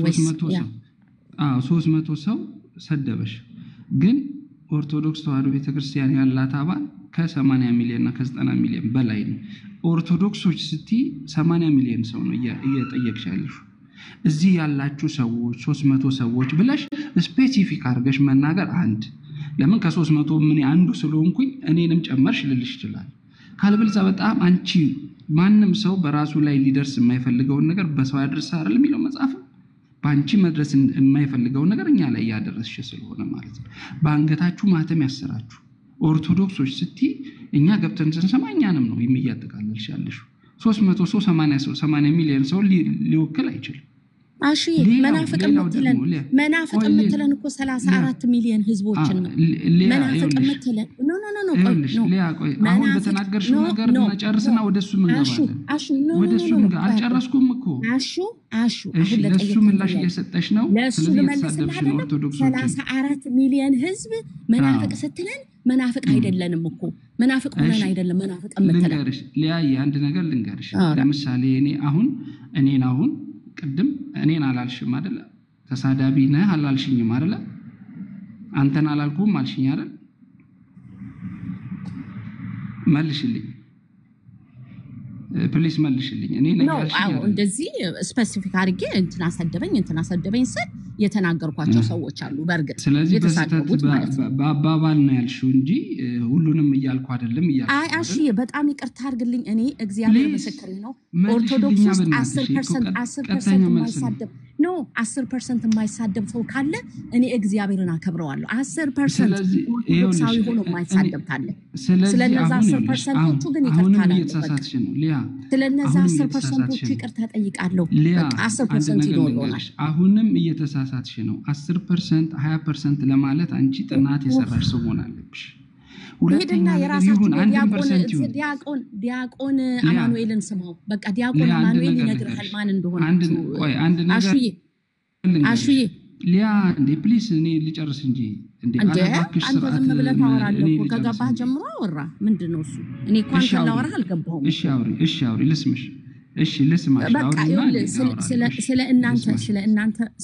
ወይስ 300 ሰው ሰደበሽ ግን ኦርቶዶክስ ተዋሕዶ ቤተክርስቲያን ያላት አባል ከ80 ሚሊዮን እና ከ90 ሚሊዮን በላይ ነው ኦርቶዶክሶች ስቲ 80 ሚሊዮን ሰው ነው እየጠየቅሽ ያለሽ እዚህ ያላችሁ ሰዎች 300 ሰዎች ብለሽ ስፔሲፊክ አድርገሽ መናገር አንድ ለምን ከ300 ምን አንዱ ስለሆንኩኝ እኔንም ጨመርሽ ልልሽ ይችላል ካልበልዛ በጣም አንቺ ማንንም ሰው በራሱ ላይ ሊደርስ የማይፈልገው ነገር በሰው ያድርስ አይደል የሚለው መጽሐፍ ባንቺ መድረስ የማይፈልገው ነገር እኛ ላይ ያደረስሽ ስለሆነ ማለት ነው ባንገታችሁ ማተም ያሰራችሁ ኦርቶዶክሶች ስቲ እኛ ገብተን ስንሰማ እኛንም ነው የሚያጠቃልልሽ ያለሽ 300 ሰው 80 ሚሊዮን ሰው ሊወክል አይችልም አሺ መናፍቅ ምትለን እኮ 34 ሚሊዮን ህዝቦችን ነው መናፍቅ ምትለን ኖ ቆይ አሁን በተናገርሽው ነገር መጨረስና ወደሱ እንገባለን ወደሱ አልጨረስኩም እኮ አሹ አሁን ለሱ ምላሽ እየሰጠሽ ነው ስለዚህ ኦርቶዶክስ 34 ሚሊዮን ህዝብ መናፍቅ ስትለን መናፍቅ አይደለንም እኮ መናፍቅ ሆነን አይደለም መናፍቅ ምትለን ልንገርሽ ሊያይ አንድ ነገር ልንገርሽ ለምሳሌ እኔን አሁን ቅድም እኔን አላልሽም አይደለ ተሳዳቢ ነህ አላልሽኝም አይደለ አንተን አላልኩም አልሽኝ አይደል መልሽልኝ ፕሊስ መልሽልኝ እኔ ነጋሽኝ እንደዚህ ስፔሲፊክ አድርጌ እንትና ሰደበኝ ስል የተናገርኳቸው ሰዎች አሉ በርግጥ ስለዚህ በአባባል ነው ያልሽው እንጂ ሁሉንም እያልኩ አይደለም እሺ በጣም ይቅርታ አድርግልኝ እኔ እግዚአብሔር ምስክሬ ነው ኦርቶዶክስ ውስጥ 10% የማይሳደብ 10% የማይሳደብ ሰው ካለ እኔ እግዚአብሔርን አከብረዋለሁ 10% ኦርቶዶክሳዊ ሆኖ የማይሳደብ ካለ ስለነዛ 10%ዎቹ ግን ይቅርታ አላልኩም ስለነዛ 10%ዎቹ ይቅርታ ጠይቃለሁ በቃ 10% ይሆናል አሁንም እየተሳሳትሽ ነው 10% 20% ለማለት አንቺ ጥናት የሰራሽ ሰው ሆነ አለብሽ ሁለተኛ የራሳችን ዲያቆን አማኑኤልን ስማው በቃ ዲያቆን አማኑኤል ይነግርሃል ማን እንደሆነ አንድ ነገር አሹዬ ሊያ እንዴ ፕሊስ እኔ ልጨርስ እንጂ አንተ ዝም ብለህ ታወራለህ እኮ ከገባህ ጀምሮ አወራ ምንድነው እሱ እኔ እንኳን ካላወራህ አልገባሁም እሺ አውሪ ልስምሽ እሺ ልስማሽ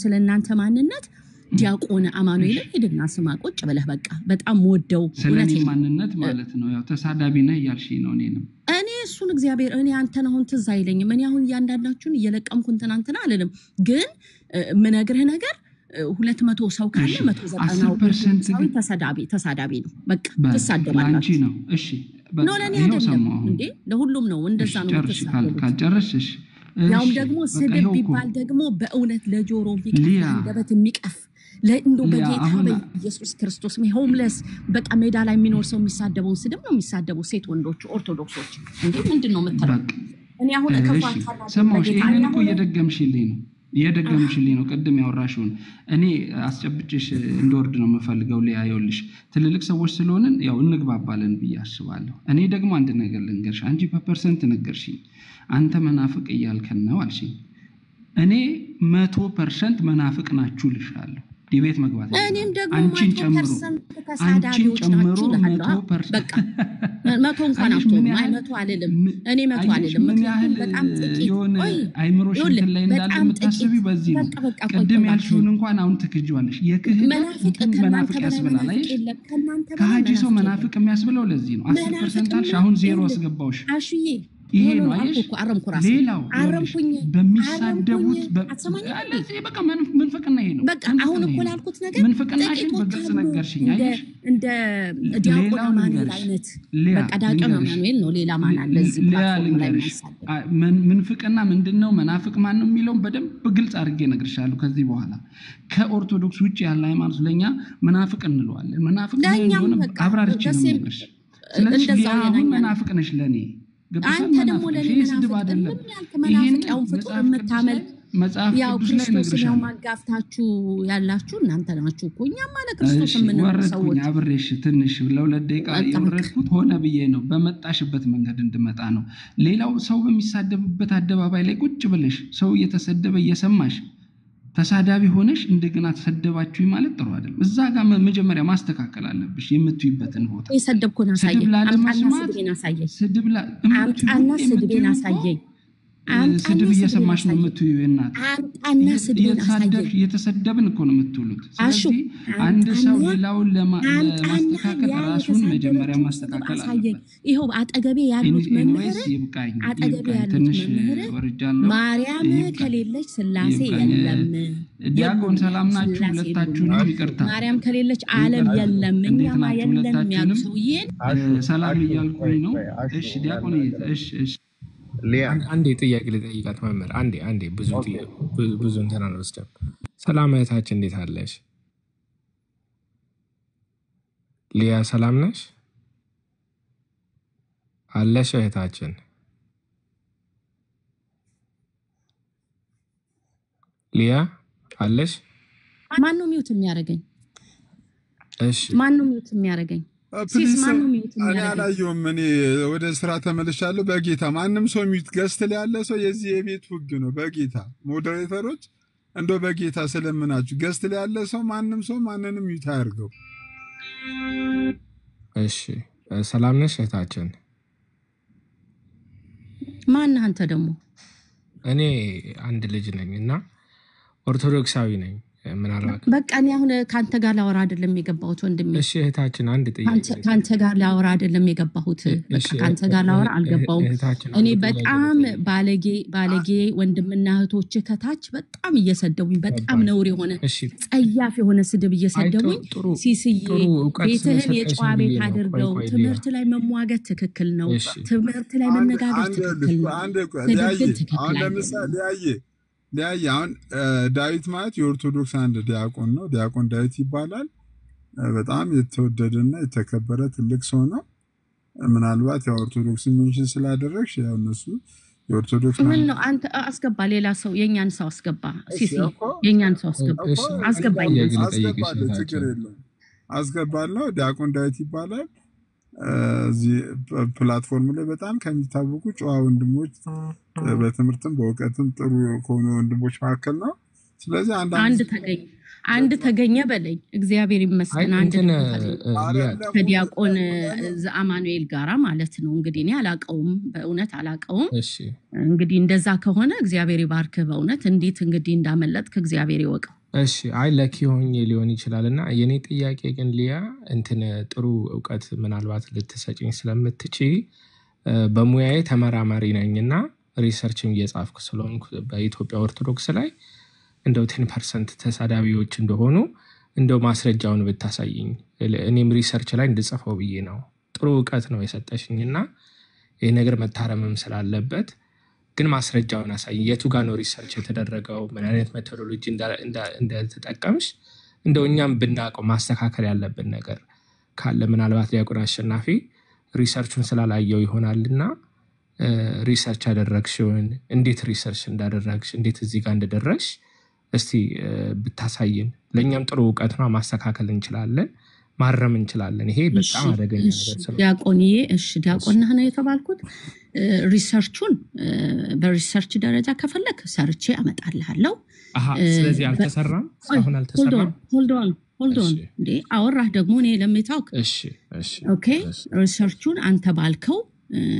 ስለ እናንተ ማንነት ዲያቆን አማኑኤል ሄድና ስማ ቁጭ ብለህ በቃ በጣም ወደው ስለኔ ማንነት ማለት ነው ያው ተሳዳቢ ነህ ያልሽኝ ነው እኔ እሱን እግዚአብሔር እኔ አንተን አሁን ትዝ አይለኝም እኔ አሁን እያንዳንዳችሁን እየለቀምኩ እንትና አልልም ግን ምነግርህ ነገር 200 ሰው ካለ 190% ተሳዳቢ ነው በቃ ተሳደባላችሁ ነው እሺ ለኔ አይደለም እንዴ ለሁሉም ነው እንደዛ ነው ተሳደቡ ካልጨረስሽ ያውም ደግሞ ስድብ ቢባል ደግሞ በእውነት ለጆሮ ቢቀር እንደበት የሚቀፍ ለእንዶ በጌታ በኢየሱስ ክርስቶስ ሆምለስ በቃ ሜዳ ላይ የሚኖር ሰው የሚሳደበው ስድብ ነው የሚሳደበው ሴት ወንዶች ኦርቶዶክሶች እንዴ ምንድነው የምትለው እኔ አሁን ከፋታና ሰማሽ ይሄን እኮ እየደገምሽልኝ ነው ቀደም ያወራሽውን እኔ አስጨብጭሽ እንደወርድ ነው የምፈልገው ሊያየውልሽ ትልልቅ ሰዎች ስለሆነን ያው እንግባባለን ብያስባለሁ እኔ ደግሞ አንድ ነገር ልንገርሽ አንቺ በፐርሰንት ነገርሽኝ አንተ መናፍቅ እያልከን ነው አልሽኝ እኔ 100% መናፍቅ ናችሁ ልሻለሁ ዲቤት መግባት እኔም ደግሞ 100% ተሳዳቢዎች ናችሁ ለሃላ በቃ 100 እንኳን አትሆኑ 100 አይደለም እኔ 100 አይደለም ምክንያቱም በጣም ጥቂት የሆነ አይምሮሽ ላይ እንዳለ መታሰቢ በዚህ ነው ቀደም ያልሽውን እንኳን አሁን ትክጂዋለሽ የክህደት መናፍቅ ያስብላል አይደል ከሃጂ ሰው መናፍቅ የሚያስብለው ለዚህ ነው 10% አልሽ አሁን 0 አስገባውሽ አሽዬ ይሄ ነው አይሽ ሌላው በሚሳደቡት ለዚህ በቃ መንፈቅና ይሄ ነው በቃ አሁን እኮ ላልኩት ነገር መንፈቅናሽን በግልጽ ነገርሽኝ አይሽ እንደ ዲያቆን አማኑኤል አይነት በቃ ዲያቆን አማኑኤል ነው ሌላ ማን አለ እዚህ ፕላትፎርም ላይ መንፈቅና ምንድነው መናፍቅ ማን ነው የሚለው በደንብ በግልጽ አድርጌ ነግርሻለሁ ከዚህ በኋላ ከኦርቶዶክስ ውጪ ያለ ሃይማኖት ለኛ መናፍቅ እንለዋለን መናፍቅ ነው አብራርቼ ነው ነግርሽ ስለዚህ አሁን መናፍቅ ነሽ ለኔ አንተ ደግሞ ለኔ መናፍቅ አይደለም መናፍቅ ያው ፍጡር የምታመልክ መጽሐፍ ቅዱስ ላይ ነው ማጋፍታችሁ ያላችሁ እናንተ ናችሁ እኮ እኛ ማለት ክርስቶስ ምን ነው ሰዎች አብሬሽ ትንሽ ለሁለት ደቂቃ የወረድኩት ሆነ ብዬ ነው በመጣሽበት መንገድ እንድመጣ ነው ሌላው ሰው በሚሳደብበት አደባባይ ላይ ቁጭ ብለሽ ሰው እየተሰደበ እየሰማሽ ተሳዳቢ ሆነሽ እንደገና ተሰደባችሁ ማለት ጥሩ አይደለም እዛ ጋር መጀመሪያ ማስተካከል አለብሽ የምትዩበትን ቦታ የሰደብኩና ሳይኝ አምጣና ስድቤና ሳይኝ ስድብ እየሰማሽ ነው የምትዩ እናት አምጣና ስድብን አሳየኝ እየተሰደብን እኮ ነው የምትሉት ስለዚህ አንድ ሰው ሌላውን ለማስተካከል ራሱን መጀመሪያ ማስተካከል አለበት ይሄው አጠገቤ ያሉት መምህር አጠገቤ ያሉት መምህር ማርያም ከሌለች ስላሴ የለም ዲያቆን ሰላም ናችሁ ሁለታችሁንም ይቅርታ ማርያም ከሌለች ዓለም የለም እኛማ የለም ያሉ ሰውዬ ሰላም እያልኩኝ ነው እሺ ዲያቆን እሺ አንዴ ጥያቄ ልጠይቃት መምህር አንዴ ብዙ እንትን አልወስደም ሰላም እህታችን እንዴት አለሽ ሊያ ሰላም ነሽ አለሽ እህታችን ሊያ አለሽ ማን ነው ሚውት የሚያደርገኝ እሺ ማን ነው ሚውት የሚያደርገኝ ሲስ ማን ነው ሚውት እኔ አላየሁም እኔ ወደ ስራ ተመልሻለሁ በጌታ ማንም ሰው ሚውት ገስት ላይ ያለ ሰው የዚህ የቤት ህግ ነው በጌታ ሞዴሬተሮች እንደው በጌታ ስለምናችሁ ገስት ላይ ያለ ሰው ማንም ሰው ማንንም ሚውት አያርገው እሺ ሰላም ነሽ እህታችን ማን አንተ ደግሞ እኔ አንድ ልጅ ነኝና ኦርቶዶክሳዊ ነኝ ምናልባት በቃ እኔ አሁን ካንተ ጋር ላወራ አይደለም የገባሁት ወንድሜ እሺ እህታችን አንድ ጥያቄ ካንተ ጋር ላወራ አይደለም የገባሁት በቃ ካንተ ጋር ላወራ አልገባሁም እኔ በጣም ባለጌ ወንድምና እህቶች ከታች በጣም እየሰደቡኝ በጣም ነውር የሆነ ጸያፍ የሆነ ስድብ እየሰደቡኝ ሲስዬ ቤትህን የጨዋ ቤት አድርገው ትምህርት ላይ መሟገት ትክክል ነው ትምህርት ላይ መነጋገር ትክክል ነው አሁን ለምሳሌ ሊያየ አሁን ዳዊት ማለት የኦርቶዶክስ አንድ ዲያቆን ነው ዲያቆን ዳዊት ይባላል በጣም የተወደደና የተከበረ ትልቅ ሰው ነው ምናልባት የኦርቶዶክስ ሚሽን ስላደረግሽ ያው እነሱ የኦርቶዶክስ ምን ነው አንተ አስገባ ሌላ ሰው የኛን ሰው አስገባ ሲሲ የኛን ሰው አስገባኝ አስገባለሁ ዲያቆን ዳዊት ይባላል እዚህ ፕላትፎርም ላይ በጣም ከሚታወቁ ጨዋ ወንድሞች በትምህርትም በእውቀትም ጥሩ ከሆኑ ወንድሞች መካከል ነው ስለዚህ አንድ ተገኘ በለኝ እግዚአብሔር ይመስገን አንድ ከዲያቆን ዘአማኑኤል ጋራ ማለት ነው እንግዲህ እኔ አላቀውም በእውነት አላቀውም እንግዲህ እንደዛ ከሆነ እግዚአብሔር ይባርክ በእውነት እንዴት እንግዲህ እንዳመለጥክ እግዚአብሔር ይወቀው እሺ አይ ለኪ ሆኜ ሊሆን ይችላልና የኔ ጥያቄ ግን ሊያ እንትን ጥሩ ዕውቀት ምናልባት ልትሰጪኝ ስለምትችይ በሙያዬ ተመራማሪ ነኝና ሪሰርችም እየጻፍኩ ስለሆንኩ በኢትዮጵያ ኦርቶዶክስ ላይ እንደው 10% ተሳዳቢዎች እንደሆኑ እንደው ማስረጃውን ብታሳይኝ እኔም ሪሰርች ላይ እንድጽፈው ብዬ ነው ጥሩ ዕውቀት ነው የሰጠሽኝና ይሄ ነገር መታረምም ስላለበት ግን ማስረጃውን አሳይ የቱ ጋር ነው ሪሰርች የተደረገው ምን አይነት ሜቶዶሎጂ እንደተጠቀምሽ እንደው እኛም ብናቀው ማስተካከል ያለብን ነገር ካለ ምናልባት ዲያቆን አሸናፊ ሪሰርቹን ስላላየው ይሆናልና ሪሰርች ያደረግሽውን እንዴት ሪሰርች እንዳደረግሽ እንዴት እዚህ ጋር እንደደረስሽ እስቲ ብታሳይን ለኛም ጥሩ ዕውቀት ነው ማስተካከል እንችላለን ማረም እንችላለን ይሄ በጣም አደገኛ ነገር ስለሆነ ዲያቆንዬ እሺ ዲያቆንና ነው የተባልኩት ሪሰርቹን በሪሰርች ደረጃ ከፈለክ ሰርቼ አመጣልሃለሁ ስለዚህ አልተሰራም አሁን አልተሰራም ሆልድ ኦን እንዴ አወራህ ደግሞ እኔ ለምታውቅ እሺ ኦኬ ሪሰርቹን አንተ ባልከው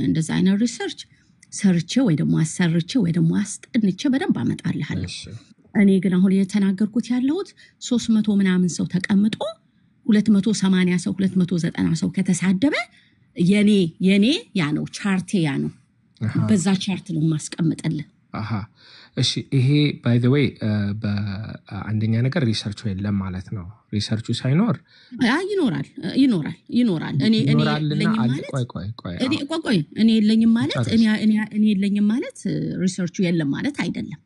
እንደዛ አይነት ሪሰርች ሰርቼ ወይ ደግሞ አሰርቼ ወይ ደግሞ አስጠንቼ በደንብ አመጣልሃለሁ እኔ ግን አሁን የተናገርኩት ያለሁት 300 ምናምን ሰው ተቀምጦ 280 ሰው 290 ሰው ከተሳደበ የኔ ያ ነው ቻርቴ ያ ነው በዛ ቻርት ነው ማስቀመጥልህ እሺ ይሄ ባይ ዘ ዌይ በአንደኛ ነገር ሪሰርቹ የለም ማለት ነው ሪሰርቹ ሳይኖር ይኖራል እኔ የለኝም ማለት ሪሰርቹ የለም ማለት አይደለም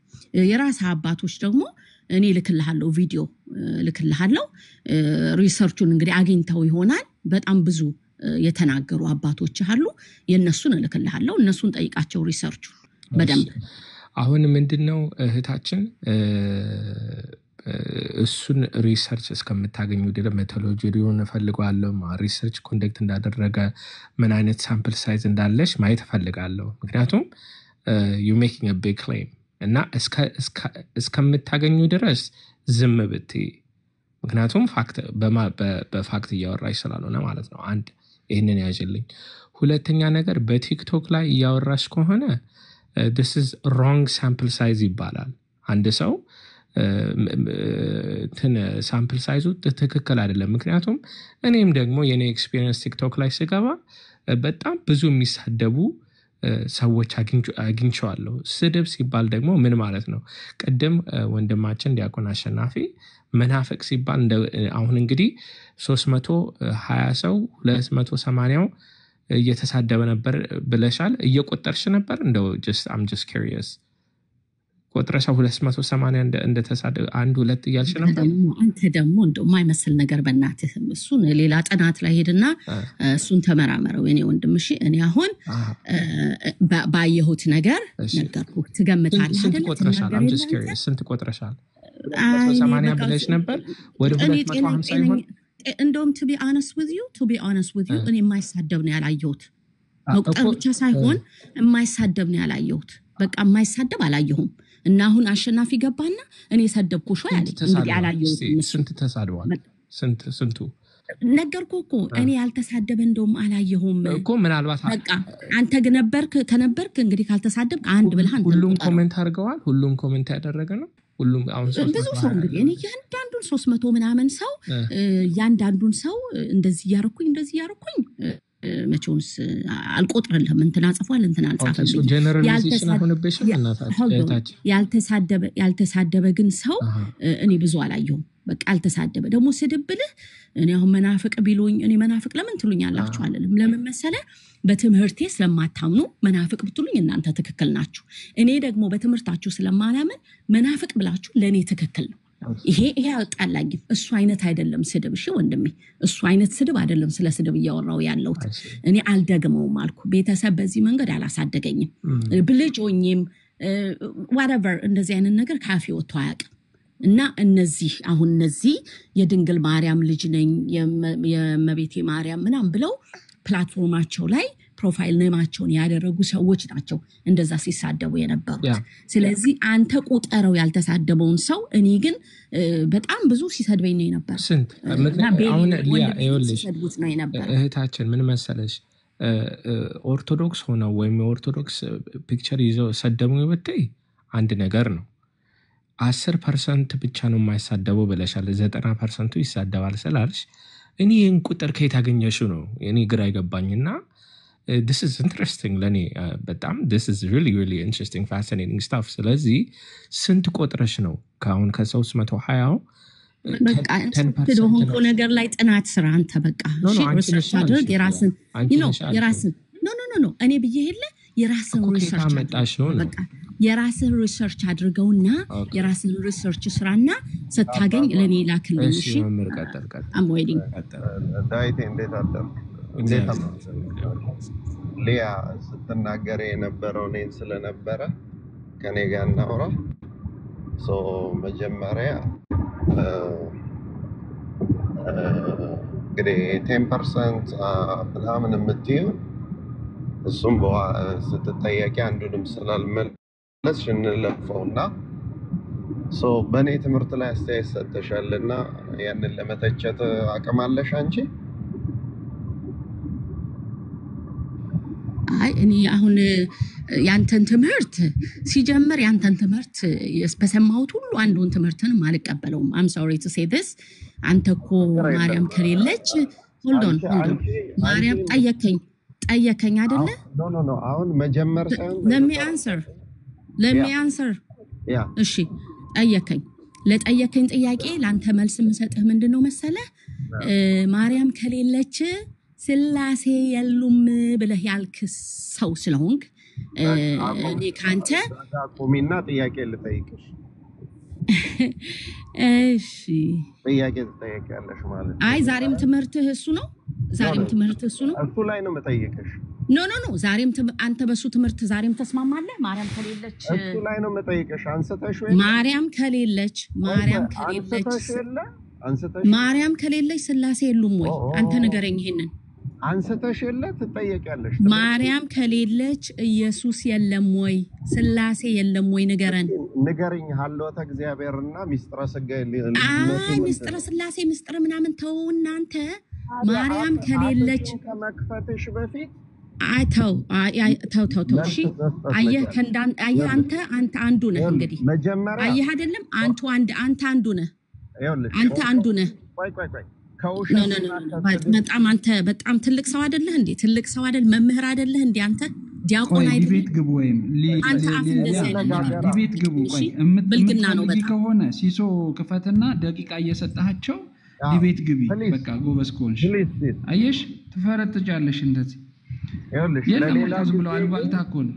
የራስ አባቶች ደግሞ እኔ ልክልሃለሁ ቪዲዮ ልክልሃለሁ ሪሰርቹን እንግዲህ አግኝተው ይሆናል በጣም ብዙ የተናገሩ አባቶች አሉ የነሱን ልክልሃለሁ እነሱን ጠይቃቸው ሪሰርቹ በደንብ አሁን ምንድነው እህታችን እሱን ሪሰርች እስከምታገኙ ድረስ ሜቶዶሎጂውን ፈልጋለሁ ሪሰርች ኮንዳክት እንዳደረገ ምን አይነት ሳምፕል ሳይዝ እንዳለሽ ማየት ፈልጋለሁ ምክንያቱም you making a big claim እና እስከምታገኙ ድረስ ዝም ብትይ ምክንያቱም በፋክት እያወራሽ ስላልሆነ ማለት ነው አንድ ይሄንን ያጅልኝ ሁለተኛ ነገር በቲክቶክ ላይ እያወራሽ ከሆነ this is wrong sample size ይባላል። አንድ ሰው ሳምፕል ሳይዙ ትክክል አይደለም። ምክንያቱም እኔም ደግሞ የኔ ኤክስፒሪየንስ ቲክቶክ ላይ ስገባ በጣም ብዙ የሚሳደቡ ሰዎች አግኝቼዋለሁ። ስድብ ሲባል ደግሞ ምን ማለት ነው? ቅድም ወንድማችን ዲያቆን አሸናፊ መናፍቅ ሲባል አሁን እንግዲህ 320 ሰው 280 እየተሳደበ ነበር ብለሻል። እየቆጠርሽ ነበር? እንደው I'm just curious ቆጥረሻ 280 እንደተሳደበ 1-2 እያልሽ ነበር? አንተ ደግሞ እንደው የማይመስል ነገር በእናትህ እሱን ሌላ ጥናት ላይ ሄድና እሱን ተመራመረው የኔ ወንድም። እሺ እኔ አሁን ባየሁት ነገር ነገርኩህ። ትገምታለህ አይደል? I'm just curious ስንት ቆጥረሻል? 280 ብለሽ ነበር ወደ 250 ይሆን? እንደውም to be honest with you እኔ የማይሳደብ ነው ያላየሁት። መቁጠር ብቻ ሳይሆን የማይሳደብ ነው ያላየሁት። በቃ የማይሳደብ አላየሁም። እና አሁን አሸናፊ ገባና እኔ ሰደብኩሽ ወይ አለኝ። እንግዲህ አላየሁም። ስንት ተሳድቧል? ስንቱ ነገርኩህ እኮ እኔ ያልተሳደበ እንደውም አላየሁም እኮ። ምናልባት በቃ አንተ ግን ከነበርክ እንግዲህ ካልተሳደብክ አንድ ብለህ አንተ ሁሉም ኮሜንት አድርገዋል። ሁሉም ኮሜንት ያደረገ ነው። ሁሉም አሁን ብዙ ሰው እንግዲህ እኔ ያንዳንዱን 300 ምናምን ሰው ያንዳንዱን ሰው እንደዚህ ያርኩኝ መቼውንስ አልቆጥርልህም። እንትና ጽፏል እንትና አልጻፈብኝ። ያልተሳደበ ግን ሰው እኔ ብዙ አላየሁም። በቃ ያልተሳደበ ደግሞ ስድብልህ እኔ አሁን መናፍቅ ቢሉኝ እኔ መናፍቅ ለምን ትሉኛላችሁ አለልም። ለምን መሰለ? በትምህርቴ ስለማታምኑ መናፍቅ ብትሉኝ እናንተ ትክክል ናችሁ። እኔ ደግሞ በትምህርታችሁ ስለማላምን መናፍቅ ብላችሁ ለኔ ትክክል ነው። ይሄ አጣላኝም። እሱ አይነት አይደለም ስድብ። እሺ ወንድሜ እሱ አይነት ስድብ አይደለም። ስለ ስድብ እያወራው ያለሁት እኔ አልደግመውም አልኩ። ቤተሰብ በዚህ መንገድ አላሳደገኝም። ብልጅ ሆኜም whatever እንደዚህ አይነት ነገር ካፌ ወጥቶ አያውቅም። እና እነዚህ የድንግል ማርያም ልጅ ነኝ የመቤቴ ማርያም ምናም ብለው ፕላትፎርማቸው ላይ ፕሮፋይል ኔማቸውን ያደረጉ ሰዎች ናቸው እንደዛ ሲሳደቡ የነበሩት። ስለዚህ አንተ ቁጠረው ያልተሳደበውን ሰው። እኔ ግን በጣም ብዙ ሲሰድበኝ ነው የነበር። ስንት አሁን ሲሰድቡት ነው የነበር። እህታችን ምን መሰለሽ ኦርቶዶክስ ሆነው ወይም የኦርቶዶክስ ፒክቸር ይዘው ሰደቡኝ ብትይ አንድ ነገር ነው። 10% ብቻ ነው የማይሳደበው ብለሻል። 90% ይሳደባል ስላልሽ እኔ ይህን ቁጥር ከየት አገኘሽው ነው እኔ ግራ አይገባኝና this is interesting ለኔ በጣም this is really interesting fascinating stuff። ስለዚህ ስንት ቆጥረሽ ነው ከአሁን ከ320 በቃ ተደሆንኮ ነገር ላይ ጥናት ስራ አንተ በቃ ሪሰርች አድርግ የራስን ኖ እኔ ብዬ ሄለ የራስን ሪሰርች አድርገው በቃ የራስን ሪሰርች አድርገውና የራስን ሪሰርች ስራና ስታገኝ ለኔ ላክልኝ። እሺ I'm waiting። ዳዊት እንዴት አደረክ? ሊያ ስትናገር የነበረው እኔን ስለነበረ ከኔ ጋር እናውራ። መጀመሪያ እንግዲህ 10% ምናምን የምትይው እሱም ስትጠየቂ አንዱንም ስላልመለስሽ እንለፈውና በእኔ ትምህርት ላይ አስተያየት ሰጥተሻልና ያንን ለመተቸት አቅም አለሽ አንቺ? አይ እኔ አሁን ያንተን ትምህርት ሲጀምር ያንተን ትምህርት በሰማሁት ሁሉ አንዱን ትምህርትንም አልቀበለውም። I'm sorry to say this። አንተ እኮ ማርያም ከሌለች hold on ማርያም ጠየከኝ አይደለ? ኖ አሁን መጀመር ሳይሆን let me answer እሺ ለጠየከኝ ጥያቄ ላንተ መልስ የምሰጥህ ምንድነው መሰለ? ማርያም ከሌለች ስላሴ የሉም ብለህ ያልክ ሰው ስለሆንክ እኔ ካንተ ቆሚና ጥያቄ ልጠይቅሽ። እሺ ጥያቄ ትጠይቂያለሽ ማለት ነው? አይ ዛሬም ትምህርትህ እሱ ነው? እሱ ላይ ነው መጠየቅሽ? ኖ ዛሬም አንተ በሱ ትምህርት ዛሬም ተስማማለህ? ማርያም ከሌለች እሱ ላይ ነው መጠየቅሽ። አንስተሽ ወይ ማርያም ከሌለች ስላሴ የሉም ወይ? አንተ ንገረኝ ይሄንን። አንስተሽ ትጠየቂያለሽ። ማርያም ከሌለች ኢየሱስ የለም ወይ? ስላሴ የለም ወይ? ንገረኝ። ሀልዎተ እግዚአብሔርና ሚስጥረ ሥጋ ሚስጥረ ስላሴ ሚስጥረ ምናምን ተው እናንተ። ማርያም ከሌለች ከመክፈትሽ በፊት ተው እሺ አየህ ከንዳን አየህ አንተ አንዱ ነህ እንግዲህ አየህ አይደለም አንተ አንዱ ነህ አንተ አንዱ ነህ በጣም አንተ በጣም ትልቅ ሰው አይደለህ እንዴ ትልቅ ሰው አይደል መምህር አይደለህ እንዴ አንተ ዲያቆን አይደል ዲቤት ግቡ ወይም አንተ አፍ እንደዚህ አይደለም ዲቤት ግቡ ቆይ ብልግና ነው በጣም ከሆነ ሲሶ ክፈትና ደቂቃ እየሰጣቸው ዲቤት ግቢ በቃ ጎበዝ ኮንሽ አየሽ ትፈረጥጫለሽ እንደዚህ ለሌላ ብሎ አልባልታኮን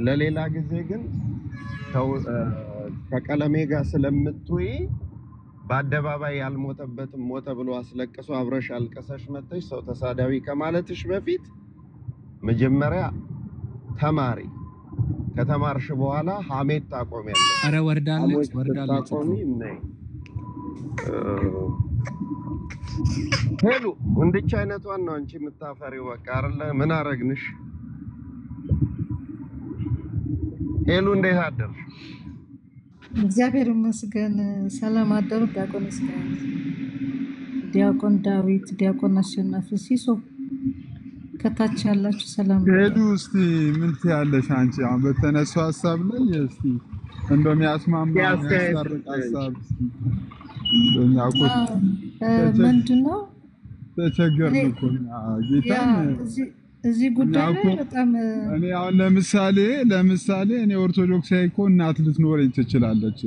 ለሌላ ጊዜ ግን ከቀለሜ ጋር ስለምትውይ በአደባባይ ያልሞተበትም ሞተ ብሎ አስለቅሶ አብረሽ አልቀሰሽ መጥተሽ ሰው ተሳዳቢ ከማለትሽ በፊት መጀመሪያ ተማሪ ከተማርሽ በኋላ ሐሜት ታቆሚያለሽ አረ ወርዳለች ሄሉ እንድቻ አይነቷን ነው አንቺ የምታፈሪው በቃ አይደለ ምን አረግንሽ ሄሉ እንዴት አደርሽ እግዚአብሔር ይመስገን ሰላም አደሩ ዲያቆን እስካሁን ዲያቆን ዳዊት ዲያቆን አሸናፊ ሲሶ ከታች ያላችሁ ሰላም ሄዱ እስቲ ምን ትያለሽ አንቺ አሁን በተነሳው ሐሳብ ላይ እስቲ እንደም ያስማማ ያስታርቅ ሐሳብ ምንድነው ተቸገርን እኮ ጌታን እዚህ ጉዳይ ላይ በጣም እኔ አሁን ለምሳሌ እኔ ኦርቶዶክሳዊ እኮ እናት ልትኖረኝ ትችላለች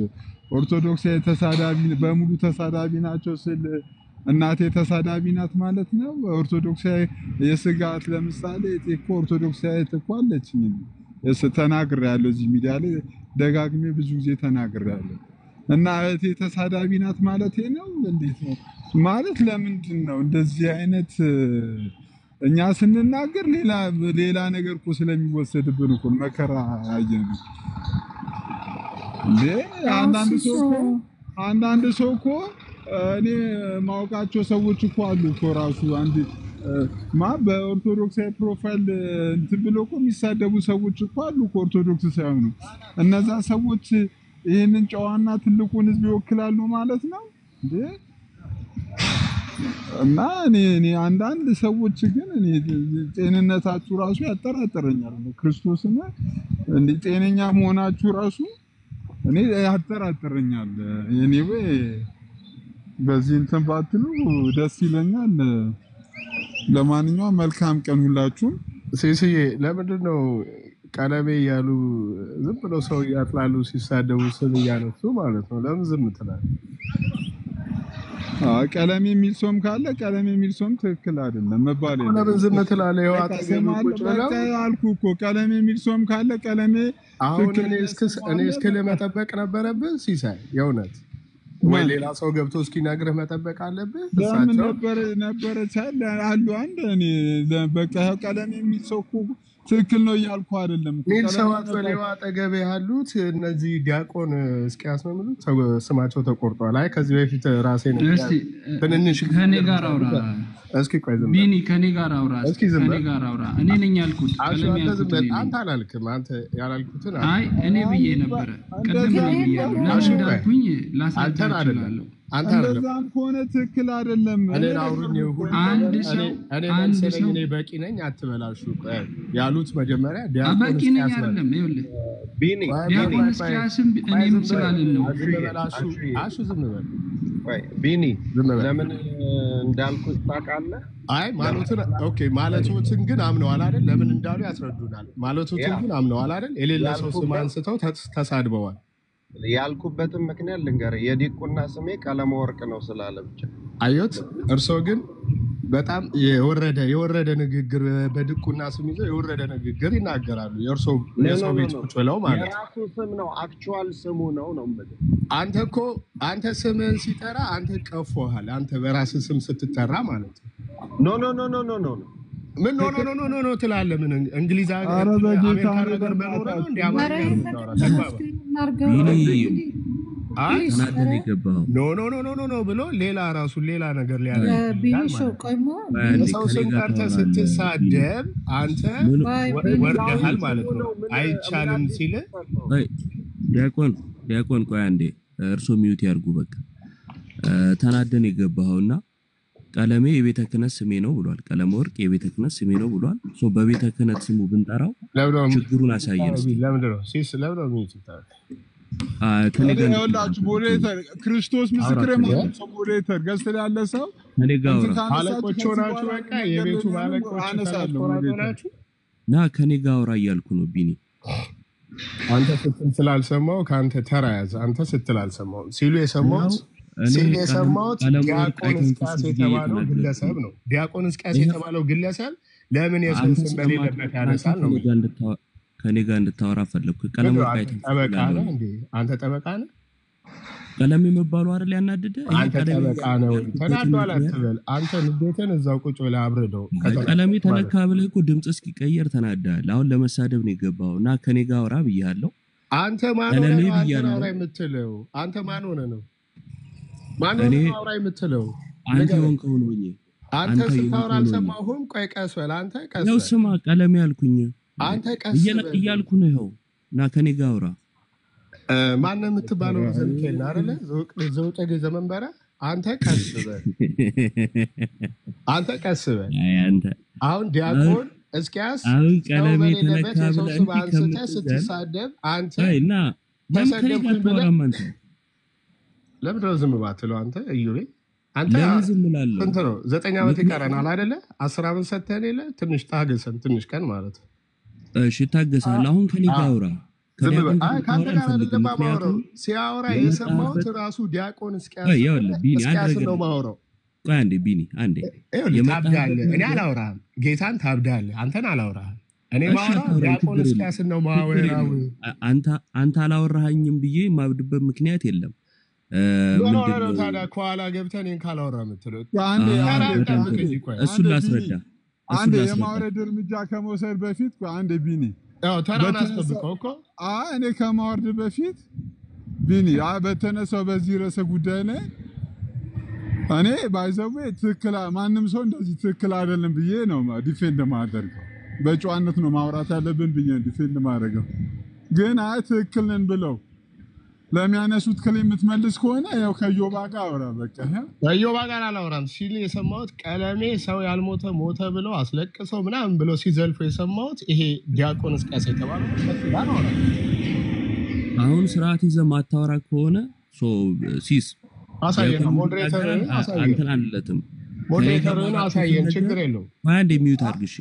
ኦርቶዶክሳዊ ተሳዳቢ በሙሉ ተሳዳቢ ናቸው ስል እናቴ ተሳዳቢ ናት ማለት ነው ኦርቶዶክሳዊ የስጋት ለምሳሌ እኮ ኦርቶዶክሳዊ ተቋለችኝ ተናግሬያለሁ እዚህ ሚዲያ ላይ ደጋግሜ ብዙ ጊዜ ተናግሬያለሁ እና እህቴ ተሳዳቢ ናት ማለት ነው እንዴት ነው ማለት ለምንድን ነው እንደዚህ አይነት እኛ ስንናገር ሌላ ነገር እኮ ስለሚወሰድብን እኮ መከራ ያየን አንዳንድ ሰው እኮ እኔ ማውቃቸው ሰዎች እኮ አሉ እኮ ራሱ አንድ በኦርቶዶክሳዊ ፕሮፋይል እንትን ብሎ እኮ የሚሳደቡ ሰዎች እኮ አሉ እኮ ኦርቶዶክስ ሳይሆኑ እነዛ ሰዎች ይሄንን ጨዋና ትልቁን ህዝብ ይወክላሉ ማለት ነው እንዴ እና እኔ አንዳንድ ሰዎች ግን እኔ ጤንነታችሁ ራሱ ያጠራጥረኛል ክርስቶስና እንዴ ጤነኛ መሆናችሁ ራሱ እኔ ያጠራጥረኛል anyway በዚህ እንትን ባትሉ ደስ ይለኛል ለማንኛውም መልካም ቀን ሁላችሁም ሲሲዬ ለምንድን ነው ቀለሜ ያሉ ዝም ብሎ ሰው ያጥላሉ ሲሳደቡ ስም ያነሱ ማለት ነው ለምን ዝም ትላለህ ቀለሜ የሚል ሶም ካለ ቀለሜ የሚል ሶም ትክክል አይደለም መባል ነው ለምን ዝም ትላለህ ያዋጣ ቁጭ ብለው አልኩ እኮ ቀለሜ የሚል ሶም ካለ ቀለሜ አሁን እኔ እስከ ለመጠበቅ ነበረብህ ሲሳይ የእውነት ወይ ሌላ ሰው ገብቶ እስኪናግርህ መጠበቅ አለብህ ለምን ነበር ቻለ አሉ አንድ እኔ በቃ ቀለሜ የሚል ሰው እኮ ትክክል ነው ያልኩ አይደለም ምን ሰዋት በሌዋ አጠገብ ያሉት እነዚህ ዲያቆን እስኪያስ ነው የሚሉት ስማቸው ተቆርጧል አይ ከዚህ በፊት ራሴን ትንንሽ ከኔ ጋር አውራ እስኪ ቆይ ዝም ቢኒ ከኔ ጋር አውራ ከኔ ጋር አውራ እኔ ነኝ ያልኩት ቀለም ያልኩት አንተ አላልክም አንተ ያላልኩትን አይ እኔ ብዬ ነበር ቀደም ብዬ ላስዳኩኝ ላሳያችኋለሁ እንደዛም ከሆነ ትክክል አይደለም አንድ ሰው እኔ በቂ ነኝ አትበላሹ ያሉት መጀመሪያ በቂ ነኝ አይደለም ይኸውልህ ቢኒ ዲያቆን እስኪያስም እኔም ስላልን ነው አሹ ዝም በል ቢኒ ለምን እንዳልኩት ታውቃለህ አይ ማለቱን ኦኬ ማለቱን ግን አምነዋል አይደል ለምን እንዳሉ ያስረዱናል ማለቱን ግን አምነዋል አይደል የሌላ ሰው ስም አንስተው ተሳድበዋል ያልኩበትን ምክንያት ልንገር የዲቁና ስሜ ቀለመ ወርቅ ነው ስላለ ብቻ አዩት እርሶ ግን በጣም የወረደ ንግግር በዲቁና ስም ይዘው የወረደ ንግግር ይናገራሉ የእርሶ ቤት ቁጭ ብለው ማለት የራሱ ስም ነው አክቹዋል ስሙ ነው ማለት አንተ ስምን ሲጠራ አንተ ቀፎሃል አንተ በራስ ስም ስትጠራ ማለት ኖ ምን ኖ ትላለህ ምን እንግሊዝ ሀገር አሜሪካ ሀገር በኖር ነው እንዲያማር ኖ ብሎ ሌላ ራሱ ሌላ ነገር ቢኒሾ ቆይሞ ሰው ስም ጠርተህ ስትሳደብ አንተ ወርደሃል ማለት ነው አይቻልም ሲል ዲያቆን ቆይ አንዴ እርሶ ሚውት ያርጉ በቃ ተናደን የገባውና ቀለሜ የቤተ ክህነት ስሜ ነው ብሏል። ቀለመ ወርቅ የቤተ ክህነት ስሜ ነው ብሏል። በቤተ ክህነት ስሙ ብንጠራው ችግሩን አሳየን እስኪ። ለምንድን ነው ሲስ ለምንድን ነው የሚይዙት? ከኔ ጋር ይኸውላችሁ ሞዴሬተር ክርስቶስ ምስክሬ ማለት ሰው ሞዴሬተር ገዝተ ያለ ሰው ከኔ ጋር አውራ። አለቆች ሆናችሁ በቃ የቤቱ ባለቆች ናችሁ። ና ከኔ ጋር አውራ እያልኩ ነው ቢኒ። አንተ ስትል ስላልሰማው ከአንተ ተራ ያዝ። አንተ ስትል አልሰማው ሲሉ የሰማሁት ዲያቆን እስቃስ የተባለው ግለሰብ ነው። ዲያቆን እስቃስ የተባለው ግለሰብ ለምን የሰው ስም በሌለበት ያነሳል ነው? ከኔ ጋር እንድታወራ ፈለኩ። ቀለም ወርቅ ጠበቃ ነህ እንዴ? አንተ ጠበቃ ነህ? ቀለም የመባሉ አይደል ያናደደ? አንተ ጠበቃ ነው። ተናዷል አትበል። አንተ ንዴትን እዛው ቁጭ ብለህ አብርደው። ቀለሜ ተነካ ብለህ እኮ ድምጽ እስኪቀየር ተናዳል። አሁን ለመሳደብ ነው የገባው እና ከኔ ጋር አውራ ብያለሁ። አንተ ማን ሆነህ ነው አውራ የምትለው? አንተ ማን ሆነህ ነው ማን ሆነህ ነው አውራ የምትለው? አንተ ሆንከው ነው እንጂ አንተ ስታወራ አልሰማሁም። ቆይ ቀስ በል አንተ ቀስ ያው ስማ ቀለሜ ያልኩኝ አንተ ቀስ እያልኩ ነው። ይኸው እና ከኔ ጋር አውራ። ማን የምትባለው ዘምኬል አይደለ? ዘውጠጌ ዘመንበረ አንተ ቀስ በል አንተ ቀስ በል። አንተ አሁን ዲያቆን እስኪያስ አሁን ቀለሜ ተነካ ብለህ አንተ ስትሳደብ አንተ እና ተሰደብኩኝ ብለህ ለምን ነው ዝም ባትለው? አንተ እዩቤ አንተ ለምን ዝም እላለሁ? እንት ነው 9 ዓመት ይቀረናል አይደለ? 10 ዓመት ሰተን የለ ትንሽ ታገሰን፣ ትንሽ ቀን ማለት ነው። እሺ ታገሳለህ። አሁን ከኔ ጋር አውራ። ከአንተ ጋር አይደለም ማውራው። ሲያወራ የሰማሁት ራሱ ዲያቆን እስኪያስ ነው ማውራው። ቆይ አንዴ ቢኒ አንዴ ታብዳለህ። እኔ አላወራህም። ጌታን ታብዳለህ። አንተን አላወራህም። እኔ ማውራው ዲያቆን እስኪያስ ነው ማወራው። አንተ አላወራኸኝም ብዬ ማብድበት ምክንያት የለም። ምንድነው ታዲያ ከኋላ ገብተህ እኔን ካላወራ የምትለው? እሱን ላስረዳ። አንዴ የማውረድ እርምጃ ከመውሰድ በፊት አንዴ ቢኒ ተራውን አስጠብቀው እኮ እኔ ከማውረድ በፊት ቢኒ በተነሳው በዚህ ርዕሰ ጉዳይ ላይ እኔ ባይዘው ትክክል ማንም ሰው እንደዚህ ትክክል አይደለም ብዬ ነው ዲፌንድ ማደርገው። በጨዋነት ነው ማውራት ያለብን ብዬ ዲፌንድ ማድረገው። ግን ትክክል ነን ብለው ለሚያነሱት ክሌም የምትመልስ ከሆነ ያው ከዮባ ጋር አውራ። በቃ ከዮባ ጋር አላወራም ሲል የሰማሁት ቀለሜ ሰው ያልሞተ ሞተ ብለው አስለቅሰው ምናምን ብለው ሲዘልፉ የሰማሁት ይሄ ዲያቆን እስቃስ የተባለው አሁን ስርዓት ይዘህ ማታወራ ከሆነ ሲስ አሳየን። ሞዴሬተርን አሳየን። አንተን አንለትም። ሞዴሬተርን አሳየን። ችግር የለውም። አንዴ ሚዩት አድርግሽ።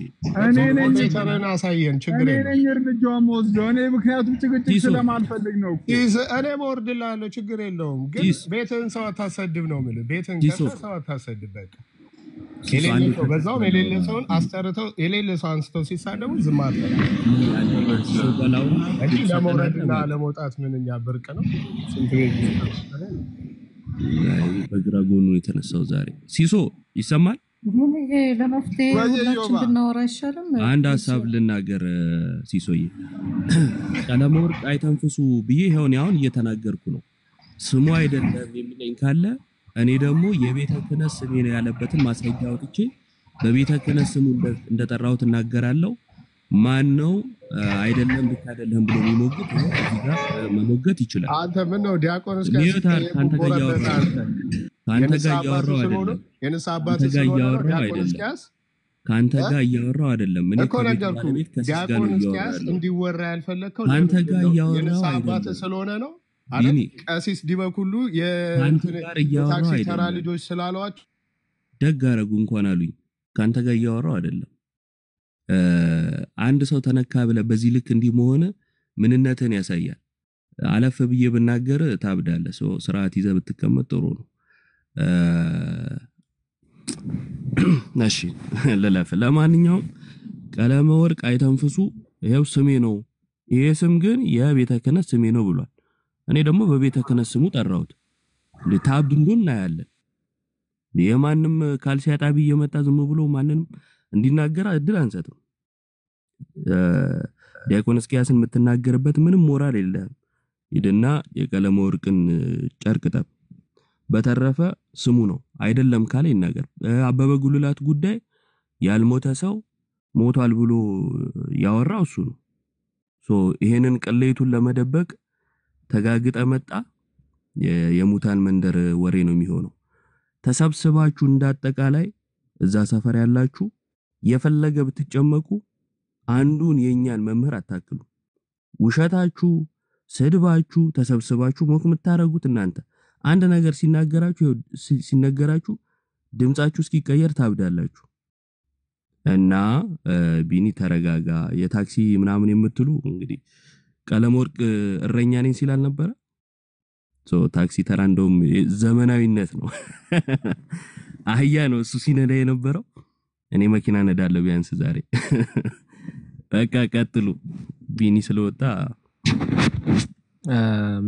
ሞዴሬተርን አሳየን። ችግር የለውም። እኔ እርምጃውን ወስደው እኔ ምክንያቱም ጭቅጭቅ ስለማልፈልግ ነው እኮ እኔ ወርድላለሁ። ችግር የለውም። ግን ቤትን ሰው አታሰድብ ነው የምልህ። ቤትን ሰው አታሰድብ። በቃ የሌለ ሰው በዛውም የሌለ ሰውን አስጠርተው የሌለ ሰው አንስተው ሲሳደቡ ዝም አትበል። ለመውረድና ለመውጣት ምንኛ ብርቅ ነው። ስንት ቤት በግራ ጎኑ የተነሳው ዛሬ ሲሶ ይሰማል። ግን ይሄ ለመፍትሄ ሁላችን ብናወራ አይሻልም? አንድ ሀሳብ ልናገር ሲሶዬ። ቀለመ ወርቅ አይተንፍሱ ብዬ ይሄውን አሁን እየተናገርኩ ነው። ስሙ አይደለም የሚለኝ ካለ እኔ ደግሞ የቤተ ክህነት ስሜ ነው ያለበትን ማስረጃ አውጥቼ በቤተ ክህነት ስሙ እንደጠራሁት እናገራለሁ። ማን ነው አይደለም ብቻ አይደለም ብሎ የሚሞግት እዚህ ጋር መሞገት ይችላል። አንተ ምን ነው ዲያቆን እስከ ካንተ ጋር እያወራሁ አይደለም። የነሳ አባት ስለሆነ ዲያቆን እስኪያስ ካንተ ጋር እያወራሁ አይደለም። እኔ እኮ ነገርኩህ። ዲያቆን እስኪያስ እንዲወራ ያልፈለከው ካንተ ጋር እያወራሁ የነሳ አባት ስለሆነ ነው አይደል? ቀሲስ ዲበኩሉ የታክሲ ተራ ልጆች ስላሏቸው ደግ አደረጉ እንኳን አሉኝ። ካንተ ጋር እያወራሁ አይደለም። አንድ ሰው ተነካ ብለህ በዚህ ልክ እንዲህ መሆን ምንነትን ያሳያል። አለፈ ብዬ ብናገር ታብዳለህ። ሰው ስርዓት ይዘህ ብትቀመጥ ጥሩ ነው። እሺ ለለፈ ለማንኛውም ቀለመ ወርቅ አይተንፍሱ ይሄው ስሜ ነው። ይሄ ስም ግን የቤተ ክህነት ስሜ ነው ብሏል። እኔ ደግሞ በቤተ ክህነት ስሙ ጠራሁት። ታብድ እንደሆነ እናያለን። የማንም ካልሲ አጣቢ እየመጣ ዝም ብሎ ማንንም እንዲናገር እድል አንሰጥም። ዲያቆን እስኪያስን የምትናገርበት ምንም ሞራል የለህም። ሂድና የቀለመ ወርቅን ጨርቅ ጠብ። በተረፈ ስሙ ነው አይደለም ካለ ይናገር። አበበ ጉልላት ጉዳይ ያልሞተ ሰው ሞቷል ብሎ ያወራው እሱ ነው። ይሄንን ቅሌቱን ለመደበቅ ተጋግጠ መጣ። የሙታን መንደር ወሬ ነው የሚሆነው። ተሰብስባችሁ እንዳጠቃላይ እዛ ሰፈር ያላችሁ የፈለገ ብትጨመቁ አንዱን የኛን መምህር አታክሉ። ውሸታችሁ ስድባችሁ ተሰብስባችሁ ሞክ የምታረጉት እናንተ አንድ ነገር ሲነገራችሁ ድምጻችሁ እስኪቀየር ታብዳላችሁ። እና ቢኒ ተረጋጋ የታክሲ ምናምን የምትሉ እንግዲህ ቀለመወርቅ እረኛ ነኝ ሲል አልነበረ ታክሲ ተራ እንደውም ዘመናዊነት ነው አህያ ነው እሱ ሲነዳ የነበረው እኔ መኪና ነዳለሁ ቢያንስ ዛሬ በቃ ቀጥሉ ቢኒ ስለወጣ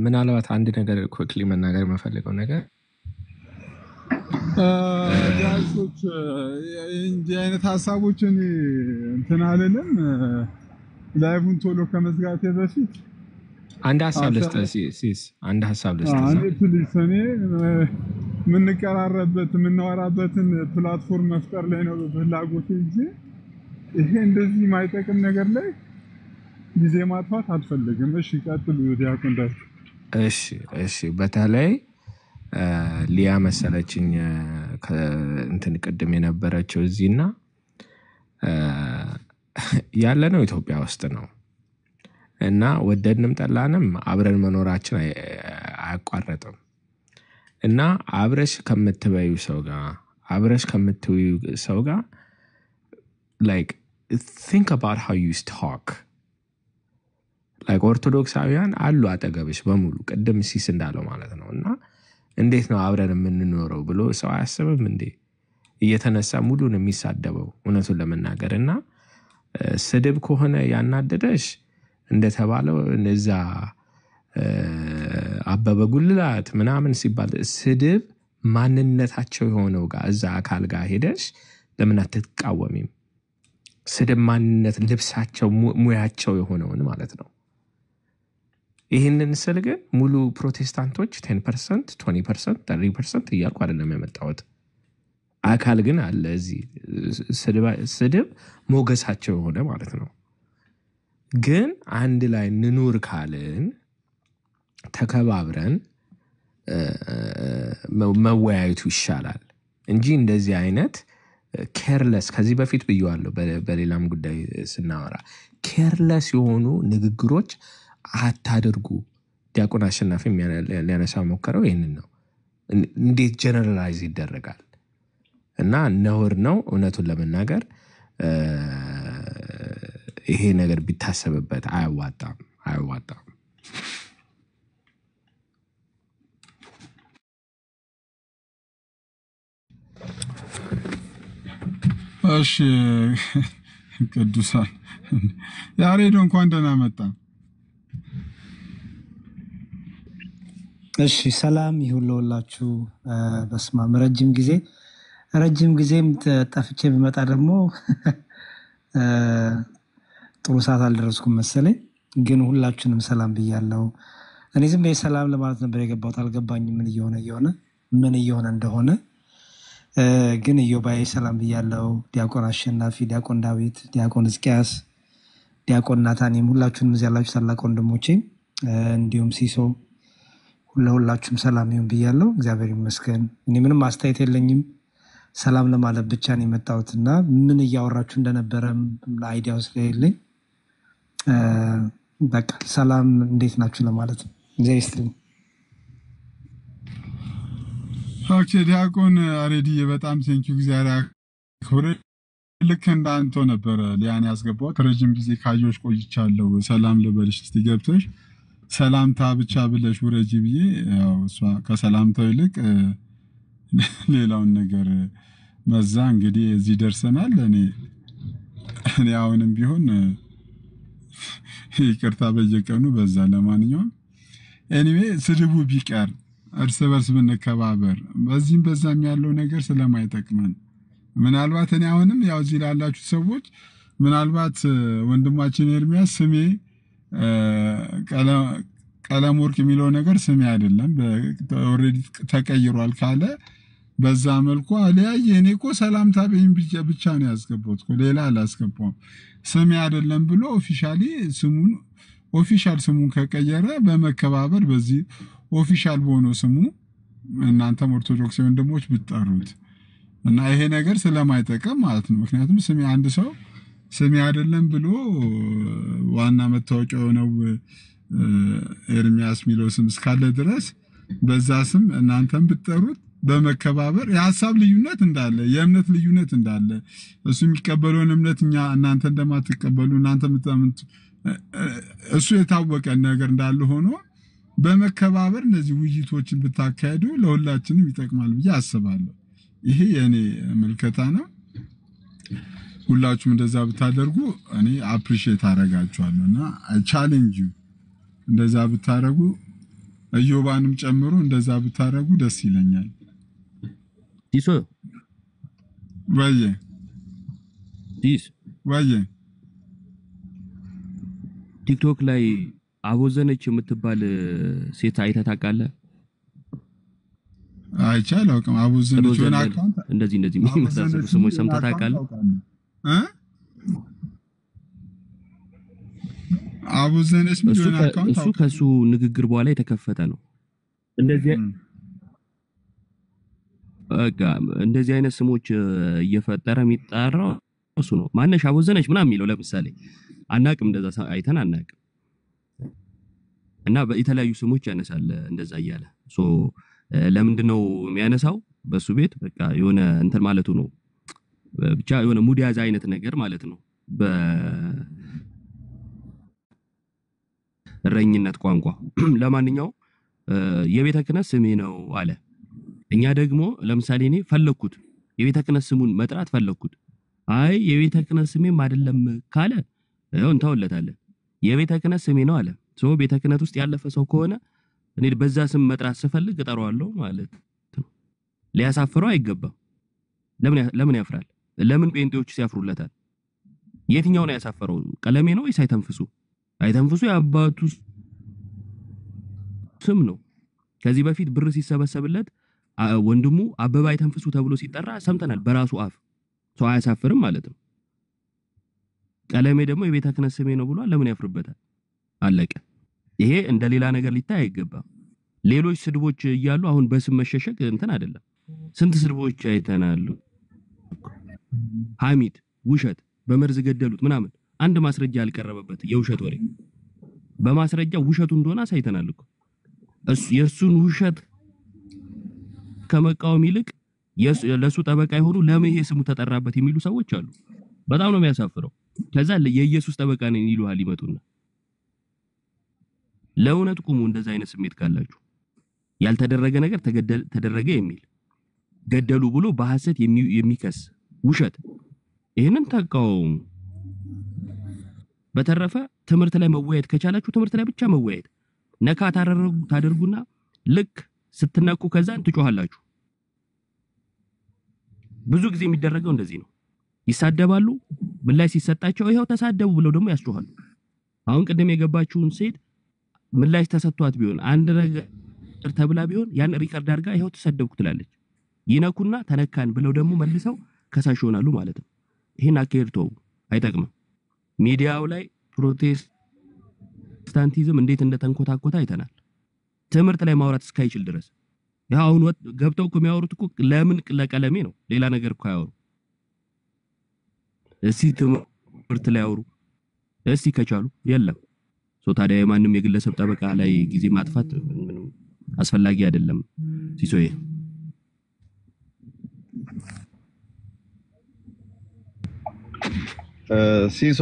ምናልባት አንድ ነገር quickly መናገር የምፈልገው ነገር ጋይሶች እንዲህ አይነት ሀሳቦችን እንትን አለንም ላይቭን ቶሎ ከመዝጋቴ በፊት አንድ ሀሳብ ልስጥህ አንድ ሀሳብ ልስጥህ እኔ ፕሊስ እኔ የምናወራበትን ፕላትፎርም መፍጠር ላይ ነው ፍላጎቴ እንጂ ይሄ እንደዚህ ማይጠቅም ነገር ላይ ጊዜ ማጥፋት አልፈልግም። እሺ ቀጥሉ ዲያቆን ዳዊት። እሺ በተለይ ሊያ መሰለችኝ እንትን ቅድም የነበረችው እዚህና ያለ ነው ኢትዮጵያ ውስጥ ነው እና ወደድንም ጠላንም አብረን መኖራችን አያቋርጥም እና አብረሽ ከምትበዩ ሰው ጋር አብረሽ ከምትውዩ ሰው ጋር like think about how you talk like ኦርቶዶክሳውያን አሉ አጠገብሽ በሙሉ ቅድም ሲስ እንዳለው ማለት ነው እና እንዴት ነው አብረን የምንኖረው ብሎ ሰው አያስብም እንዴ እየተነሳ ሙሉን የሚሳደበው እውነቱን ለመናገርና ስድብ ከሆነ ያናደደሽ እንደተባለው እነዛ አበበ ጉልላት ምናምን ሲባል ስድብ ማንነታቸው የሆነው ጋር እዛ አካል ጋር ሄደሽ ለምን አትቃወሚም? ስድብ ማንነት ልብሳቸው ሙያቸው የሆነውን ማለት ነው። ይሄንን ስል ግን ሙሉ ፕሮቴስታንቶች 10% 20% 30% እያልኩ አይደለም የመጣሁት አካል ግን አለ እዚህ ስድብ ሞገሳቸው የሆነ ማለት ነው። ግን አንድ ላይ ንኑር ካልን ተከባብረን መወያየቱ ይሻላል እንጂ እንደዚህ አይነት ኬርለስ ከዚህ በፊት ብየዋለሁ በሌላም ጉዳይ ስናወራ ኬርለስ የሆኑ ንግግሮች አታድርጉ። ዲያቆን አሸናፊ ሊያነሳ ሞከረው ይሄንን ነው። እንዴት ጀነራላይዝ ይደረጋል? እና ነውር ነው እውነቱን ለመናገር ይሄ ነገር ቢታሰብበት አያዋጣም። እሺ ቅዱሳን ያሬዶ እንኳን ደህና መጣ። እሺ ሰላም ይሁን ለሁላችሁ። በስማም ረጅም ጊዜም ጠፍቼ ብመጣ ደግሞ ጥሩ ሰዓት አልደረስኩም መሰለኝ። ግን ሁላችንም ሰላም ብያለሁ። እኔ ዝም ብዬ ሰላም ለማለት ነበር የገባሁት። አልገባኝም ምን እየሆነ እንደሆነ። ግን ኢዮባዬ ሰላም ብያለሁ። ዲያቆን አሸናፊ፣ ዲያቆን ዳዊት፣ ዲያቆን ሕዝቅያስ፣ ዲያቆን ናታኒም ሁላችሁንም እዚህ ያላችሁ ታላቅ ወንድሞቼ እንዲሁም ሲሶ ሁላችሁም ሰላም ይሁን ብያለሁ። እግዚአብሔር ይመስገን። እኔ ምንም አስተያየት የለኝም። ሰላም ለማለት ብቻ ነው የመጣሁትና ምን እያወራችሁ እንደነበረ አይዲያው ስለሌለኝ በቃ ሰላም እንዴት ናችሁ ለማለት ነው። እግዚአብሔር ኦኬ ዲያቆን አሬዲ በጣም ቴንኪው እግዚአብሔር አክብር። ልክ እንዳንተ ነበር ሊያን ያስገባው ረጅም ጊዜ ካዮሽ ቆይቻለሁ። ሰላም ልበልሽ እስቲ ገብተሽ ሰላምታ ብቻ ብለሽ ወረጂ ብዬ ያው እሷ ከሰላምታው ይልቅ ሌላውን ነገር መዛ እንግዲህ እዚህ ደርሰናል። እኔ አሁንም ቢሆን ይቅርታ በየቀኑ በዛ። ለማንኛውም ኤኒዌይ ስድቡ ቢቀር እርስ በርስ ብንከባበር በዚህም በዛም ያለው ነገር ስለማይጠቅመን ምናልባት እኔ አሁንም ያው እዚህ ላላችሁ ሰዎች ምናልባት ወንድማችን ኤርሚያስ ስሜ ቀለም ወርቅ የሚለው ነገር ስሜ አይደለም ኦሬዲ ተቀይሯል ካለ በዛ መልኩ አለያየ እኔኮ ሰላምታ በይም ብቻ ነው ያስገባሁት ሌላ አላስገባውም ስሜ አይደለም ብሎ ኦፊሻል ስሙን ከቀየረ በመከባበር በዚህ ኦፊሻል በሆነ ስሙ እናንተም ኦርቶዶክስ ወንድሞች ብትጠሩት እና ይሄ ነገር ስለማይጠቀም ማለት ነው። ምክንያቱም ስሜ አንድ ሰው ስሜ አይደለም ብሎ ዋና መታወቂያው ነው ኤርሚያስ ሚለው ስም እስካለ ድረስ በዛ ስም እናንተም ብትጠሩት በመከባበር የሐሳብ ልዩነት እንዳለ የእምነት ልዩነት እንዳለ እሱ የሚቀበለውን እምነት እናንተ እንደማትቀበሉ እናንተ እሱ የታወቀ ነገር እንዳለ ሆኖ በመከባበር እነዚህ ውይይቶችን ብታካሄዱ ለሁላችንም ይጠቅማል ብዬ አስባለሁ። ይሄ የኔ ምልከታ ነው። ሁላችሁም እንደዛ ብታደርጉ እኔ አፕሪሺየት አደርጋችኋለሁና ቻሌንጅ እንደዛ ብታደርጉ እዮባንም ጨምሮ እንደዛ ብታደርጉ ደስ ይለኛል። ዲሶ ወየ ቲክቶክ ላይ አቦዘነች የምትባል ሴት አይተህ ታውቃለህ? አይቻለሁ። አቦዘነች ሆነ አካውንት እንደዚህ የሚመሳሰሉ ስሞች ሰምተህ ታውቃለህ? አቦዘነች ሆነ አካውንት እሱ ከሱ ንግግር በኋላ የተከፈተ ነው። እንደዚህ አይነት ስሞች እየፈጠረ የሚጣራው እሱ ነው። ማነሽ አቦዘነች ምናምን የሚለው ለምሳሌ አናቅም፣ እንደዛ አይተን አናቅም። እና በተለያዩ ስሞች ያነሳል እንደዛ እያለ ለምንድነው የሚያነሳው? በሱ ቤት በቃ የሆነ እንትን ማለቱ ነው፣ ብቻ የሆነ ሙድ ያዘ አይነት ነገር ማለት ነው በእረኝነት ቋንቋ። ለማንኛውም የቤተ ክህነት ስሜ ነው አለ። እኛ ደግሞ ለምሳሌ እኔ ፈለኩት የቤተ ክህነት ስሙን መጥራት ፈለኩት። አይ የቤተ ክህነት ስሜም አይደለም ካለ ይሁን ተወለታለን። የቤተ ክህነት ስሜ ነው አለ። ቤተ ክህነት ውስጥ ያለፈ ሰው ከሆነ እኔ በዛ ስም መጥራት ስፈልግ እጠራዋለሁ ማለት ነው። ሊያሳፍረው አይገባም። ለምን ያፍራል? ለምን ጴንጤዎች ሲያፍሩለታል? የትኛው ነው ያሳፈረው? ቀለሜ ነው ወይስ አይተንፍሱ? አይተንፍሱ የአባቱ ስም ነው። ከዚህ በፊት ብር ሲሰበሰብለት ወንድሙ አበባ አይተንፍሱ ተብሎ ሲጠራ ሰምተናል በራሱ አፍ። ሰው አያሳፍርም ማለት ነው። ቀለሜ ደግሞ የቤተ ክህነት ስሜ ነው ብሏል። ለምን ያፍርበታል? አለቀ። ይሄ እንደ ሌላ ነገር ሊታይ አይገባም። ሌሎች ስድቦች እያሉ አሁን በስም መሸሸግ እንትን አይደለም። ስንት ስድቦች አይተናል። ሐሚድ፣ ውሸት፣ በመርዝ ገደሉት ምናምን አንድ ማስረጃ ያልቀረበበት የውሸት ወሬ በማስረጃ ውሸቱ እንደሆነ አሳይተናል እኮ። የሱን ውሸት ከመቃወም ይልቅ ለሱ ጠበቃ ይሆኑ ለምን ይሄ ስሙ ተጠራበት የሚሉ ሰዎች አሉ። በጣም ነው የሚያሳፍረው። ከዛ የኢየሱስ ጠበቃ ነኝ ይሉሃል ይመጡና ለእውነት ቁሙ። እንደዛ አይነት ስሜት ካላችሁ ያልተደረገ ነገር ተደረገ የሚል ገደሉ ብሎ በሐሰት የሚከስ ውሸት ይሄንን ተቃወሙ። በተረፈ ትምህርት ላይ መወያየት ከቻላችሁ ትምህርት ላይ ብቻ መወያየት። ነካ ታደርጉና ልክ ስትነቁ ከዛን ትጮሃላችሁ። ብዙ ጊዜ የሚደረገው እንደዚህ ነው። ይሳደባሉ፣ ምላሽ ሲሰጣቸው ይሄው ተሳደቡ ብለው ደግሞ ያስጮሃሉ። አሁን ቅድም የገባችውን ሴት ምላሽ ተሰጥቷት ቢሆን አንድ ነገር ተብላ ቢሆን ያን ሪከርድ አድርጋ ይሄው ተሰደብኩ ትላለች። ይነኩና ተነካን ብለው ደግሞ መልሰው ከሳሽ ይሆናሉ ማለት ነው። ይሄን አካሄድ ተው፣ አይጠቅምም። ሚዲያው ላይ ፕሮቴስታንቲዝም እንዴት እንደተንኮታኮታ አይተናል። ትምህርት ላይ ማውራት እስካይችል ድረስ ያው አሁን ገብተው እኮ የሚያወሩት እኮ ለምን ለቀለሜ ነው፣ ሌላ ነገር እኮ አያወሩ። እስቲ ትምህርት ላይ ያወሩ እስቲ ከቻሉ የለም። ታዲያ የማንም የግለሰብ ጠበቃ ላይ ጊዜ ማጥፋት ምንም አስፈላጊ አይደለም። ሲሶዬ ሲሶ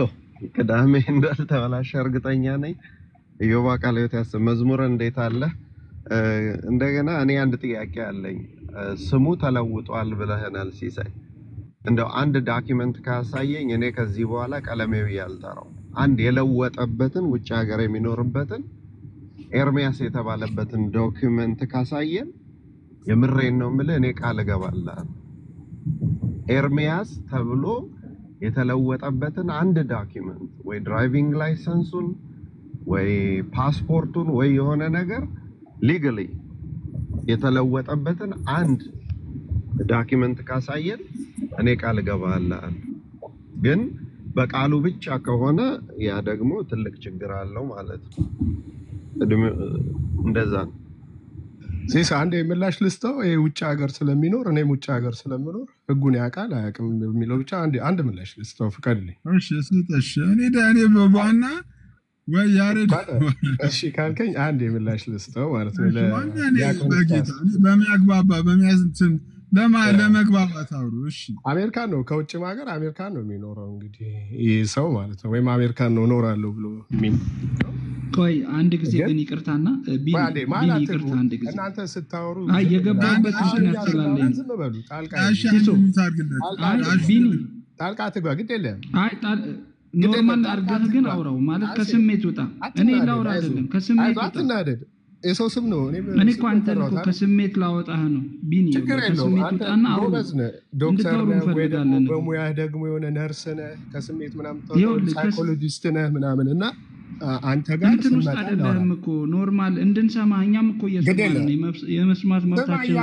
ቅዳሜ እንዳልተበላሸ እርግጠኛ ነኝ። ኢዮባ ቃለ ሕይወት ያሰብ መዝሙር እንዴት አለ? እንደገና እኔ አንድ ጥያቄ አለኝ። ስሙ ተለውጧል ብለህናል ሲሳይ። እንደው አንድ ዶክመንት ካሳየኝ እኔ ከዚህ በኋላ ቀለሜው ያልጠራው አንድ የለወጠበትን ውጭ ሀገር የሚኖርበትን ኤርሚያስ የተባለበትን ዶክመንት ካሳየን የምሬን ነው የምልህ፣ እኔ ቃል እገባለሁ። ኤርሚያስ ተብሎ የተለወጠበትን አንድ ዶክመንት ወይ ድራይቪንግ ላይሰንሱን ወይ ፓስፖርቱን ወይ የሆነ ነገር ሊጋሊ የተለወጠበትን አንድ ዶክመንት ካሳየን እኔ ቃል እገባለሁ። ግን በቃሉ ብቻ ከሆነ ያ ደግሞ ትልቅ ችግር አለው ማለት ነው። እንደዛ ነው። ሲስ አንድ ምላሽ ልስጠው። ይሄ ውጭ ሀገር ስለሚኖር እኔም ውጭ ሀገር ስለምኖር ህጉን ያውቃል አያውቅም የሚለው ብቻ አንድ ምላሽ ልስጠው ፍቀድልኝ። እሺ ስጠሽ እኔ በዋና ወይ ያሬድ እሺ ካልከኝ አንድ ምላሽ ልስጠው ማለት ነው። በጌታ በሚያግባባ በሚያዝንትን ለመግባባት አውሩ። እሺ አሜሪካን ነው ከውጭም ሀገር አሜሪካን ነው የሚኖረው እንግዲህ ይህ ሰው ማለት ነው። ወይም አሜሪካን ነው እኖራለሁ ብሎ ቆይ አንድ ጊዜ ግን ይቅርታና ቢኒ ይቅርታ አንድ ጊዜ እናንተ ስታወሩ የገባበት ምክንያት ስላለኝ ዝም በሉ። ጣልቃ ትግባ ግድ የለም። ኖርማል አድርገህ ግን አውራው ማለት ከስሜት ውጣ። እኔ ላውራ አይደለም ከስሜት ውጣ። አትናደድ። የሰው ስም ነው። እኔ እኮ አንተን እኮ ከስሜት ላወጣህ ነው ቢኒ። ከስሜት ውጣና አውራ። ዶክተር ነህ ወይ ደግሞ በሙያህ ደግሞ የሆነ ነርስ ነህ ከስሜት ምናምን ሳይኮሎጂስት ነህ ምናምን እና አንተ ጋር እንትን ውስጥ አይደለም እኮ ኖርማል እንድንሰማ እኛም እኮ እየሰማን የመስማት መብታችን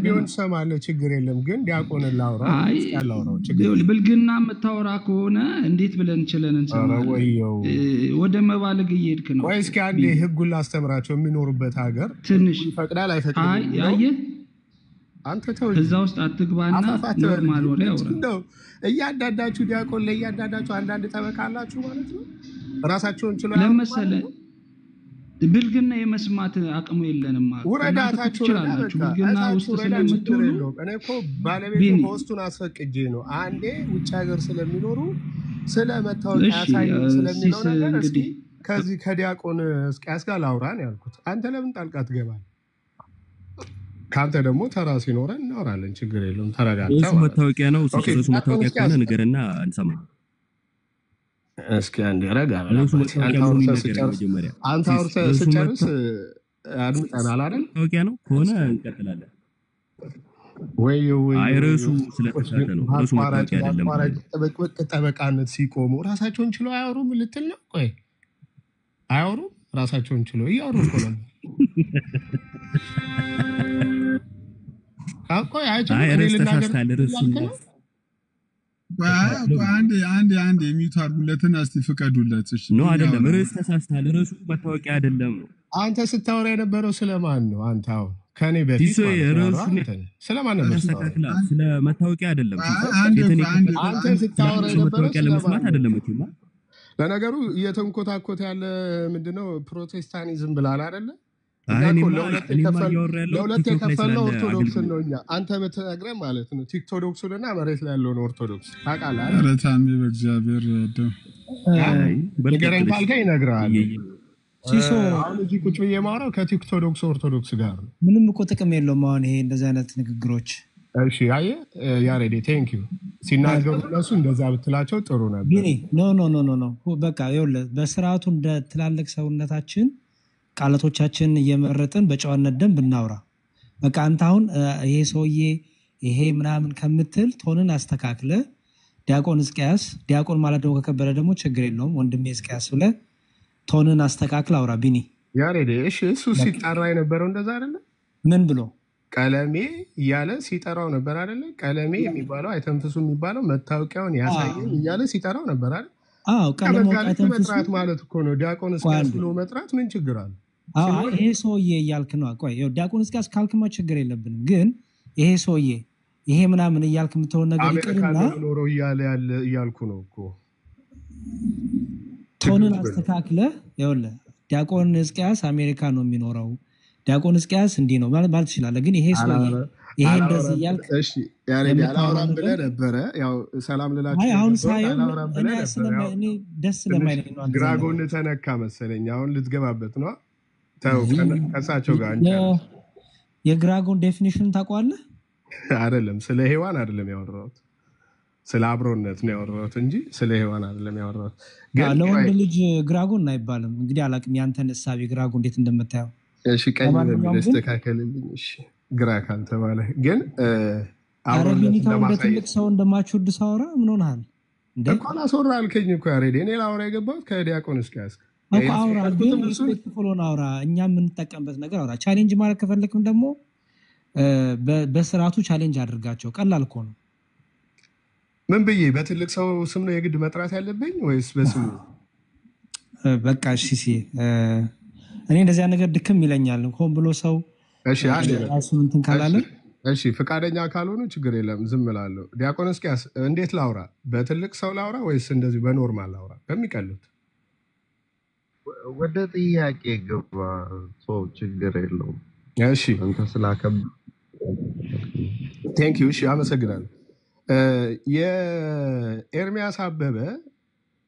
ቢሆን ሰማለህ ችግር የለም። ግን ዲያቆን ላውራ ያላውራው ችግር ብልግና የምታወራ ከሆነ እንዴት ብለን እንችለን እንሰማለን? ወደ መባለግ እየሄድክ ነው። ወይ እስኪ አንዴ ህጉን ላስተምራቸው። የሚኖሩበት ሀገር ትንሽ ይፈቅዳል አይፈቅድም? አየህ አንተ ተው እዛ ውስጥ አትግባና ኖርማል ወሬ አውራ። እያንዳንዳችሁ ዲያቆን ለእያንዳንዳችሁ አንዳንድ ጠበቃ አላችሁ ማለት ነው። ራሳቸውን ችለው ለመሰለ ብልግና የመስማት አቅሙ የለንም ማለት ወረዳታችሁ ይችላልላችሁ። ብልግና ውስጥ ስለምትሆኑ እኔ እኮ ባለቤት ሆስቱን አስፈቅጄ ነው አንዴ ውጭ ሀገር ስለሚኖሩ ስለመታወቂያ ያሳይ ስለሚለው ነገር እስኪ ከዚህ ከዲያቆን እስቂያስ ጋር ላውራን ያልኩት። አንተ ለምን ጣልቃ ትገባለህ? ካንተ ደግሞ ተራ ሲኖረን እናወራለን። ችግር የለውም። ተረጋግተው እሱ መታወቂያ ነው። እሱ መታወቂያ ከሆነ ንገረና እንሰማ። እስኪ አንዴ ረጋ አንተ አውርተህ ስጨርስ አድምጠናል አይደል? መታወቂያ ነው ከሆነ እንቀጥላለን። ወይ ርዕሱ ስለተሳተ ነው። ርዕሱ መታወቂያ አይደለም። ጠበቃነት ሲቆሙ ራሳቸውን ችለው አያወሩም ልትል ነው? ቆይ አያወሩም? ራሳቸውን ችለው እያወሩ እኮ ነው። አንድ የሚዩት አድርጉለትን እስቲ ፍቀዱለት። ኖ አይደለም፣ ርዕስ ተሳስተሃል። ርዕሱ መታወቂያ አይደለም ነው። አንተ ስታወራ የነበረው ስለማን ነው? አንተ አሁን ከኔ በፊት ስለማን ነበር? ስለ መታወቂያ አይደለም። አንተ ስታወራ የነበረው መታወቂያ ለመስማት አይደለም። መቼም ለነገሩ እየተንኮታኮተ ያለ ምንድነው ፕሮቴስታኒዝም ብላል አይደለ? ለሁለት የከፈለው ኦርቶዶክስ ነው። እኛ አንተ በተናግረ ማለት ነው ቲክቶዶክሱንና መሬት ላይ ያለውን ኦርቶዶክስ ታውቃለህ። ረታሚ በእግዚአብሔር ያደው ንገረኝ ካልከኝ ይነግርሃል። አሁን እዚህ ቁጭ ብዬ የማወራው ከቲክቶዶክስ ኦርቶዶክስ ጋር ነው። ምንም እኮ ጥቅም የለውም አሁን ይሄ እንደዚህ አይነት ንግግሮች። እሺ አየህ ያሬዴ ቴንክ ዩ ሲናገሩ እነሱ እንደዛ ብትላቸው ጥሩ ነበር። ቢኒ ኖ በቃ ይኸውልህ በስርዓቱ እንደ ትላልቅ ሰውነታችን ቃላቶቻችን እየመረጥን በጨዋነት ደንብ እናውራ። በቃ አንተ አሁን ይሄ ሰውዬ ይሄ ምናምን ከምትል ቶንን አስተካክለ ዲያቆን እስቂያስ ዲያቆን ማለት ደግሞ ከከበረ ደግሞ ችግር የለውም ወንድሜ እስቂያስ ብለህ ቶንን አስተካክል አውራ። ቢኒ ያሬዴ እሺ እሱ ሲጠራ የነበረው እንደዛ አይደለ? ምን ብሎ ቀለሜ እያለ ሲጠራው ነበር አይደለ? ቀለሜ የሚባለው አይተንፍሱ የሚባለው መታወቂያውን ያሳየን እያለ ሲጠራው ነበር አይደል? አዎ ቀለሙ አይተንፍሱ መጥራት ማለት እኮ ነው። ዲያቆን እስቂያስ ብሎ መጥራት ምን ችግር አለ? ይሄ ሰውዬ እያልክ ነው። ቆይ ዲያቆን እስቂያስ ካልክማ ችግር የለብንም። ግን ይሄ ሰውዬ ይሄ ምናምን እያልክ የምትሆን ነገር ይቅርና ኖረው እያለ ያለ እያልኩ ነው እኮ ቶንን አስተካክለህ ይኸውልህ ዲያቆን እስቂያስ አሜሪካ ነው የሚኖረው፣ ዲያቆን እስቂያስ እንዲህ ነው ማለት ትችላለህ። ግን ይሄ ሰውዬ ይሄ እንደዚህ እያልክ እሺ ያሬድ አላወራም ብለህ ነበረ። ያው ሰላም ልላችሁ አሁን ሳይሆን እኔ ደስ ስለማይለኝ ነው። ግራጎን ተነካ መሰለኝ። አሁን ልትገባበት ነው። ተው ከሳቸው ጋር የግራጎን ዴፊኒሽን ታውቀዋለህ? አይደለም ስለ ሔዋን አይደለም ያወራሁት፣ ስለ አብሮነት ነው ያወራሁት እንጂ ስለ ሔዋን አይደለም ያወራሁት። ለወንድ ልጅ ግራጎን አይባልም። እንግዲህ አላውቅም ያንተን እሳቤ ግራጎን እንዴት እንደምታየው። እሺ ቀኝ ለስተካከልልኝ። እሺ ግራ ካልተባለ ግን አረቢኒካው እንደ ትልቅ ሰው እንደማችሁድ ሳወራ ምን ሆነሃል? እንኳን አስወራ አልከኝ እኮ ያሬድ። እኔ ላወራ የገባሁት ከዲያቆን እስቂያስ አውራ ግን ሪስፔክትፉል አውራ። እኛ የምንጠቀምበት ነገር አውራ። ቻሌንጅ ማለት ከፈለክም ደግሞ በስርዓቱ ቻሌንጅ አድርጋቸው። ቀላል እኮ ነው። ምን ብዬ በትልቅ ሰው ስም ነው የግድ መጥራት ያለብኝ ወይስ በስሙ? በቃ እሺ እኔ እንደዚያ ነገር ድክም ይለኛል። ሆን ብሎ ሰው እሺ አንዴ ራሱን እንትን ካላለ እሺ ፈቃደኛ ካልሆኑ ችግር የለም ዝም እላለሁ። ዲያቆን እስኪያስ እንዴት ላውራ? በትልቅ ሰው ላውራ ወይስ እንደዚህ በኖርማል ላውራ? በሚቀሉት ወደ ጥያቄ ገባ። ሰው ችግር የለውም። እሺ አንተ ስላከብ ቴንክ ዩ። እሺ አመሰግናለሁ። የኤርሚያስ አበበ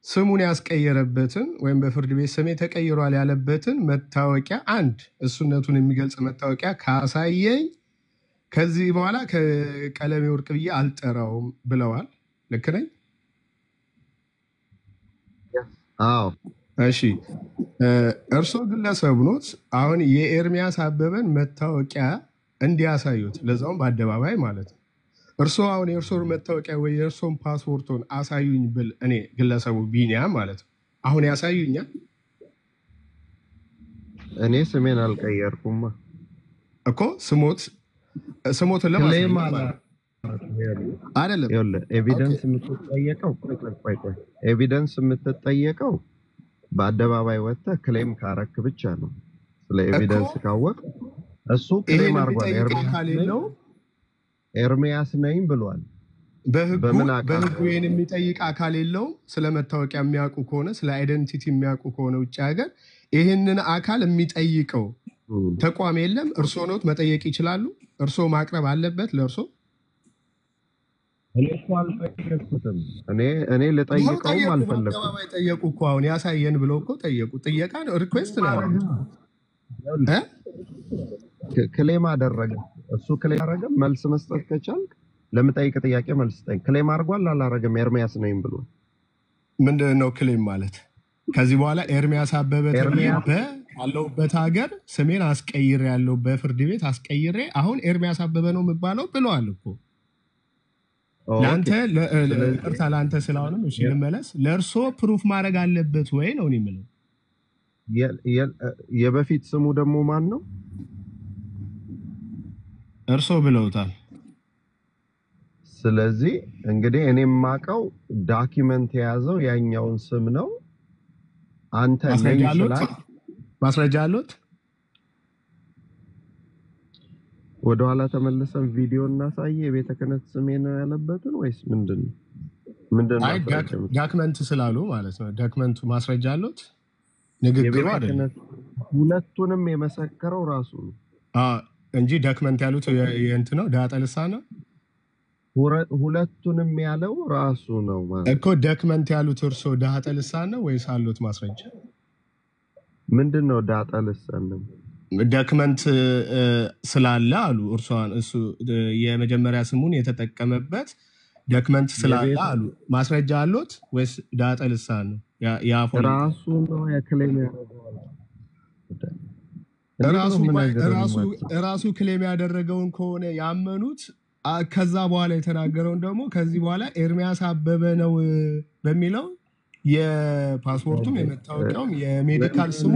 ስሙን ያስቀየረበትን ወይም በፍርድ ቤት ስሜ ተቀይሯል ያለበትን መታወቂያ አንድ እሱነቱን የሚገልጽ መታወቂያ ካሳየኝ ከዚህ በኋላ ከቀለሜ ወርቅ ብዬ አልጠራውም ብለዋል። ልክ ነኝ? አዎ። እሺ እርስዎ ግለሰብ ኖት። አሁን የኤርሚያስ አበበን መታወቂያ እንዲያሳዩት ለዛውም በአደባባይ ማለት ነው። እርስዎ አሁን የእርስዎን መታወቂያ ወይ የእርስዎን ፓስፖርቱን አሳዩኝ ብል እኔ ግለሰቡ ቢኒያም ማለት ነው አሁን ያሳዩኛል? እኔ ስሜን አልቀየርኩማ እኮ ስሞትን ለማሳየት አይደለም። ኤቪደንስ የምትጠየቀው ኤቪደንስ የምትጠየቀው በአደባባይ ወጥተህ ክሌም ካረክ ብቻ ነው። ስለ ኤቪደንስ ካወቅ እሱ ክሌም አድርጓል። ኤርሚያስ ነኝ ብሏል። በህጉ ይህን የሚጠይቅ አካል የለውም። ስለ መታወቂያ የሚያውቁ ከሆነ ስለ አይደንቲቲ የሚያውቁ ከሆነ ውጭ ሀገር ይህንን አካል የሚጠይቀው ተቋም የለም። እርስዎ ኖት መጠየቅ ይችላሉ። እርስዎ ማቅረብ አለበት ለእርስዎ። እኔ ልጠይቀውም አልፈለኩም። ጠየቁ እኮ አሁን ያሳየን ብለው እኮ ጠየቁ። ጥየቃ ነው፣ ሪኩዌስት ነው። ክሌም አደረገ እሱ ክሌም አደረገ። መልስ መስጠት ከቻልክ ለምጠይቅ ጥያቄ መልስ ጠይቅ። ክሌም አድርጓል አላረገም? ኤርሚያስ ነኝ ብሎ ምንድን ነው ክሌም ማለት? ከዚህ በኋላ ኤርሚያስ አበበ ባለሁበት ሀገር ስሜን አስቀይሬ ያለው በፍርድ ቤት አስቀይሬ አሁን ኤርሚያስ አበበ ነው የሚባለው ብለዋል እኮ። ለአንተ ቅርታ ለአንተ ስላሆንም እሺ ልመለስ። ለእርሶ ፕሩፍ ማድረግ አለበት ወይ ነው የምለው። የበፊት ስሙ ደግሞ ማን ነው? እርሶ ብለውታል። ስለዚህ እንግዲህ እኔ የማውቀው ዳኪመንት የያዘው ያኛውን ስም ነው። አንተ ማስረጃ አሉት? ወደኋላ ተመልሰን ቪዲዮ እናሳየ። የቤተ ክህነት ስሜ ነው ያለበትን ወይስ ምንድነው? ዳክመንት ስላሉ ማለት ነው። ዳክመንቱ ማስረጃ አሉት? ንግግሩ አይደለም። ሁለቱንም የመሰከረው ራሱ ነው እንጂ ዳክመንት ያሉት የእንት ነው ዳጠልሳ ነው። ሁለቱንም ያለው ራሱ ነው ማለት እኮ። ዳክመንት ያሉት እርሶ ዳጠልሳ ነው ወይስ አሉት ማስረጃ? ምንድነው ዳጠልሳ ነው? ዳክመንት ስላለ አሉ እርሷን እሱ የመጀመሪያ ስሙን የተጠቀመበት ዳክመንት ስላለ አሉ። ማስረጃ አሉት ወይስ ዳጠልሳ ነው? ራሱ ነው የክሌም ራሱ ክሌም ያደረገውን ከሆነ ያመኑት ከዛ በኋላ የተናገረውን ደግሞ ከዚህ በኋላ ኤርሚያስ አበበ ነው በሚለው የፓስፖርቱም የመታወቂያውም የሜዲካል ስሙ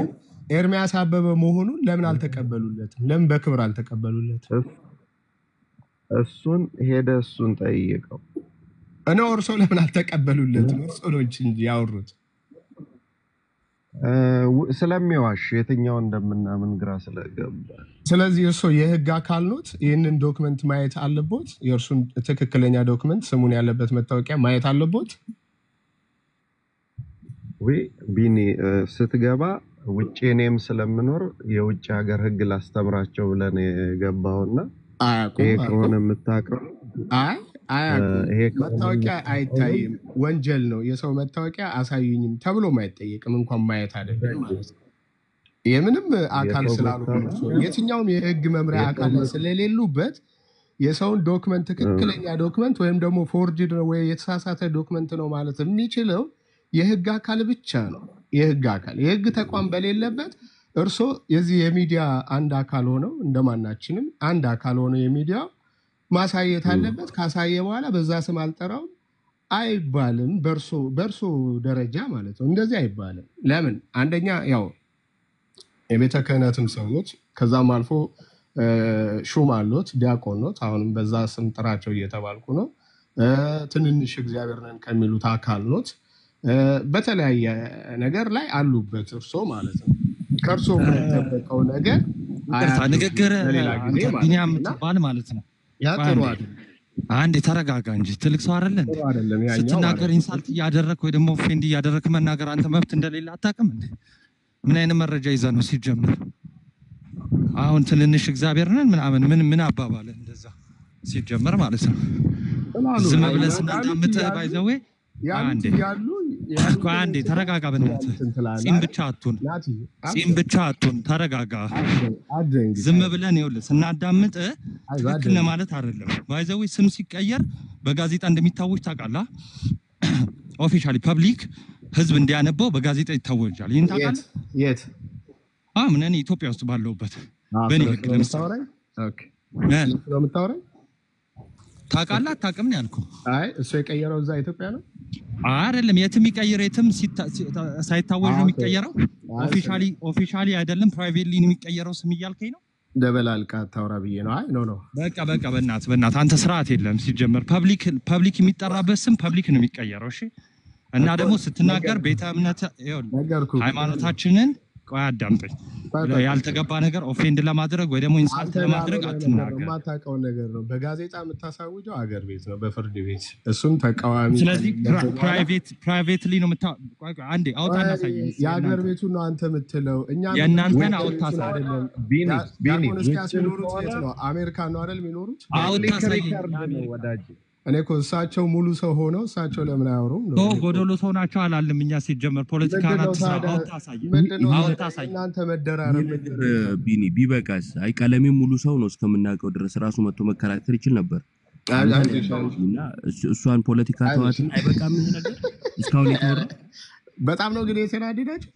ኤርሚያስ አበበ መሆኑን ለምን አልተቀበሉለትም? ለምን በክብር አልተቀበሉለትም? እሱን ጠይቀው እኔ እርሶ ለምን አልተቀበሉለትም? እርሶ ነው እንጂ ያወሩት። ስለሚዋሽ የትኛው እንደምናምን ግራ ስለገባ። ስለዚህ እርሶ የህግ አካል ኖት። ይህንን ዶክመንት ማየት አለቦት። የእርሱን ትክክለኛ ዶክመንት ስሙን ያለበት መታወቂያ ማየት አለቦት። ወይ ቢኒ ስትገባ ውጭ እኔም ስለምኖር የውጭ ሀገር ህግ ላስተምራቸው ብለን የገባውና ይሄ ከሆነ የምታውቀው መታወቂያ አይታይም፣ ወንጀል ነው። የሰው መታወቂያ አሳዩኝም ተብሎ አይጠየቅም። እንኳን ማየት አይደለም ማለት ነው። የምንም አካል ስላሉ የትኛውም የህግ መምሪያ አካል ስለሌሉበት የሰውን ዶክመንት ትክክለኛ ዶክመንት ወይም ደግሞ ፎርጅድ ነው ወይ የተሳሳተ ዶክመንት ነው ማለት የሚችለው የህግ አካል ብቻ ነው። የህግ ተቋም በሌለበት እርሶ የዚህ የሚዲያ አንድ አካል ሆነው እንደማናችንም አንድ አካል ሆነው የሚዲያ ማሳየት አለበት። ካሳየ በኋላ በዛ ስም አልጠራውም አይባልም። በእርሶ ደረጃ ማለት ነው እንደዚህ አይባልም። ለምን? አንደኛ ያው የቤተ ክህነትም ሰዎች ከዛም አልፎ ሹም አሉት፣ ዲያቆን ኖት። አሁንም በዛ ስም ጥራቸው እየተባልኩ ነው። ትንንሽ እግዚአብሔር ነን ከሚሉት አካል ኖት። በተለያየ ነገር ላይ አሉበት እርሶ ማለት ነው። ከእርሶ የምንጠበቀው ነገር ይቅርታ ንግግር ቢኒያም የምትባል ማለት ነው። አንድ የተረጋጋ እንጂ ትልቅ ሰው አይደለም። ስትናገር ኢንሳልት እያደረክ ወይ ደግሞ ኦፌንድ እያደረክ መናገር አንተ መብት እንደሌለ አታውቅም እንዴ? ምን አይነት መረጃ ይዘህ ነው ሲጀምር? አሁን ትንንሽ እግዚአብሔር ነን ምናምን ምን አባባለ እንደዛ ሲጀምር ማለት ነው። ዝም ብለህ ስናዳምጥ ባይዘዌ አንዴ ተረጋጋ። በእናትህ ጺም ብቻ አትሁን፣ ተረጋጋ። ዝም ብለን ይኸውልህ ስናዳምጥ ትክክል ማለት አይደለም። ባይዘዌ ስም ሲቀየር በጋዜጣ እንደሚታወጅ ታውቃለህ? ኦፊሻሊ ፐብሊክ ህዝብ እንዲያነበው በጋዜጣ ይታወጃል። ይሄን ታውቃለህ? የት? ምን እኔ ኢትዮጵያ ውስጥ ባለሁበት በእኔ ህግ ለምሳሌ ነው የምታወራኝ? ታውቃለህ አታውቅም ነው ያልኩህ። አይ እሱ የቀየረው እዛ ኢትዮጵያ ነው አይደለም። የትም ይቀየር፣ የትም ሳይታወጅ ነው የሚቀየረው። ኦፊሻሊ አይደለም ፕራይቬትሊ ነው የሚቀየረው ስም እያልከኝ ነው? ደበላልቃ ታውራ ብዬ ነው። አይ ኖ በቃ በእናትህ አንተ ስርዓት የለም ሲጀመር። ፐብሊክ የሚጠራበት ስም ፐብሊክ ነው የሚቀየረው። እሺ። እና ደግሞ ስትናገር ቤተ እምነት ሃይማኖታችንን ቆይ አዳምጠኝ። ያልተገባ ነገር ኦፌንድ ለማድረግ ወይ ደግሞ ኢንሳልት ለማድረግ አትናገር። የማታውቀው ነገር ነው። በጋዜጣ የምታሳውጀው አገር ቤት ነው፣ በፍርድ ቤት። እሱም ተቃዋሚ። ስለዚህ ፕራይቬትሊ ነው አንዴ አውጣና ሳይኝ። የአገር ቤቱ ነው አንተ የምትለው። እኛ የእናንተን አውጣሳ አይደለም። ዲያቆን እስኪያስ የሚኖሩት የት ነው? አሜሪካ ነው አይደል የሚኖሩት? አውጣሳ ወዳጅ እኔ እኮ እሳቸው ሙሉ ሰው ሆነው እሳቸው ለምን አያወሩም? ጎዶሎ ሰው ናቸው አላለም። እኛ ሲጀመር ፖለቲካ እናንተ መደራረብ ቢኒ ቢበቃስ? አይ ቀለሜ ሙሉ ሰው ነው እስከምናውቀው ድረስ ራሱ መጥቶ መከራከር ይችል ነበር። እሷን ፖለቲካ ተዋትን። አይበቃም ይሄ ነገር እስካሁን የተወራ። በጣም ነው ግን የተናደዳችሁ።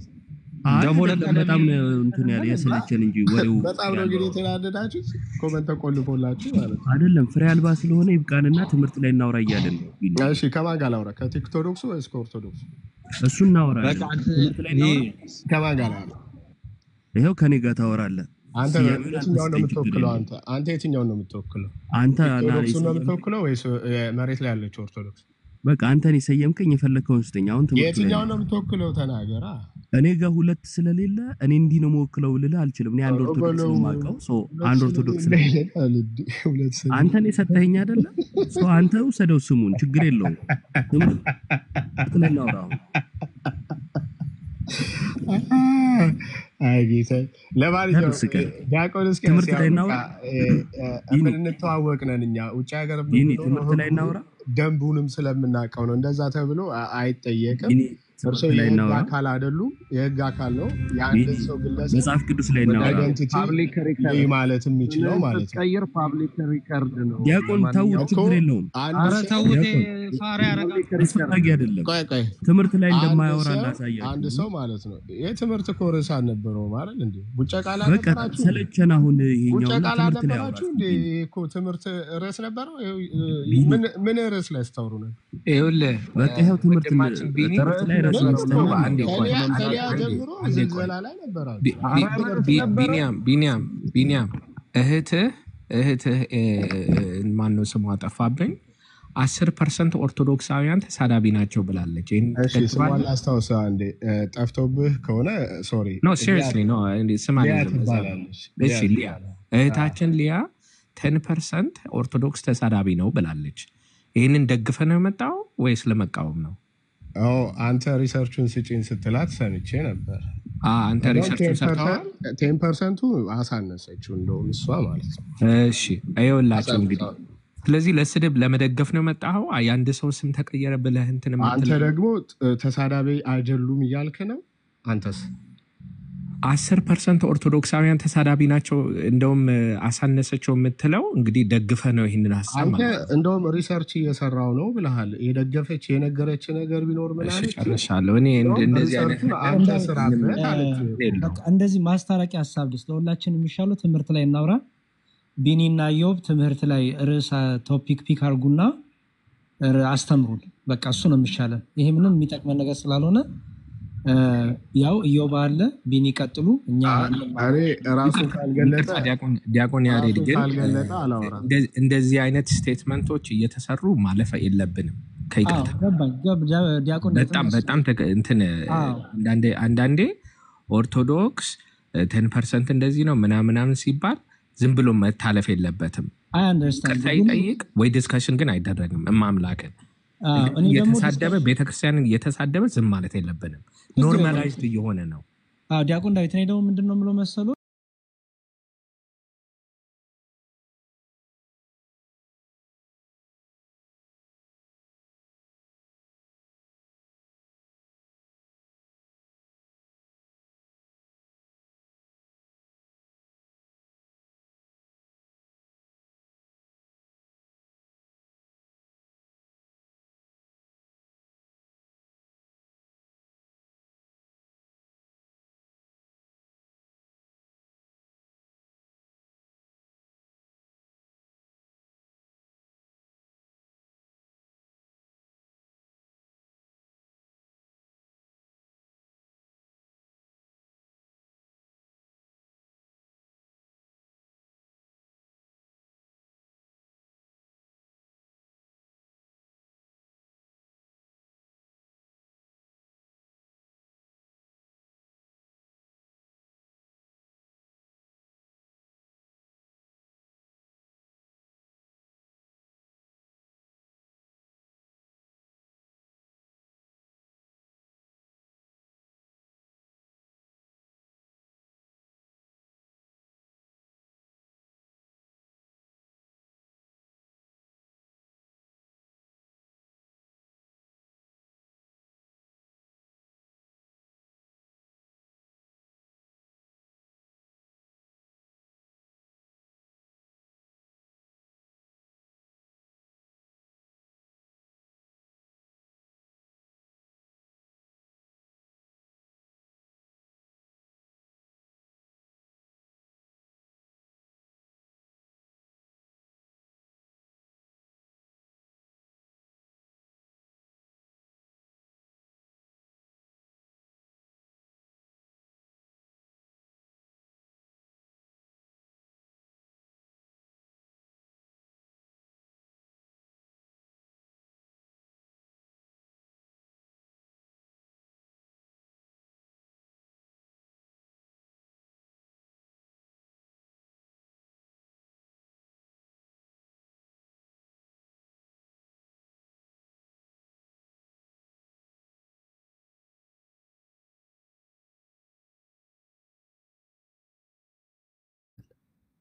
ደግሞ በጣም እንትን ያለ የሰለቸን እንጂ ወሬው በጣም ነው ግን የተናደዳችሁ። ኮመንት ተቆልፎላችሁ ማለት ነው አይደለም። ፍሬ አልባ ስለሆነ ይብቃንና ትምህርት ላይ እናውራ እያለን ነው። እሺ ከማን ጋር ላውራ? ከቲክቶክሱ ወይስ ከኦርቶዶክሱ? እሱ እናውራ። ትምህርት ላይ እናውራ። ከማን ጋር ላውራ? ይሄው ከኔ ጋር ታወራለህ። አንተ የትኛውን ነው የምትወክለው? አንተ የትኛውን ነው የምትወክለው? አንተ ኦርቶዶክሱን ነው የምትወክለው ወይስ መሬት ላይ ያለችው ኦርቶዶክስ? በቃ አንተን የሰየምከኝ የፈለከውን ስተኛ። አሁን የትኛውን ነው የምትወክለው? ተናገራ። እኔ ጋር ሁለት ስለሌለ እኔ እንዲህ ነው የምወክለው ልልህ አልችልም። እኔ አንድ ኦርቶዶክስ ነው የማውቀው። አንድ ኦርቶዶክስ ነው። አንተን የሰጠኸኝ አይደለ? አንተ ውሰደው ስሙን፣ ችግር የለውም። ትለናውራ አይ ጌታ ለማንኛውም ዲያቆን እስኪ ትምህርት ላይ እናውራ። ምን እንተዋወቅ ነን እኛ ውጭ ሀገር ትምህርት ላይ እናውራ። ደንቡንም ስለምናውቀው ነው። እንደዛ ተብሎ አይጠየቅም። እርሶ የህግ አካል አይደሉም። የህግ አካል ነው። የአንድ ሰው ግለሰብ መጽሐፍ ቅዱስ ላይ ነው ፐብሊክ ሪከርድ ማለት የሚችለው ማለት ነው። ቀይር ፐብሊክ ሪከርድ ነው። ዲያቆን ተው፣ ችግር የለውም። ኧረ ተውት፣ ፋራ ያረጋል። አስፈላጊ አይደለም። ቆይ ትምህርት ላይ እንደማያወራ ላሳያችሁ። አንድ ሰው ማለት ነው የትምህርት ኮርስ አልነበረው ማለት እንዴ? ቡጨቃላ በቃ ሰለቸን። አሁን ይሄኛው ትምህርት ላይ አወራችሁ እንዴ? እኮ ትምህርት ርዕስ ነበረው። ምን ርዕስ ላይ አስተውሩ ነው? ይኸውልህ በቃ ይሄው ትምህርት ላይ ቢኒያም እህትህ ማነው ስሟ ጠፋብኝ። 10% ኦርቶዶክሳውያን ተሳዳቢ ናቸው ብላለች። ስሟን አስታውሳ እንዴ? ጠፍቶብህ ከሆነ ሶሪ። ኖ ሲሪየስሊ ኖ ስማ ሊያ እህታችን ሊያ 10% ኦርቶዶክስ ተሳዳቢ ነው ብላለች። ይህንን ደግፈ ነው የመጣው ወይስ ለመቃወም ነው? አንተ ሪሰርቹን ስጪን ስትላት ሰምቼ ነበር። አንተ ሪሰርቹን ሰጥተዋል። 10% አሳነሰችው እንደውም እሷ ማለት ነው። እሺ አይወላችሁ እንግዲህ። ስለዚህ ለስድብ ለመደገፍ ነው የመጣው። የአንድ ሰው ስም ተቀየረ ብለህ እንትን ማለት አንተ ደግሞ ተሳዳቢ አይደሉም እያልክ ነው። አንተስ 10% ኦርቶዶክሳውያን ተሳዳቢ ናቸው እንደውም አሳነሰቸው የምትለው እንግዲህ ደግፈ ነው ይሄንን ሐሳብ ማለት አንተ እንደውም ሪሰርች እየሰራው ነው ብለሃል። የደገፈች የነገረች ነገር ቢኖር ምን አለች? ጨርሻለሁ። እኔ እንደዚህ አይነት አንተ ስራበት አለች። እንደዚህ ማስታረቂያ ሐሳብ ደስ ለሁላችን የሚሻለው ትምህርት ላይ እናውራ። ቢኒና ዮብ ትምህርት ላይ ርዕሰ ቶፒክ ፒክ አርጉና አስተምሩን። በቃ እሱ ነው የሚሻለን። ይሄ ምንም የሚጠቅመን ነገር ስላልሆነ ያው ዮብ አለ ቢኒ ቀጥሉ። እኛ ራሱ ካልገለጠ ዲያቆን ያሬድ ግን እንደዚህ አይነት ስቴትመንቶች እየተሰሩ ማለፍ የለብንም። በጣም እንትን አንዳንዴ ኦርቶዶክስ 10% እንደዚህ ነው ምናምን ሲባል ዝም ብሎ መታለፍ የለበትም። ቀጣይ ጠይቅ ወይ ዲስከሽን ግን አይደረግም። እማምላክን የተሳደበ ቤተክርስቲያንን እየተሳደበ ዝም ማለት የለብንም። ኖርማላይዝድ እየሆነ ነው። ዲያቆን ዳዊት እኔ ደግሞ ምንድነው የምለው መሰሉ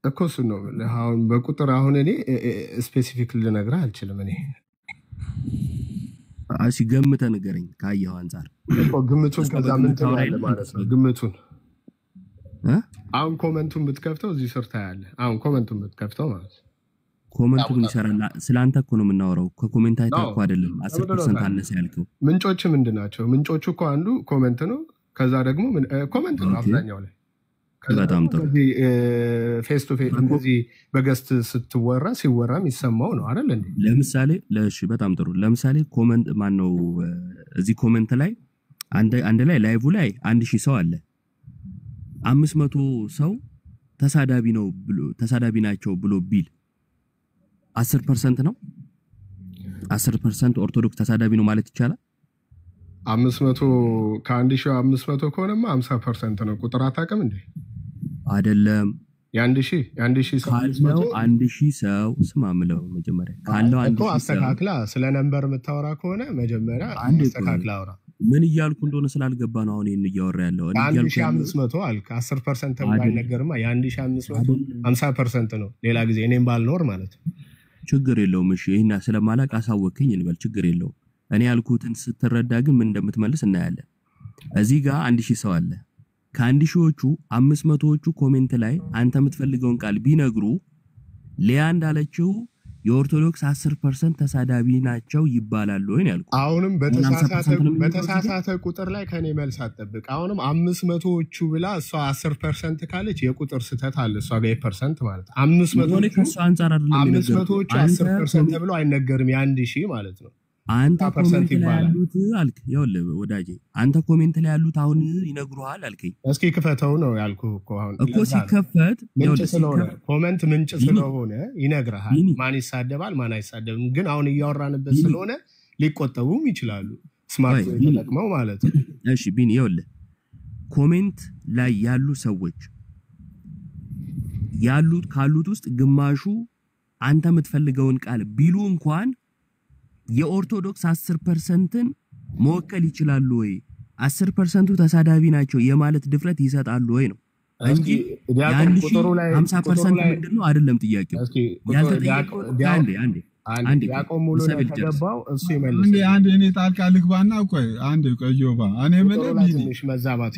እኮ እሱ ነው አሁን በቁጥር አሁን እኔ ስፔሲፊክ ልነግርህ አልችልም። እኔ ገምተህ ንገረኝ ካየኸው አንፃር እኮ ግምቱን ከዛ ምን ትላለህ ማለት ነው። ግምቱን አሁን ኮመንቱን ብትከፍተው እዚህ ስር ታያለህ። አሁን ኮመንቱን ብትከፍተው ማለት ነው ኮመንቱ ምን ይሰራል? ስላንተ እኮ ነው የምናወራው። ከኮሜንት አይተህ እኮ አይደለም 10% አነሰ ያልከው። ምንጮች ምንድናቸው? ምንጮቹ እኮ አንዱ ኮመንት ነው። ከዛ ደግሞ ኮመንት ነው አብዛኛው ላይ በጣም ጥሩ ፌስ ቱ ፌስ እንደዚህ በገስት ስትወራ ሲወራ የሚሰማው ነው አይደል እንዴ? ለምሳሌ ለሺ በጣም ጥሩ ለምሳሌ ኮመንት ማን ነው እዚህ ኮመንት ላይ አንድ ላይ ላይቭ ላይ 1000 ሰው አለ 500 ሰው ተሳዳቢ ነው ብሎ ተሳዳቢ ናቸው ብሎ ቢል 10% ነው 10% ኦርቶዶክስ ተሳዳቢ ነው ማለት ይቻላል? 500 ከ1500 ከሆነማ 50% ነው። ቁጥር አታውቅም እንዴ? አይደለም የ1000 ሰው ካለው 1000 ሰው ስማምለው መጀመሪያ ካለው 1000 ሰው አስተካክላ ስለ ነምበር የምታወራ ከሆነ መጀመሪያ አስተካክላ አውራ። ምን እያልኩ እንደሆነ ስላልገባ ነው አሁን ይሄን እያወራ ያለው። እኔ እያልኩ 1500 አልክ 10% ባይነገርማ የ1500 50% ነው። ሌላ ጊዜ እኔም ባልኖር ማለት ነው። ችግር የለውም። እሺ ይሄና ስለማላቅ አሳወከኝ እንበል ችግር የለውም። እኔ ያልኩትን ስትረዳ ግን ምን እንደምትመልስ እናያለን። እዚህ ጋር 1000 ሰው አለ። ከ1000ዎቹ 500ዎቹ ኮሜንት ላይ አንተ የምትፈልገውን ቃል ቢነግሩ ሊያ እንዳለችው የኦርቶዶክስ 10% ተሳዳቢ ናቸው ይባላል ወይ ነው ያልኩት። አሁንም በተሳሳተ ቁጥር ላይ ከኔ መልስ አትጠብቅ። አሁንም 500ዎቹ ብላ እሷ 10% ካለች የቁጥር ስህተት አለ። እሷ ጋር ፐርሰንት ማለት 500ዎቹ ከሷ አንፃር አይደለም። 500ዎቹ 10% ተብሎ አይነገርም የ1000 ማለት ነው። አንተ ኮሜንት ላይ ያሉት አልክ ይኸውልህ ወዳጄ አንተ ኮሜንት ላይ ያሉት አሁን ይነግሩሃል አልከኝ። እስኪ ክፈተው ነው ያልኩህ እኮ አሁን እኮ ሲከፈት ኮሜንት ምንጭ ስለሆነ ይነግርሃል ማን ይሳደባል ማን አይሳደብም። ግን አሁን እያወራንበት ስለሆነ ሊቆጠቡም ይችላሉ ስማርት ተጠቅመው ማለት ነው። እሺ ቢኒ ይኸውልህ ኮሜንት ላይ ያሉ ሰዎች ካሉት ውስጥ ግማሹ አንተ የምትፈልገውን ቃል ቢሉ እንኳን የኦርቶዶክስ 10%ን መወከል ይችላሉ ወይ 10%ቱ ተሳዳቢ ናቸው የማለት ድፍረት ይሰጣሉ ወይ ነው እንጂ ያን 50% ምንድነው አይደለም ጥያቄው ያልተጠየቀው አንዴ ያቆም ሙሉ ተገባው እሱ ይመልስ አንዴ እኔ ጣልቃ ልግባና አንዴ ቆዮባ እኔ ትንሽ መዛባት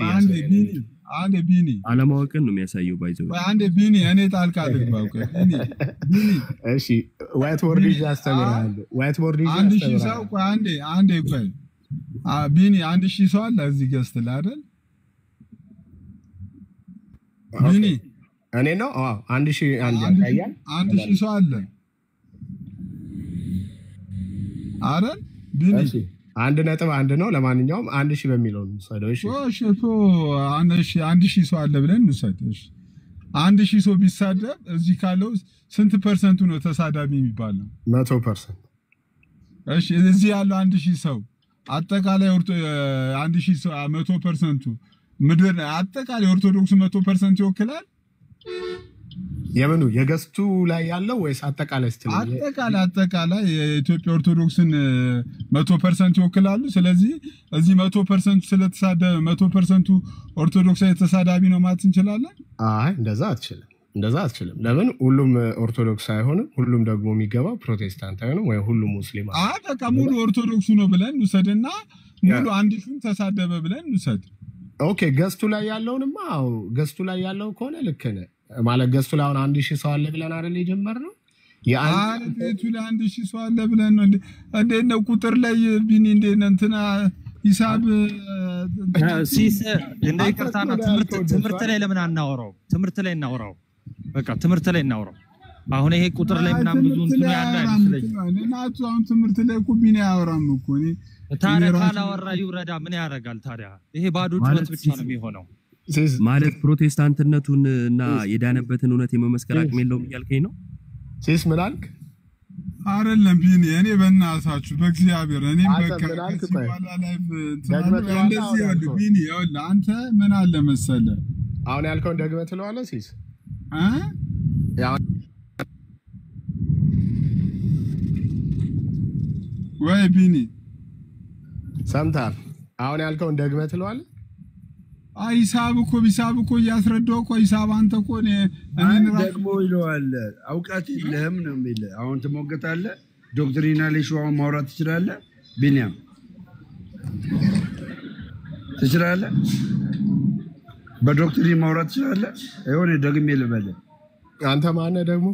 አንዴ ቢኒ አለማወቅን ነው የሚያሳየው ባይዘው አንዴ ቢኒ እኔ ጣልቃ ልግባው ቢኒ እሺ ዋይት ቦርድ ያስተምራል ዋይት ቦርድ አንድ ሺህ ሰው አንዴ ቢኒ 1000 ሰው አለ እዚህ ገዝተል አይደል ቢኒ እኔ ነው 1000 ያያል 1000 ሰው አለ አይደል ቢኒ 1.1 ነው ለማንኛውም 1000 በሚለው እንሰደው እሺ አንድ ሺህ ሰው አለ ብለን እንሰደው 1000 ሰው ቢሳደብ እዚህ ካለው ስንት ፐርሰንቱ ነው ተሳዳቢ የሚባለው 100% እሺ እዚህ ያለው 1000 ሰው አጠቃላይ 1000 ሰው 100% ምድር አጠቃላይ ኦርቶዶክስ 100% ይወክላል የምኑ የገስቱ ላይ ያለው ወይስ አጠቃላይ ስትል አጠቃላይ የኢትዮጵያ ኦርቶዶክስን 100% ይወክላሉ ስለዚህ እዚህ 100% ስለተሳደበ 100% ኦርቶዶክሳዊ ተሳዳቢ ነው ማለት እንችላለን አይ እንደዛ አትችልም ለምን ሁሉም ኦርቶዶክስ አይሆንም ሁሉም ደግሞ የሚገባው ፕሮቴስታንት አይሆንም ወይ ሁሉም ሙስሊም በቃ ሙሉ ኦርቶዶክስ ነው ብለን እንውሰድና ሙሉ አንድሹን ተሳደበ ብለን እንውሰድ ኦኬ ገስቱ ላይ ያለውንማ ገስቱ ላይ ያለው ከሆነ ልክ ነህ ማለት ገስቱ ላይ 1000 ሰው አለ ብለን አይደል የጀመርነው የአንዱ ላይ 1000 ሰው አለ ብለን ነው እንደ ቁጥር ላይ ቢኒ እንትና ሂሳብ ሲስ እንደ ይቅርታና ትምህርት ላይ ለምን አናወራው ትምህርት ላይ እናወራው በቃ ትምህርት ላይ እናወራው አሁን ይሄ ቁጥር ላይ ምናምን ብዙ እንትን ያለ አይመስለኝም እናቱ አሁን ትምህርት ላይ እኮ ቢኒ ያወራም እኮ እኔ ታዲያ ካላወራ ይውረዳ ምን ያደርጋል ታዲያ ይሄ ባዶ ጩኸት ብቻ ነው የሚሆነው ማለት ፕሮቴስታንትነቱን እና የዳነበትን እውነት የመመስከር አቅም የለውም እያልከኝ ነው ሲስ ምን አልክ አይደለም ቢኒ እኔ በእናታችሁ በእግዚአብሔር እኔም በቃ እንደዚህ ያለ ቢኒ ይኸውልህ አንተ ምን አለ መሰለህ አሁን ያልከውን ደግመህ ትለዋለህ ሲስ ወይ ቢኒ ሰምታል አሁን ያልከውን ደግመህ ትለዋለህ ሂሳብ እኮ እያስረዳው እኮ ሂሳብ አንተ እኮ እኔን ደግሞ ይለዋል አውቃት የለህም ነው የሚልህ አሁን ትሞገታለህ ዶክትሪናል ኢሹውን ማውራት ትችላለህ ቢኒያም ትችላለህ በዶክትሪን ማውራት ትችላለህ አይሆን ደግሜ ልበልህ አንተ ማነህ ደግሞ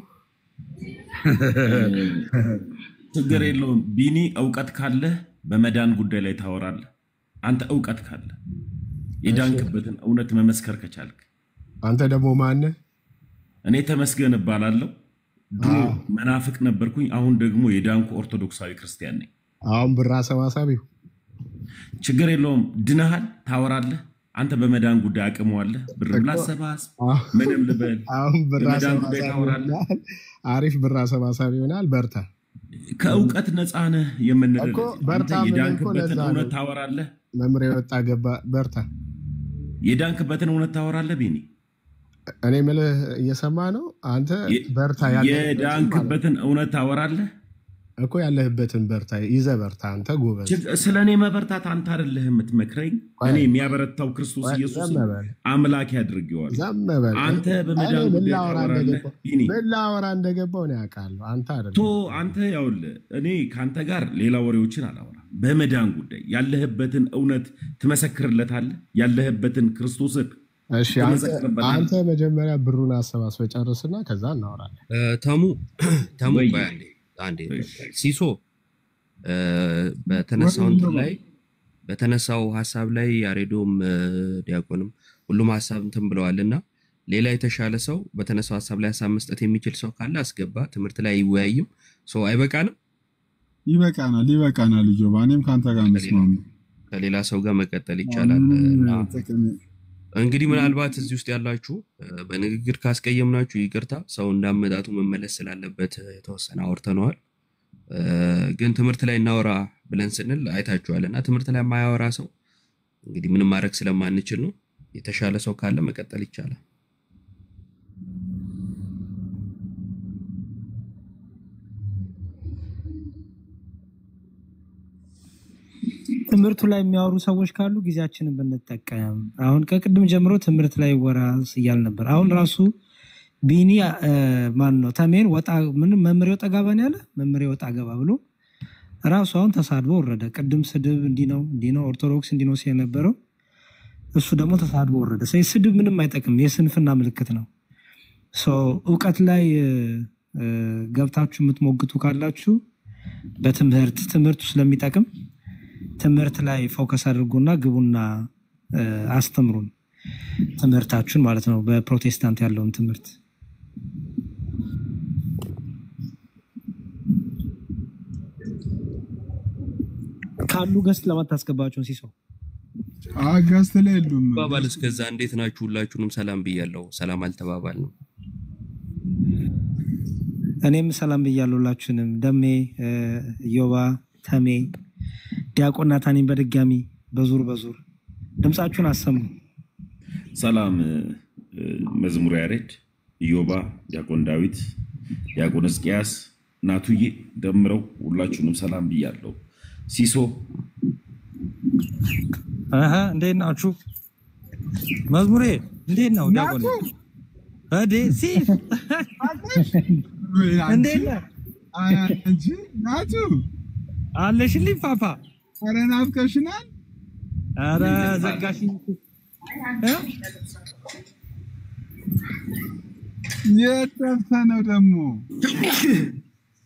ችግር የለውም ቢኒ እውቀት ካለ በመዳን ጉዳይ ላይ ታወራለህ አንተ እውቀት ካለ የዳንክበትን እውነት መመስከር ከቻልክ አንተ ደግሞ ማነህ እኔ ተመስገን እባላለሁ ድሮ መናፍቅ ነበርኩኝ አሁን ደግሞ የዳንኩ ኦርቶዶክሳዊ ክርስቲያን ነኝ አሁን ብራ ሰባሳቢው ችግር የለውም ድነሃል ታወራለህ አንተ በመዳን ጉዳይ አቅመዋለህ ብር ላሰባስ ምንም ልበል አሁን ብራ ሰባሳቢው አሪፍ ብራ ሰባሳቢ ይሆናል በርታ ከእውቀት ነፃ ነህ የምንልህ አንተ የዳንክበትን እውነት ታወራለህ መምሪያ ወጣ ገባ በርታ የዳንክበትን እውነት ታወራለህ ቢኒ እኔ ማለት እየሰማ ነው አንተ በርታ የዳንክበትን እውነት ታወራለህ እኮ ያለህበትን በርታ ይዘህ በርታ አንተ ጎበዝ ስለኔ መበርታት አንተ አይደለህ የምትመክረኝ እኔ የሚያበረታው ክርስቶስ ኢየሱስ አምላክ ያድርገዋል አንተ በመዳን ጉዳይ ታወራለህ ቢኒ በላወራ እንደገባው ነው ያውቃል አንተ አይደለም አንተ ያውልህ እኔ ካንተ ጋር ሌላ ወሬዎችን አላወራ በመዳን ጉዳይ ያለህበትን እውነት ትመሰክርለታለህ ያለህበትን ክርስቶስን እሺ አንተ መጀመሪያ ብሩን አሰባስበህ ጨርስና ከዛ እናወራለን ተሙ አንዴ ሲሶ በተነሳው ሐሳብ ላይ ያሬዶም ዲያቆንም ሁሉም ሐሳብ እንትን ብለዋልና ሌላ የተሻለ ሰው በተነሳው ሐሳብ ላይ ሐሳብ መስጠት የሚችል ሰው ካለ አስገባ ትምህርት ላይ ይወያይም ሰው አይበቃንም ይበቃናል ልጆ ባኔም ካንተ ጋር መስማም ከሌላ ሰው ጋር መቀጠል ይቻላል እንግዲህ ምናልባት እዚህ ውስጥ ያላችሁ በንግግር ካስቀየምናችሁ ይቅርታ ሰው እንዳመጣጡ መመለስ ስላለበት ተወሰነ አውርተናል ግን ትምህርት ላይ እናወራ ብለን ስንል አይታችኋልና ትምህርት ላይ ማያወራ ሰው እንግዲህ ምንም ማድረግ ስለማንችል ነው የተሻለ ሰው ካለ መቀጠል ይቻላል። ትምህርቱ ላይ የሚያወሩ ሰዎች ካሉ ጊዜያችንን ብንጠቀም። አሁን ከቅድም ጀምሮ ትምህርት ላይ ወራስ እያል ነበር። አሁን ራሱ ቢኒ ማን ነው ተሜን ወጣ ምን መምሪያው ጠጋባን ያለ መምሪያው ወጣ ገባ ብሎ ራሱ አሁን ተሳድቦ ወረደ። ቅድም ስድብ እንዲህ ነው ኦርቶዶክስ እንዲህ ነው ሲነበረው እሱ ደግሞ ተሳድቦ ወረደ። ስድብ ምንም አይጠቅም፣ የስንፍና ምልክት ነው። እውቀት ላይ ገብታችሁ የምትሞግቱ ካላችሁ በትምህርቱ ስለሚጠቅም ትምህርት ላይ ፎከስ አድርጉና ግቡና አስተምሩን ትምህርታችሁን ማለት ነው። በፕሮቴስታንት ያለውን ትምህርት ካሉ ገስት ለማታስገባቸውን ሲሶ ገስት ላይ የሉም። ባባል እስከዛ እንዴት ናችሁ? ሁላችሁንም ሰላም ብያለሁ። ሰላም አልተባባልንም። እኔም ሰላም ብያለሁ ሁላችሁንም። ደሜ ዮባ ተሜ ዲያቆን ናታኒን በድጋሚ በዙር ድምጻችሁን አሰሙ። ሰላም መዝሙር ያሬድ፣ ኢዮባ፣ ዲያቆን ዳዊት፣ ዲያቆን እስቂያስ፣ ናቱዬ ደምረው ሁላችሁንም ሰላም ብያለሁ። ሲሶ እንዴት ናችሁ? መዝሙሬ እንዴት ነው? ዲያቆን ሲ እንዴት ነው? አንቺ ናቱ አለሽልኝ ፓፓ? ኧረ ናፍቀሽናል። ኧረ ዘጋሽኝ። የት ጠፍተህ ነው ደግሞ?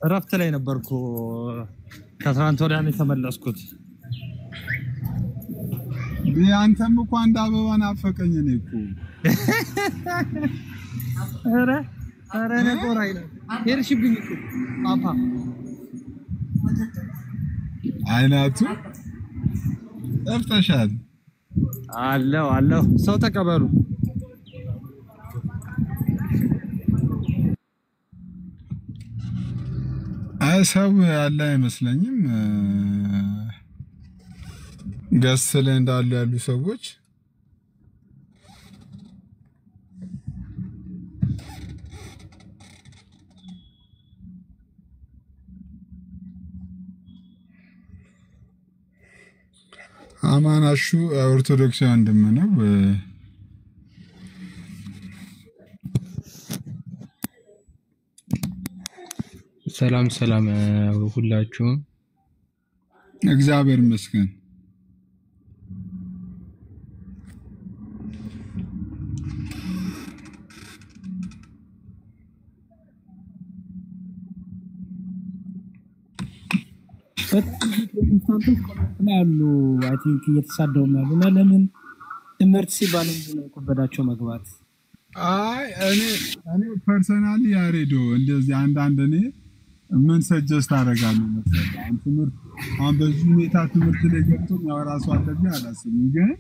እረፍት ላይ ነበርኩ። ከትናንት ወዲያ ነው የተመለስኩት። አንተም እኮ አንድ አበባ ናፈቀኝ እኔ እኮ። ኧረ ነቆራይ ነው ሄድሽብኝ እኮ ፓፓ። አይናቱ ጠፍተሻል። አለው ሰው ተቀበሉ። ሰው ያለ አይመስለኝም። ገስት ላይ እንዳሉ ያሉ ሰዎች አማናሹ ኦርቶዶክስ ወንድም ነው። ሰላም ሁላችሁም። እግዚአብሔር ይመስገን። ያሉ አይ ቲንክ እየተሳደው ያሉ እና ለምን ትምህርት ሲባል ነው ከበዳቸው መግባት? እኔ ፐርሰናሊ ያሬዶ እንደዚህ አንዳንድ እኔ ምን ሰጀስት አደርጋለሁ መሰለህ፣ አሁን በዚህ ሁኔታ ትምህርት ላይ ገብቶ የሚያወራ ሰው አለ ብዬ አላስብም። ግን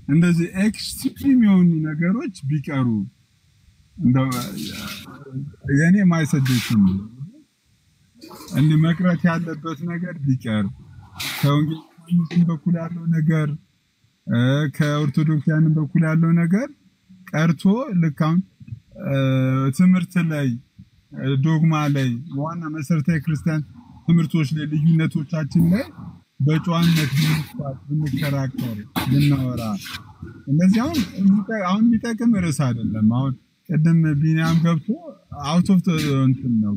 እንደዚህ ኤክስትሪም የሆኑ ነገሮች ቢቀሩ እንደው የኔ ማይሰጀሽን እንዲህ መቅረት ያለበት ነገር ቢቀር ከወንጌል በኩል ያለው ነገር ከኦርቶዶክሳውያን በኩል ያለው ነገር ቀርቶ ልካም ትምህርት ላይ ዶግማ ላይ ዋና መሰረታዊ ክርስቲያን ትምህርቶች ላይ ልዩነቶቻችን ላይ በጨዋነት ብንከራከር ብናወራ እንደዚህ አሁን የሚጠቅም ርዕስ አይደለም። አሁን ቅድም ቢኒያም ገብቶ አውት ኦፍ እንትን ነው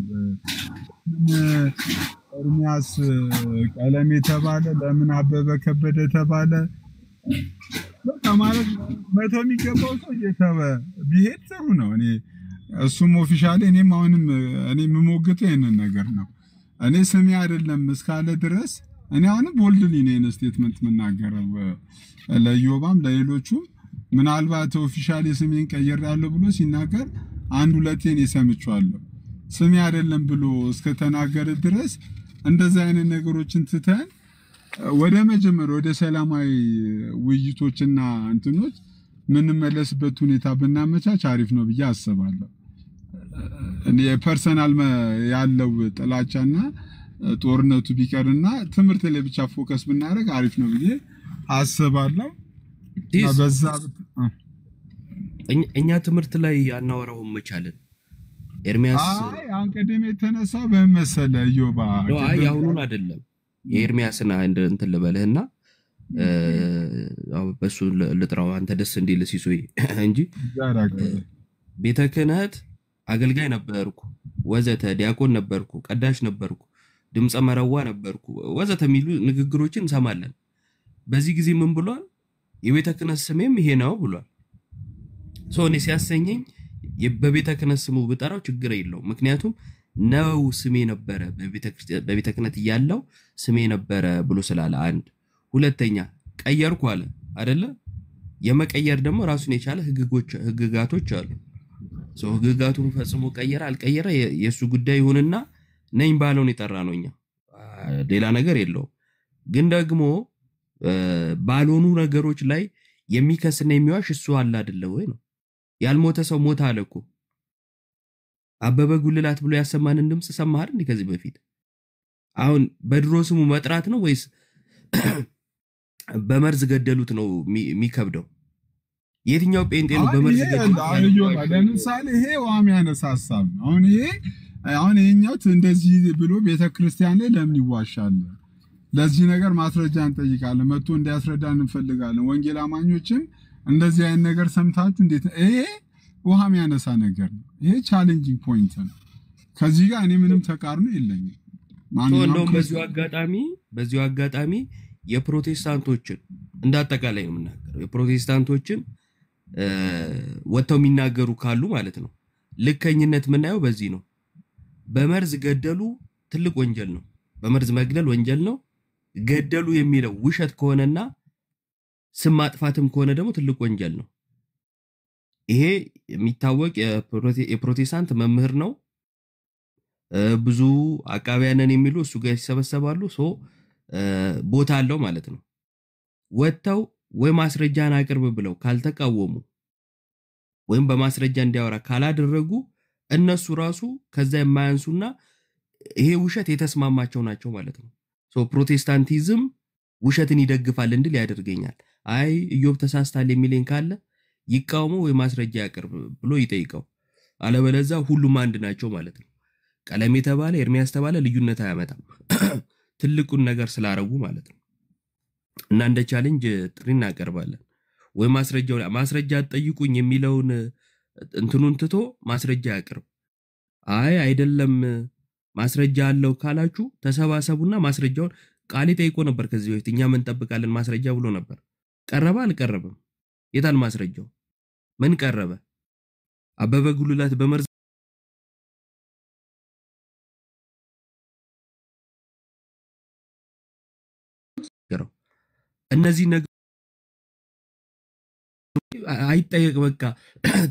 ኤርሚያስ ቀለም የተባለ ለምን አበበ ከበደ ተባለ በቃ ማለት መቶ የሚገባው ሰው እየተወ ቢሄድ ጥሩ ነው። እሱም ኦፊሻሊ እኔም አሁንም እኔ የምሞግተው ይሄንን ነገር ነው። እኔ ስሜ አይደለም እስካለ ድረስ እኔ አሁንም ቦልድሊ ነው ስቴትመንት የምናገረው ለዮባም ለሌሎቹም ምናልባት ኦፊሻሊ ስሜን ቀይሬያለሁ ብሎ ሲናገር አንድ ሁለቴ እኔ ሰምቻለሁ። ስሜ አይደለም ብሎ እስከተናገረ ድረስ እንደዛ አይነት ነገሮችን ትተን ወደ ሰላማዊ ውይይቶችና እንትኖች ምንመለስበት ሁኔታ ብናመቻች አሪፍ ነው ብዬ አስባለሁ። እኔ ፐርሰናል ያለው ጥላቻና ጦርነቱ ቢቀርና ትምህርት ላይ ብቻ ፎከስ ብናደርግ አሪፍ ነው ብዬ አስባለሁ። በዛ እኛ ትምህርት ላይ አናወራውም መቻለን ኤርሚያስ አሁን ቀደም የተነሳው በመሰለ ዮባ አይ አሁኑን አይደለም የኤርሚያስና እንትን ልበልህና በሱ ልጥራው አንተ ደስ እንዲል ሲሶይ እንጂ ቤተ ክህነት አገልጋይ ነበርኩ ወዘተ ዲያቆን ነበርኩ ቀዳሽ ነበርኩ ድምጸ መረዋ ነበርኩ ወዘተ የሚሉ ንግግሮችን እንሰማለን በዚህ ጊዜ ምን ብሏል የቤተ ክህነት ስሜም ይሄ ነው ብሏል ሶኔ ሲያሰኘኝ በቤተ ክህነት ስሙ ብጠራው ችግር የለው ምክንያቱም ነው ስሜ ነበረ በቤተ ክህነት ያለው ስሜ ነበረ ብሎ ስላለ አንድ ሁለተኛ ቀየርኩ አለ አይደለ የመቀየር ደግሞ ራሱን የቻለ ህግጋቶች አሉ ሶ ህግጋቱን ፈጽሞ ቀየረ አልቀየረ የሱ ጉዳይ ይሁንና ነኝ ባለውን ይጠራ ነውኛ ሌላ ነገር የለው ግን ደግሞ ባልሆኑ ነገሮች ላይ የሚከስና የሚዋሽ እሱ አለ አይደለ ወይ ነው ያልሞተ ሰው ሞተ አለኩ አበበ ጉልላት ብሎ ያሰማንን ድምጽ ሰማህ አይደል ከዚህ በፊት አሁን በድሮ ስሙ መጥራት ነው ወይስ በመርዝ ገደሉት ነው የሚከብደው የትኛው ጴንጤ ነው በመርዝ ገደሉት ለምሳሌ ይሄ ዋም ያነሳሳብ አሁን ይሄኛው እንደዚህ ብሎ ቤተክርስቲያን ላይ ለምን ይዋሻል ለዚህ ነገር ማስረጃ እንጠይቃለን መጥቶ እንዲያስረዳን እንፈልጋለን ወንጌል አማኞችን እንደዚህ አይነት ነገር ሰምታችሁ እንዴት ይሄ ውሃም ያነሳ ነገር ነው ይሄ ቻሌንጂንግ ፖይንት ነው ከዚህ ጋር እኔ ምንም ተቃርኖ የለኝም ማንኛውም በዚሁ አጋጣሚ የፕሮቴስታንቶችን እንዳጠቃላይ ነው የምናገረው የፕሮቴስታንቶችን ወጥተው የሚናገሩ ካሉ ማለት ነው ልከኝነት ምናየው በዚህ ነው በመርዝ ገደሉ ትልቅ ወንጀል ነው በመርዝ መግደል ወንጀል ነው ገደሉ የሚለው ውሸት ከሆነና ስም ማጥፋትም ከሆነ ደግሞ ትልቅ ወንጀል ነው ይሄ የሚታወቅ የፕሮቴስታንት መምህር ነው ብዙ አቃቢያነን የሚሉ እሱ ጋር ይሰበሰባሉ ሶ ቦታ አለው ማለት ነው ወጥተው ወይ ማስረጃን አቅርብ ብለው ካልተቃወሙ ወይም በማስረጃ እንዲያወራ ካላደረጉ እነሱ ራሱ ከዛ የማያንሱና ይሄ ውሸት የተስማማቸው ናቸው ማለት ነው ሶ ፕሮቴስታንቲዝም ውሸትን ይደግፋል እንድል ያደርገኛል አይ ኢዮብ ተሳስታል የሚለኝ ካለ ይቃወሙ ወይ ማስረጃ ያቀርብ ብሎ ይጠይቀው አለበለዛ ሁሉም አንድ ናቸው ማለት ነው ቀለም የተባለ ኤርሚያስ ተባለ ልዩነት አያመጣም ትልቁን ነገር ስላረጉ ማለት ነው እና እንደ ቻሌንጅ ጥሪና ያቀርባለን ወይ ማስረጃ ጠይቁኝ የሚለውን እንትኑን ትቶ ማስረጃ ያቀርብ አይ አይደለም ማስረጃ አለው ካላችሁ ተሰባሰቡና ማስረጃውን ቃል ጠይቆ ነበር ከዚህ በፊት እኛ ምን ጠብቃለን ማስረጃ ብሎ ነበር ቀረበ አልቀረበም የታል ማስረጃው ምን ቀረበ አበበ ጉልላት በመርዝ እነዚህ ነገር አይጠየቅ በቃ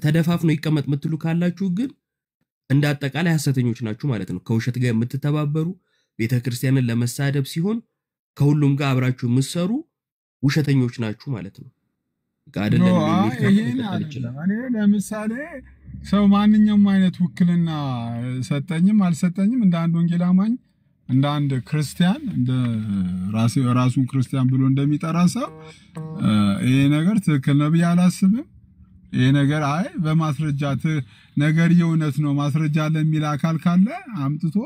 ተደፋፍኖ ይቀመጥ ምትሉ ካላችሁ ግን እንዳጠቃላይ ሐሰተኞች ናችሁ ማለት ነው ከውሸት ጋር የምትተባበሩ ቤተክርስቲያንን ለመሳደብ ሲሆን ከሁሉም ጋር አብራችሁ ምሰሩ ውሸተኞች ናችሁ ማለት ነው ጋደለም እኔ ለምሳሌ ሰው ማንኛውም አይነት ውክልና ሰጠኝም አልሰጠኝም እንደ አንድ ወንጌል አማኝ እንደ አንድ ክርስቲያን እንደ ራሱን ክርስቲያን ብሎ እንደሚጠራ ሰው ይሄ ነገር ትክክል ነው ያላስብም ይሄ ነገር አይ በማስረጃ ነገር የእውነት ነው ማስረጃ ለሚል አካል ካለ አምጥቶ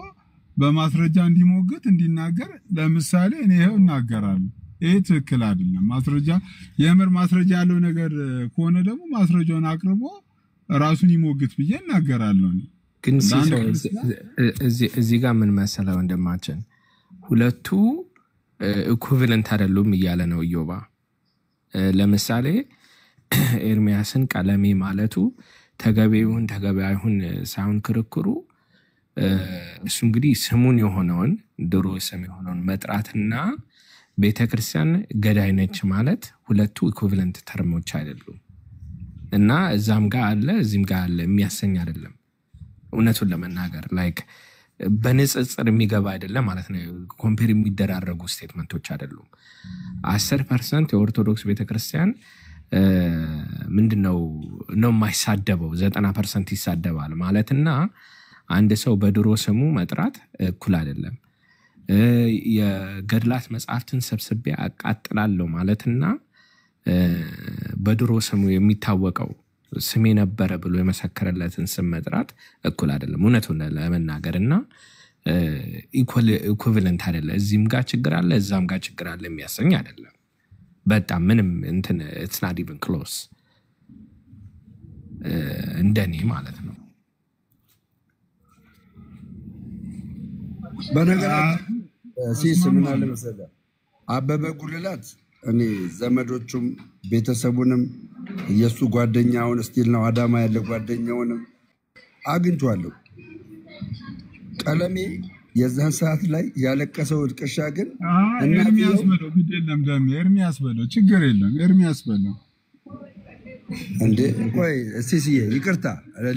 በማስረጃ እንዲሞግት እንዲናገር ለምሳሌ እኔ ይሄው እናገራለሁ ይሄ ትክክል አይደለም ማስረጃ የምር ማስረጃ ያለው ነገር ከሆነ ደግሞ ማስረጃውን አቅርቦ ራሱን ይሞግት ብዬ እናገራለሁ ግን እዚህ ጋር ምን መሰለው እንደማችን ሁለቱ ኢኩቪለንት አይደሉም እያለ ነው ኢዮባ ለምሳሌ ኤርሚያስን ቀለሜ ማለቱ ተገቢውን ተገቢያውን ሳይሆን ክርክሩ እሱ እንግዲህ ስሙን የሆነውን ድሮ ስም የሆነውን መጥራትና ቤተክርስቲያን ገዳይ ነች ማለት ሁለቱ ኢኩቪለንት ተርሞች አይደሉም እና እዛም ጋር አለ እዚህም ጋር አለ የሚያሰኝ አይደለም እውነቱን ለመናገር ላይክ በንጽጽር የሚገባ አይደለም ማለት ነው ኮምፔር የሚደራረጉ ስቴትመንቶች አይደሉም 10% የኦርቶዶክስ ቤተክርስቲያን ምንድነው ነው የማይሳደበው 90% ይሳደባል ማለትና አንድ ሰው በድሮ ስሙ መጥራት እኩል አይደለም የገድላት መጽሐፍትን ሰብስቤ አቃጥላለሁ ማለትና በድሮ ስሙ የሚታወቀው ስሜ ነበረ ብሎ የመሰከረለትን ስም መጥራት እኩል አይደለም እውነቱን ለመናገርና ኢኩቪለንት አይደለም እዚህም ጋር ችግር አለ እዛም ጋር ችግር አለ የሚያሰኝ አይደለም በጣም ምንም እንትን it's not even close እንደኔ ማለት ነው በነገራችን ሲስ ምን አለ መሰለህ አበበ ጉልላት እኔ ዘመዶቹም ቤተሰቡንም የሱ ጓደኛውን ስቲል ነው አዳማ ያለ ጓደኛውንም አግኝቷለሁ ቀለሜ የዛን ሰዓት ላይ ያለቀሰው እልቅሻ ግን ኤርሚያስ በለው ግዴለም ደም ኤርሚያስ በለው ችግር የለም ኤርሚያስ በለው እንዴ ቆይ ሲሲዬ ይቅርታ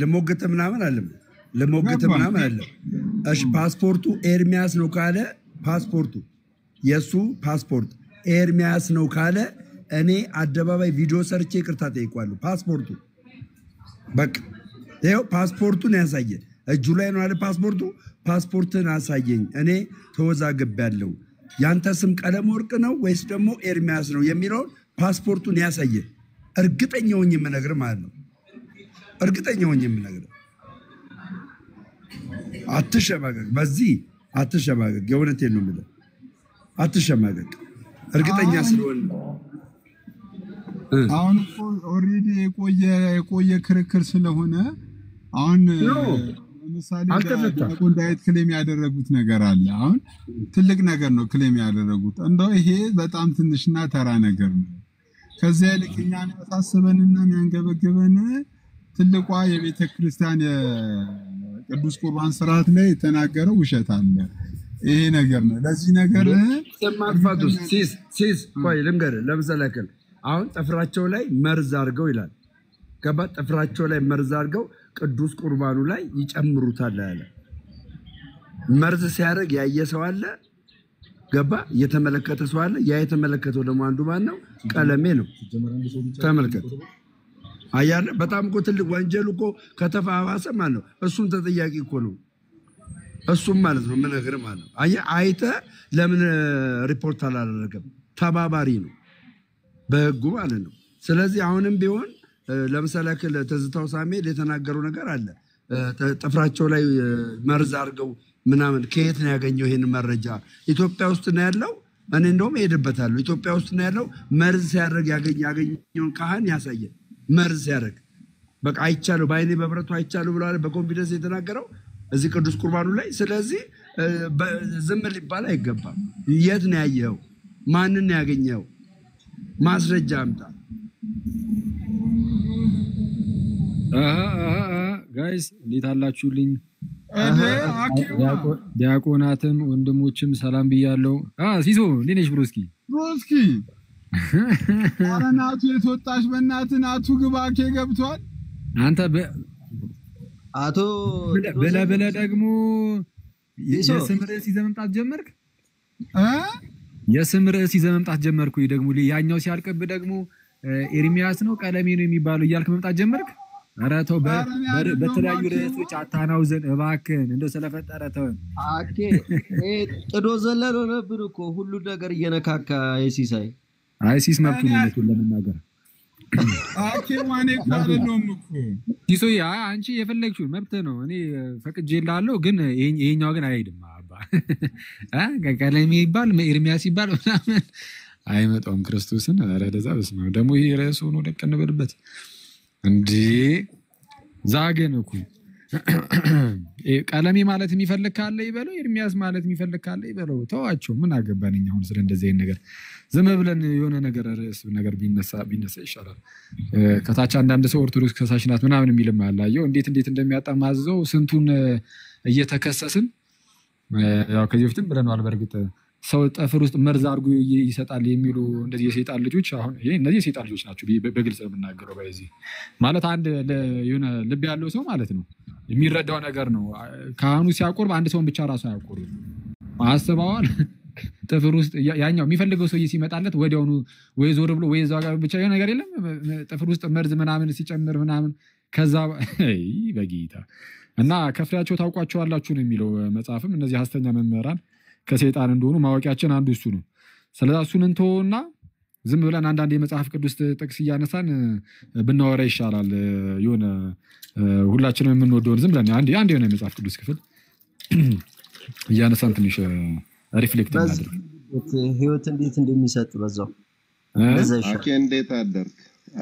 ለሞገተ ምናምን አለም ለሞገተ ምናምን አለም እሺ ፓስፖርቱ ኤርሚያስ ነው ካለ ፓስፖርቱ የሱ ፓስፖርት ኤርሚያስ ነው ካለ እኔ አደባባይ ቪዲዮ ሰርቼ ይቅርታ ጠይቋለሁ ፓስፖርቱ በቃ ይሄው ፓስፖርቱን ያሳየ እጁ ላይ ነው አለ ፓስፖርቱ ፓስፖርትን አሳየኝ እኔ ተወዛግቤያለሁ ያንተ ስም ቀለም ወርቅ ነው ወይስ ደግሞ ኤርሚያስ ነው የሚለው ፓስፖርቱን ያሳየ እርግጠኛ ሆኜ የምነግር ማለት ነው እርግጠኛ ሆኜ የምነግር አትሸማቀቅ በዚህ አትሸማቀቅ የእውነቴን ነው የምልህ አትሸማቀቅ እርግጠኛ ስለሆነ አሁን ኦሬዲ የቆየ ክርክር ስለሆነ አሁን ለምሳሌ ዲያቆን ዳዊት ክሌም ያደረጉት ነገር አለ አሁን ትልቅ ነገር ነው ክሌም ያደረጉት እንደው ይሄ በጣም ትንሽና ተራ ነገር ነው ከዚያ ለከኛን ያሳስበንና ያንገበገበን ትልቋ የቤተ ክርስቲያን የቅዱስ ቁርባን ስርዓት ላይ የተናገረው ውሸት አለ ይሄ ነገር ነው ለዚህ ነገር ሰማጥፋቱስ ሲስ ቆይ ልንገር ለምሳሌ አሁን ጥፍራቸው ላይ መርዝ አድርገው ይላል ገባ ጥፍራቸው ላይ መርዝ አድርገው ቅዱስ ቁርባኑ ላይ ይጨምሩታል ያለ መርዝ ሲያደርግ ያየ ሰው አለ ገባ የተመለከተ ሰው አለ ያ የተመለከተው ደግሞ አንዱ ማን ነው ቀለሜ ነው ተመልከተ አያለ በጣም እኮ ትልቅ ወንጀል እኮ ከተፋዋሰ ማለት ነው እሱም ተጠያቂ እኮ ነው እሱም ማለት ነው ምን ነገር ማለት ነው አይተ ለምን ሪፖርት አላደረገም ተባባሪ ነው በህጉ ማለት ነው ስለዚህ አሁንም ቢሆን ለምሳሌ ተዝታው ሳሜል የተናገረው ነገር አለ ጥፍራቸው ላይ መርዝ አድርገው ምናምን ከየት ነው ያገኘው ይሄን መረጃ ኢትዮጵያ ውስጥ ነው ያለው እኔ እንደውም ሄድበታለሁ ኢትዮጵያ ውስጥ ነው ያለው መርዝ ሲያደርግ ያገኘውን ካህን ያሳየ መርዝ ሲያደርግ በቃ አይቻለው ባይኔ በብረቱ አይቻለው ብሏል በኮንፊደንስ የተናገረው እዚህ ቅዱስ ቁርባኑ ላይ ስለዚህ ዝም ሊባል አይገባም የት ነው ያየው ማንን ነው ያገኘው ማስረጃ አምጣ ጋይስ እንዴት አላችሁልኝ ዲያቆናትም ወንድሞችም ሰላም ብያለሁ ሲሶ እንዴት ነሽ ብሮስኪ አረናቱ የተወጣሽ በእናትናቱ ግባኬ ገብቷል አንተ አቶ በለ ደግሞ የስም ርዕስ ይዘህ መምጣት ጀመርክ የስም ርዕስ ይዘህ መምጣት ጀመርኩ ደግሞ ያኛው ሲያልቅብህ ደግሞ ኤርሚያስ ነው ቀለሜ ነው የሚባለው እያልክ መምጣት ጀመርክ ኧረ ተው በተለያዩ ርዕሶች አታናውዘን እባክህን እንደው ስለፈጠረ ተወን አኬ ጥዶ ዘለሎ ነበር እኮ ሁሉ ነገር እየነካካ አይሲስ መብቱ ነው ለመናገር አኬ ማኔ ካለንም እኮ ሲሶይ አንቺ የፈለግሽው መብት ነው እኔ ፈቅጄልሃለሁ ግን ይሄኛው ግን አይሄድም አባ ቀለሜ ይባል ኤርሚያስ ይባል ምናምን አይመጣውም ክርስቶስን ኧረ ደዛ በስመ ደግሞ ይሄ ርዕሱ ነው ደቀንበልበት እንዴ ዛገን እኮ ቀለሜ ማለት የሚፈልግ ካለ ይበለው ኤርሚያስ ማለት የሚፈልግ ካለ ይበለው ተዋቸው ምን አገባንኛ አሁን ስለ እንደዚህ አይነት ነገር ዝም ብለን የሆነ ነገር ርዕስ ነገር ቢነሳ ይሻላል ከታች አንዳንድ ሰው ኦርቶዶክስ ከሳሽ ናት ምናምን የሚልም አላየው እንዴት እንደሚያጣማዘው ስንቱን እየተከሰስን ያው ከዚህ በፊትም ብለናል በርግጥ ሰው ጠፍር ውስጥ መርዝ አድርጎ ይሰጣል የሚሉ እንደዚህ የሰይጣን ልጆች አሁን ይሄ እነዚህ የሰይጣን ልጆች ናቸው በግልጽ የምናገረው በዚህ ማለት አንድ የሆነ ልብ ያለው ሰው ማለት ነው የሚረዳው ነገር ነው ካህኑ ሲያቆርብ አንድ ሰውን ብቻ ራሱ አያቆርብ አስበዋል ጠፍር ውስጥ ያኛው የሚፈልገው ሰው ሲመጣለት ወዲያውኑ ወይ ዞር ብሎ ወይ እዛው ጋር ብቻ የሆነ ነገር የለም ጠፍር ውስጥ መርዝ ምናምን ሲጨምር ምናምን ከዛ በጌታ እና ከፍሬያቸው ታውቋቸዋላችሁ ነው የሚለው መጽሐፍም እነዚህ ሐሰተኛ መምህራን ከሰይጣን እንደሆኑ ማወቂያችን አንዱ እሱ ነው ስለዚህ እሱን እንተውና ዝም ብለን አንዳንድ የመጽሐፍ ቅዱስ ጥቅስ እያነሳን ብናወራ ይሻላል። የሆነ ሁላችንም የምንወደውን ዝም ብለን አንድ የሆነ የመጽሐፍ ቅዱስ ክፍል እያነሳን ትንሽ ሪፍሌክት እናድርግ። ህይወት እንዴት እንደሚሰጥ በዛው አኬ እንዴት አደርክ?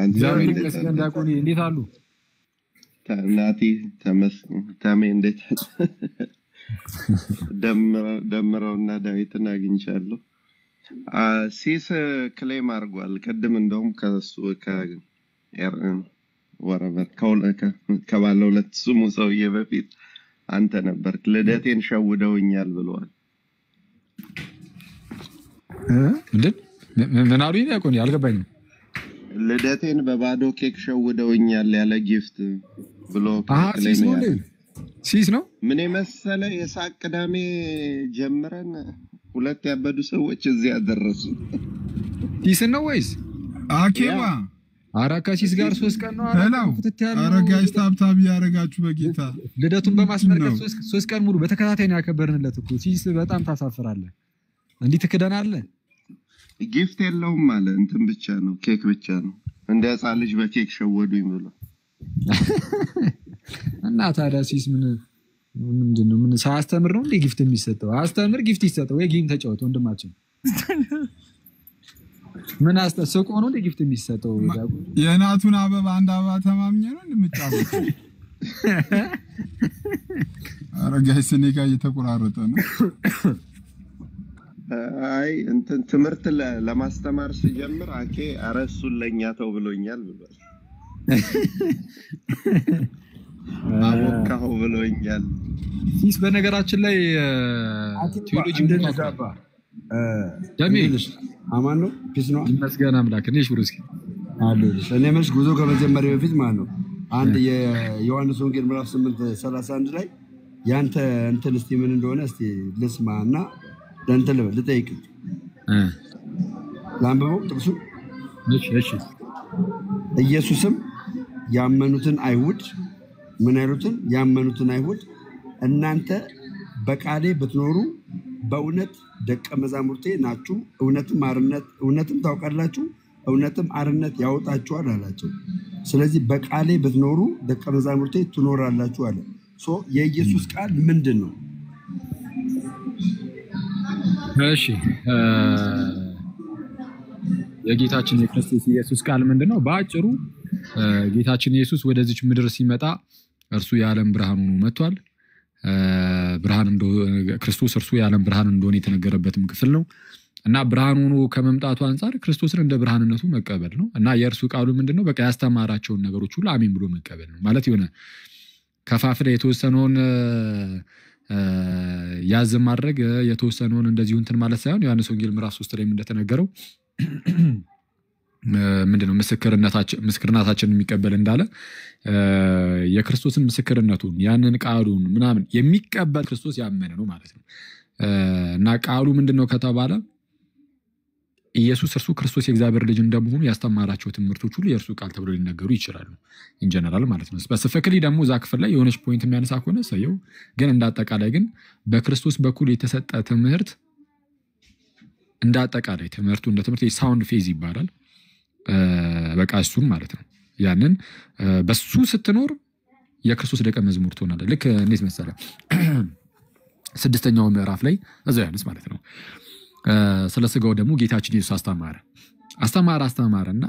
እግዚአብሔር ይመስገን። ዲያቆን እንዴት አሉ? ናቲ ተሜ እንዴት ደምረውና ዳዊትን አግኝቻለሁ። ሲስ ክሌም አድርጓል ቅድም እንደውም ከሱ ወረበር ከባለ ሁለት ስሙ ሰውዬ በፊት አንተ ነበርክ ልደቴን ሸውደውኛል ብለዋል። ምን አሉኝ? ዲያቆን አልገባኝም። ልደቴን በባዶ ኬክ ሸውደውኛል ያለ ጊፍት ብሎ ሲስ ነው። ምን መሰለ የሳቅ ቅዳሜ ጀምረን ሁለት ያበዱ ሰዎች እዚህ ያደረሱ። ሲስ ነው ወይስ አኬባ? አራካሲስ ጋር 3 ቀን ነው አረጋጅ ታብታብ ያረጋችሁ በጌታ ልደቱን በማስመልከት 3 ቀን ሙሉ በተከታታይ ነው ያከበርንለት እኮ። ሲስ በጣም ታሳፍራለህ። እንዴ ትክደናለህ? ጊፍት የለውም ማለት እንትን ብቻ ነው ኬክ ብቻ ነው። እንደ ህፃን ልጅ በኬክ ሸወዱኝ ብሎ እና ታዲያ ሲስ ምንድነው? ምን ሳያስተምር ነው እንዴ ጊፍት የሚሰጠው? አስተምር ጊፍት ይሰጠው ወይ ጌም ተጫወት ወንድማችን። ምን አስተሰቆ ነው እንዴ ጊፍት የሚሰጠው? የናቱን አበባ አንድ አበባ ተማምኘ ነው እንደምጫወት። አረጋይ ስኔጋ እየተቆራረጠ ነው። አይ እንትን ትምህርት ለማስተማር ሲጀምር አኬ አረሱን ለኛ ተው ብሎኛል ብሏል። አወካው ብሎኛል። ሲስ በነገራችን ላይ ቴዎሎጂ እንደነዛባ ደሚልሽ አማን ነው ፒስ ነው ይመስገን አምላክ ነሽ ብሩስኪ አለልሽ። እኔ መች ጉዞ ከመጀመሪያ በፊት ማለት ነው አንድ የዮሐንስ ወንጌል ምዕራፍ 8:31 ላይ ያንተ እንትን እስቲ ምን እንደሆነ እስቲ ልስማና ለእንትን ልጠይቅ ላንብበው ጥቅሱ። እሺ ኢየሱስም ያመኑትን አይሁድ ምን ያሉትን ያመኑትን አይሁድ እናንተ በቃሌ ብትኖሩ በእውነት ደቀ መዛሙርቴ ናችሁ፣ እውነትም ታውቃላችሁ፣ እውነትም አርነት ያወጣችኋል አላቸው። ስለዚህ በቃሌ ብትኖሩ ደቀ መዛሙርቴ ትኖራላችሁ አለ። የኢየሱስ ቃል ምንድን ነው? እሺ የጌታችን የክርስቶስ ኢየሱስ ቃል ምንድነው? በአጭሩ ጌታችን ኢየሱስ ወደዚች ምድር ሲመጣ እርሱ የዓለም ብርሃን ሆኖ መጥቷል። ብርሃን እንደሆነ ክርስቶስ እርሱ የዓለም ብርሃን እንደሆነ የተነገረበትም ክፍል ነው እና ብርሃን ሆኖ ከመምጣቱ አንፃር ክርስቶስን እንደ ብርሃንነቱ መቀበል ነው እና የእርሱ ቃሉ ምንድነው? በቃ ያስተማራቸውን ነገሮች ሁሉ አሜን ብሎ መቀበል ነው ማለት የሆነ ከፋፍለ የተወሰነውን ያዝ ማድረግ የተወሰነውን እንደዚሁ እንትን ማለት ሳይሆን ዮሐንስ ወንጌል ምዕራፍ 3 ላይ እንደተነገረው ምንድነው ምስክርነታችንን የሚቀበል እንዳለ የክርስቶስን ምስክርነቱን ያንን ቃሉን ምናምን የሚቀበል ክርስቶስ ያመነ ነው ማለት ነው። እና ቃሉ ምንድነው ከተባለ ኢየሱስ እርሱ ክርስቶስ የእግዚአብሔር ልጅ እንደመሆኑ ያስተማራቸው ትምህርቶች ሁሉ የእርሱ ቃል ተብሎ ሊነገሩ ይችላሉ ኢንጀነራል ማለት ነው። ስፔሲፊካሊ ደግሞ እዛ ክፍል ላይ የሆነች ፖይንት የሚያነሳ ከሆነ ሰየው፣ ግን እንዳጠቃላይ ግን በክርስቶስ በኩል የተሰጠ ትምህርት እንዳጠቃላይ ትምህርቱ እንደ ትምህርት የሳውንድ ፌዝ ይባላል። በቃ እሱም ማለት ነው ያንን በሱ ስትኖር የክርስቶስ ደቀ መዝሙር ትሆናለህ። ልክ እንዴት መሰለህ 6ኛው ምዕራፍ ላይ እዛው ያንስ ማለት ነው ስለ ስጋው ደግሞ ጌታችን ኢየሱስ አስተማረና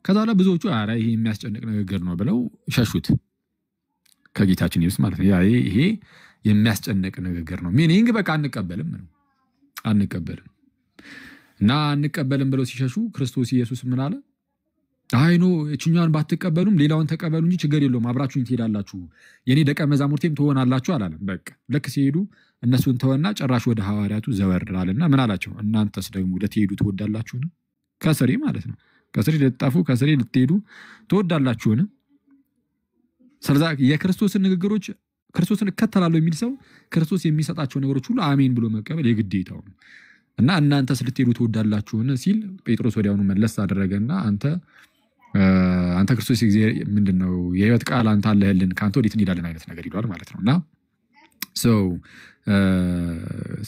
ከዛ በኋላ ብዙዎቹ አረ ይሄ የሚያስጨንቅ ንግግር ነው ብለው ሸሹት ከጌታችን ኢየሱስ ማለት ነው። ይሄ የሚያስጨንቅ ንግግር ነው ሚኒንግ በቃ አንቀበልም እና አንቀበልም ብለው ሲሸሹ ክርስቶስ ኢየሱስ ምን አለ? አይ ኖ እችኛዋን ባትቀበሉም ሌላውን ተቀበሉ እንጂ ችግር የለውም አብራችሁኝ ትሄዳላችሁ የኔ ደቀ መዛሙርቴም ትሆናላችሁ አላለም። በቃ ልክ ሲሄዱ እነሱን ተወና ጭራሽ ወደ ሐዋርያቱ ዘወር አለና ምን አላቸው? እናንተስ ደግሞ ልትሄዱ ትወዳላችሁን? ከስሬ ማለት ነው ከስሬ ልትጠፉ ከስሬ ልትሄዱ ትወዳላችሁን? ስለዚህ የክርስቶስን ንግግሮች ክርስቶስን እከተላለሁ የሚል ሰው ክርስቶስ የሚሰጣቸው ነገሮች ሁሉ አሜን ብሎ መቀበል የግዴታው ነው። እና እናንተስ ልትሄዱ ትወዳላችሁን ሲል ጴጥሮስ ወዲያውኑ መለስ አደረገና አንተ ክርስቶስ ምንድነው የህይወት ቃል አንተ አለህልን ከአንተ ወዴት እንሄዳለን አይነት ነገር ይሏል ማለት ነው። እና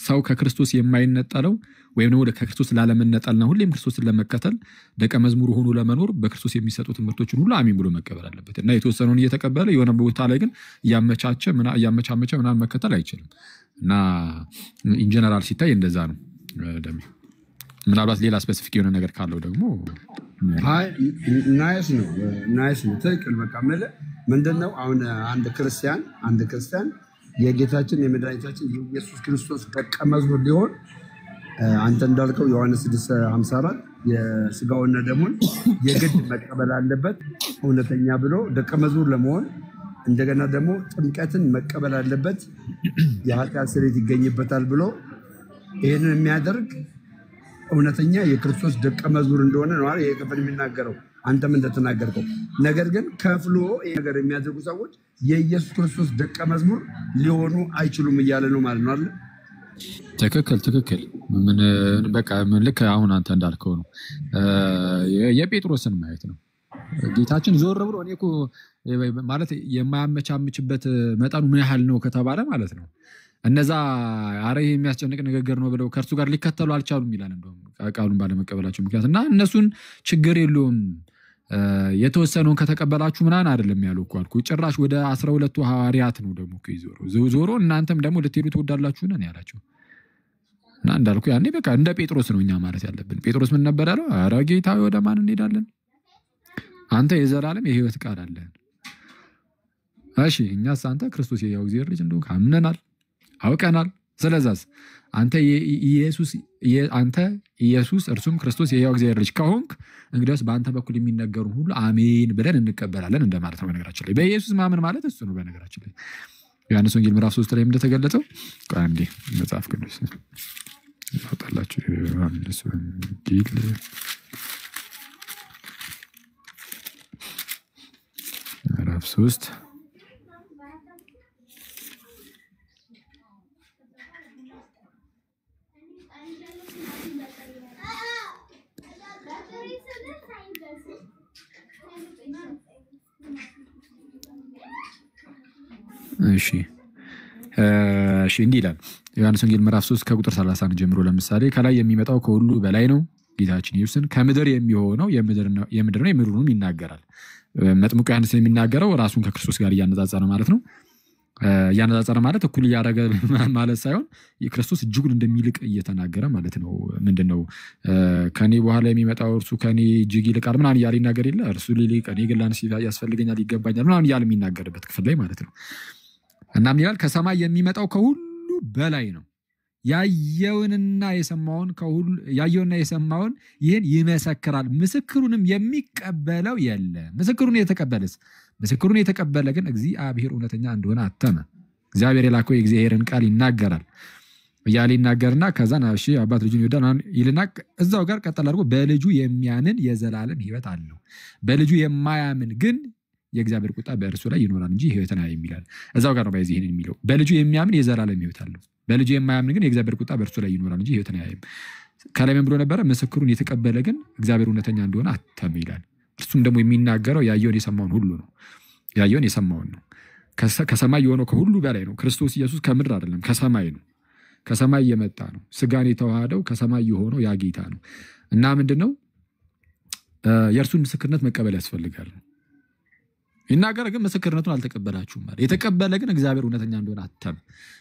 ሰው ከክርስቶስ የማይነጠለው ወይም ደግሞ ከክርስቶስ ላለመነጠልና ሁሌም ክርስቶስን ለመከተል ደቀ መዝሙር ሆኖ ለመኖር በክርስቶስ የሚሰጡ ትምህርቶችን ሁሉ አሜን ብሎ መቀበል አለበት እና የተወሰነውን እየተቀበለ የሆነ ቦታ ላይ ግን እያመቻመቸ ምናምን መከተል አይችልም እና ኢንጀነራል ሲታይ እንደዛ ነው። ደሜ ምናልባት ሌላ ስፔሲፊክ የሆነ ነገር ካለው ደግሞ ናይስ ነው ትክክል። በቃ ምንድነው አሁን አንድ ክርስቲያን የጌታችን የመድኃኒታችን የኢየሱስ ክርስቶስ ደቀ መዝሙር ሊሆን አንተ እንዳልከው ዮሐንስ 6:54 የስጋውና ደሙን የግድ መቀበል አለበት እውነተኛ ብሎ ደቀ መዝሙር ለመሆን እንደገና ደግሞ ጥምቀትን መቀበል አለበት የኃጢአት ስርየት ይገኝበታል ብሎ ይሄንን የሚያደርግ እውነተኛ የክርስቶስ ደቀ መዝሙር እንደሆነ ነው ይሄ ክፍል የሚናገረው አንተም እንደተናገርከው። ነገር ግን ከፍሎ ይሄ ነገር የሚያደርጉ ሰዎች የኢየሱስ ክርስቶስ ደቀ መዝሙር ሊሆኑ አይችሉም እያለ ነው ማለት ነው አይደል? ትክክል። ምን በቃ ምን ልክ አሁን አንተ እንዳልከው ነው። የጴጥሮስን ማየት ነው ጌታችን ዞር ብሎ እኔ እኮ ማለት የማያመቻምችበት መጠኑ ምን ያህል ነው ከተባለ ማለት ነው እነዛ አረ ይሄ የሚያስጨንቅ ንግግር ነው ብለው ከእርሱ ጋር ሊከተሉ አልቻሉም ይላል እንደውም ቃሉን ባለመቀበላቸው ምክንያት እና እነሱን ችግር የለውም የተወሰነውን ከተቀበላችሁ ምናን አይደለም ያለው እኮ አልኩ ጭራሽ ወደ 12ቱ ሐዋርያት ነው ደግሞ ዞሮ እናንተም ደግሞ ልትሄዱ ትወዳላችሁ ነው ያላቸው እና እንዳልኩ ያኔ በቃ እንደ ጴጥሮስ ነው እኛ ማለት ያለብን። ጴጥሮስ ምን ነበር ያለው? አረ ጌታ ወደ ማን እንሄዳለን? አንተ የዘላለም የሕይወት ቃል አለህ። እሺ እኛስ አንተ ክርስቶስ የሕያው እግዚአብሔር ልጅ እንደሆንክ አምነናል አውቀናል። ስለዛስ አንተ ኢየሱስ እርሱም ክርስቶስ የሕያው እግዚአብሔር ልጅ ከሆንክ እንግዲያውስ በአንተ በኩል የሚነገሩ ሁሉ አሜን ብለን እንቀበላለን እንደማለት ነው። በነገራችን ላይ በኢየሱስ ማመን ማለት እሱ ነው። በነገራችን ላይ ዮሐንስ ወንጌል ምዕራፍ 3 ላይ እንደተገለጸው አንዴ መጽሐፍ ቅዱስ አውጣላችሁ ዮሐንስ ወንጌል ምዕራፍ 3 እሺ እንዲህ ይላል ዮሐንስ ወንጌል ምዕራፍ 3 ከቁጥር 31 ጀምሮ ለምሳሌ ከላይ የሚመጣው ከሁሉ በላይ ነው ጌታችን ኢየሱስን ከምድር የሚሆነው የምድር ነው የምድሩንም ይናገራል። መጥምቁ ዮሐንስ የሚናገረው ራሱን ከክርስቶስ ጋር እያነጻጸረ ማለት ነው። እያነጻጸረ ማለት እኩል እያደረገ ማለት ሳይሆን ክርስቶስ እጅጉን እንደሚልቅ እየተናገረ ማለት ነው። ምንድነው ከኔ በኋላ የሚመጣው እርሱ ከኔ እጅግ ይልቃል ምናምን እያለ ይናገር የለ እርሱ ሊልቅ እኔ ግን ላንስ ያስፈልገኛል ይገባኛል ምናምን እያለ የሚናገርበት ክፍል ላይ ማለት ነው። እናም ይላል ከሰማይ የሚመጣው ከሁሉ በላይ ነው ያየውንና የሰማውን ይህን ይመሰክራል ምስክሩንም የሚቀበለው የለም። ምስክሩን የተቀበለ ግን እግዚአብሔር እውነተኛ እንደሆነ አተመ። እግዚአብሔር የላከው የእግዚአብሔርን ቃል ይናገራል እያለ ይናገርና ከዛን እሺ አባት ልጁን ይወዳል ይልና እዛው ጋር ቀጠል አድርጎ በልጁ የሚያምን የዘላለም ሕይወት አለው በልጁ የማያምን ግን የእግዚአብሔር ቁጣ በእርሱ ላይ ይኖራል እንጂ ሕይወትን አያይም ይላል። እዛው ጋር ነው ባይዚ ይሄንን የሚለው በልጁ የሚያምን የዘላለም ሕይወት አለው በልጁ የማያምን ግን የእግዚአብሔር ቁጣ በእርሱ ላይ ይኖራል እንጂ ሕይወትን አያይም። ከላይ ምን ብሎ ነበረ? ምስክሩን የተቀበለ ግን እግዚአብሔር እውነተኛ እንደሆነ አተመ ይላል። እርሱም ደግሞ የሚናገረው ያየውን የሰማውን ሁሉ ነው። ያየውን የሰማውን ነው። ከሰማይ የሆነው ከሁሉ በላይ ነው። ክርስቶስ ኢየሱስ ከምድር አይደለም ከሰማይ ነው። ከሰማይ የመጣ ነው። ስጋን የተዋሃደው ከሰማይ የሆነው ያ ጌታ ነው እና ምንድነው የእርሱን ምስክርነት መቀበል ያስፈልጋል። ይናገር ግን ምስክርነቱን አልተቀበላችሁም ማለት የተቀበለ ግን እግዚአብሔር እውነተኛ እንደሆነ አተመ።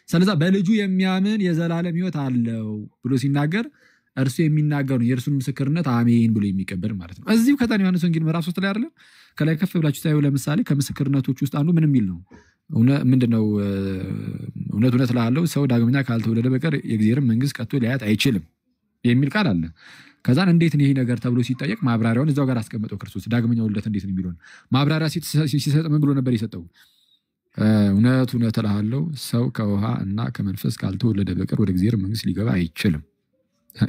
ስለዚህ በልጁ የሚያምን የዘላለም ሕይወት አለው ብሎ ሲናገር እርሱ የሚናገረው የእርሱን ምስክርነት አሜን ብሎ የሚቀበል ማለት ነው። እዚሁ ከታን ዮሐንስ ወንጌል ምዕራፍ 3 ላይ አይደለም ከላይ ከፍ ብላችሁ ታዩ ለምሳሌ ከምስክርነቶች ውስጥ አንዱ ምን የሚል ነው? ምንድነው? እውነት እላለሁ ሰው ዳግመኛ ካልተወለደ በቀር የእግዚአብሔርን መንግስት ከቶ ሊያያት አይችልም የሚል ቃል አለ። ከዛን እንዴት ነው ይሄ ነገር ተብሎ ሲጠየቅ ማብራሪያውን እዛው ጋር አስቀመጠው። ክርስቶስ ዳግመኛ ውልደት እንዴት ነው የሚለው ማብራሪያ ሲሰጥ ምን ብሎ ነበር የሰጠው? እውነት እላለሁ ሰው ከውሃ እና ከመንፈስ ካልተወለደ በቀር ወደ እግዚአብሔር መንግስት ሊገባ አይችልም።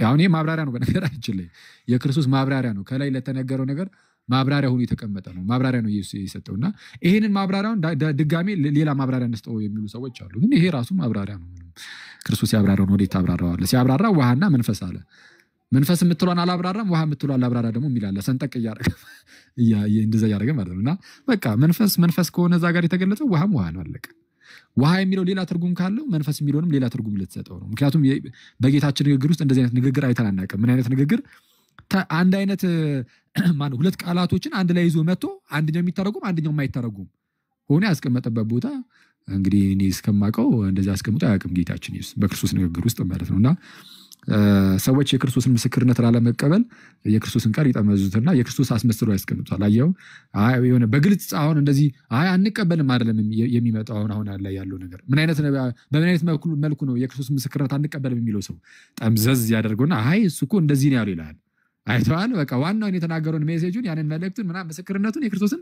አሁን ይሄ ማብራሪያ ነው። በነገራችን ላይ የክርስቶስ ማብራሪያ ነው። ከላይ ለተነገረው ነገር ማብራሪያ ሆኖ የተቀመጠ ነው። ማብራሪያ ነው ኢየሱስ የሰጠውና ይሄንን ማብራሪያውን ድጋሜ ሌላ ማብራሪያ እንስጠው የሚሉ ሰዎች አሉ። ግን ይሄ ራሱ ማብራሪያ ነው። ክርስቶስ ያብራራው ነው። ወዴት አብራራዋለ? ሲያብራራ ውሃና መንፈስ አለ። መንፈስ የምትሏን አላብራራም፣ ውሃ የምትሏን አላብራራ ደግሞ የሚላለ ሰንጠቅ እያደረገ እንደዛ እያደረገ ማለት ነውና በቃ መንፈስ ከሆነ እዛ ጋር የተገለጸው ውሃም ውሃ ነው። አለቀ። ውሃ የሚለው ሌላ ትርጉም ካለው መንፈስ የሚለውንም ሌላ ትርጉም ልትሰጠው ነው። ምክንያቱም በጌታችን ንግግር ውስጥ እንደዚህ አይነት ንግግር አይተን አናውቅም። ምን አይነት ንግግር? አንድ አይነት ማለት ሁለት ቃላቶችን አንድ ላይ ይዞ መጥቶ አንደኛው የሚተረጉም አንደኛው የማይተረጉም ሆነ ያስቀመጠበት ቦታ እንግዲህ እኔ እስከማውቀው እንደዚህ አስቀምጦ አያውቅም ጌታችን ኢየሱስ በክርስቶስ ንግግር ውስጥ ማለት ነውና ሰዎች የክርስቶስን ምስክርነት ላለመቀበል የክርስቶስን ቃል ይጠመዙትና የክርስቶስ አስመስሎ ያስቀምጣል። አየው የሆነ በግልጽ አሁን እንደዚህ አንቀበልም አይደለም የሚመጣው አሁን ያለው ነገር በምን አይነት መልኩ ነው የክርስቶስ ምስክርነት አንቀበልም የሚለው ሰው ጠምዘዝ ያደርገውና እሱ እኮ እንደዚህ ነው ያለው ይላል። አይተዋል በቃ ዋናው የተናገረውን ሜሴጁን ያንን መልእክቱን ምናምን ምስክርነቱን የክርስቶስን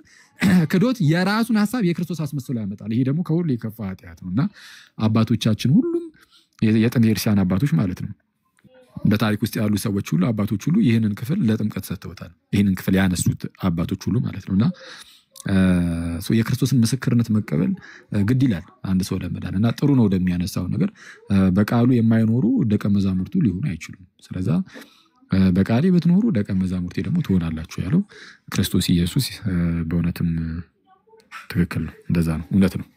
ክዶት የራሱን ሐሳብ የክርስቶስ አስመስሎ ያመጣል። ይሄ ደግሞ ከሁሉ የከፋ ኃጢአት ነውና አባቶቻችን ሁሉም የጥንት ክርስቲያን አባቶች ማለት ነው በታሪክ ውስጥ ያሉ ሰዎች ሁሉ አባቶች ሁሉ ይህንን ክፍል ለጥምቀት ሰጥተውታል። ይህንን ክፍል ያነሱት አባቶች ሁሉ ማለት ነውና የክርስቶስን ምስክርነት መቀበል ግድ ይላል አንድ ሰው ለመዳን እና ጥሩ ነው ወደሚያነሳው ነገር በቃሉ የማይኖሩ ደቀ መዛሙርቱ ሊሆኑ አይችሉም። ስለዚህ በቃሌ ብትኖሩ ደቀ መዛሙርቴ ደግሞ ትሆናላችሁ ያለው ክርስቶስ ኢየሱስ በእውነትም ትክክል ነው። እንደዛ ነው፣ እውነት ነው።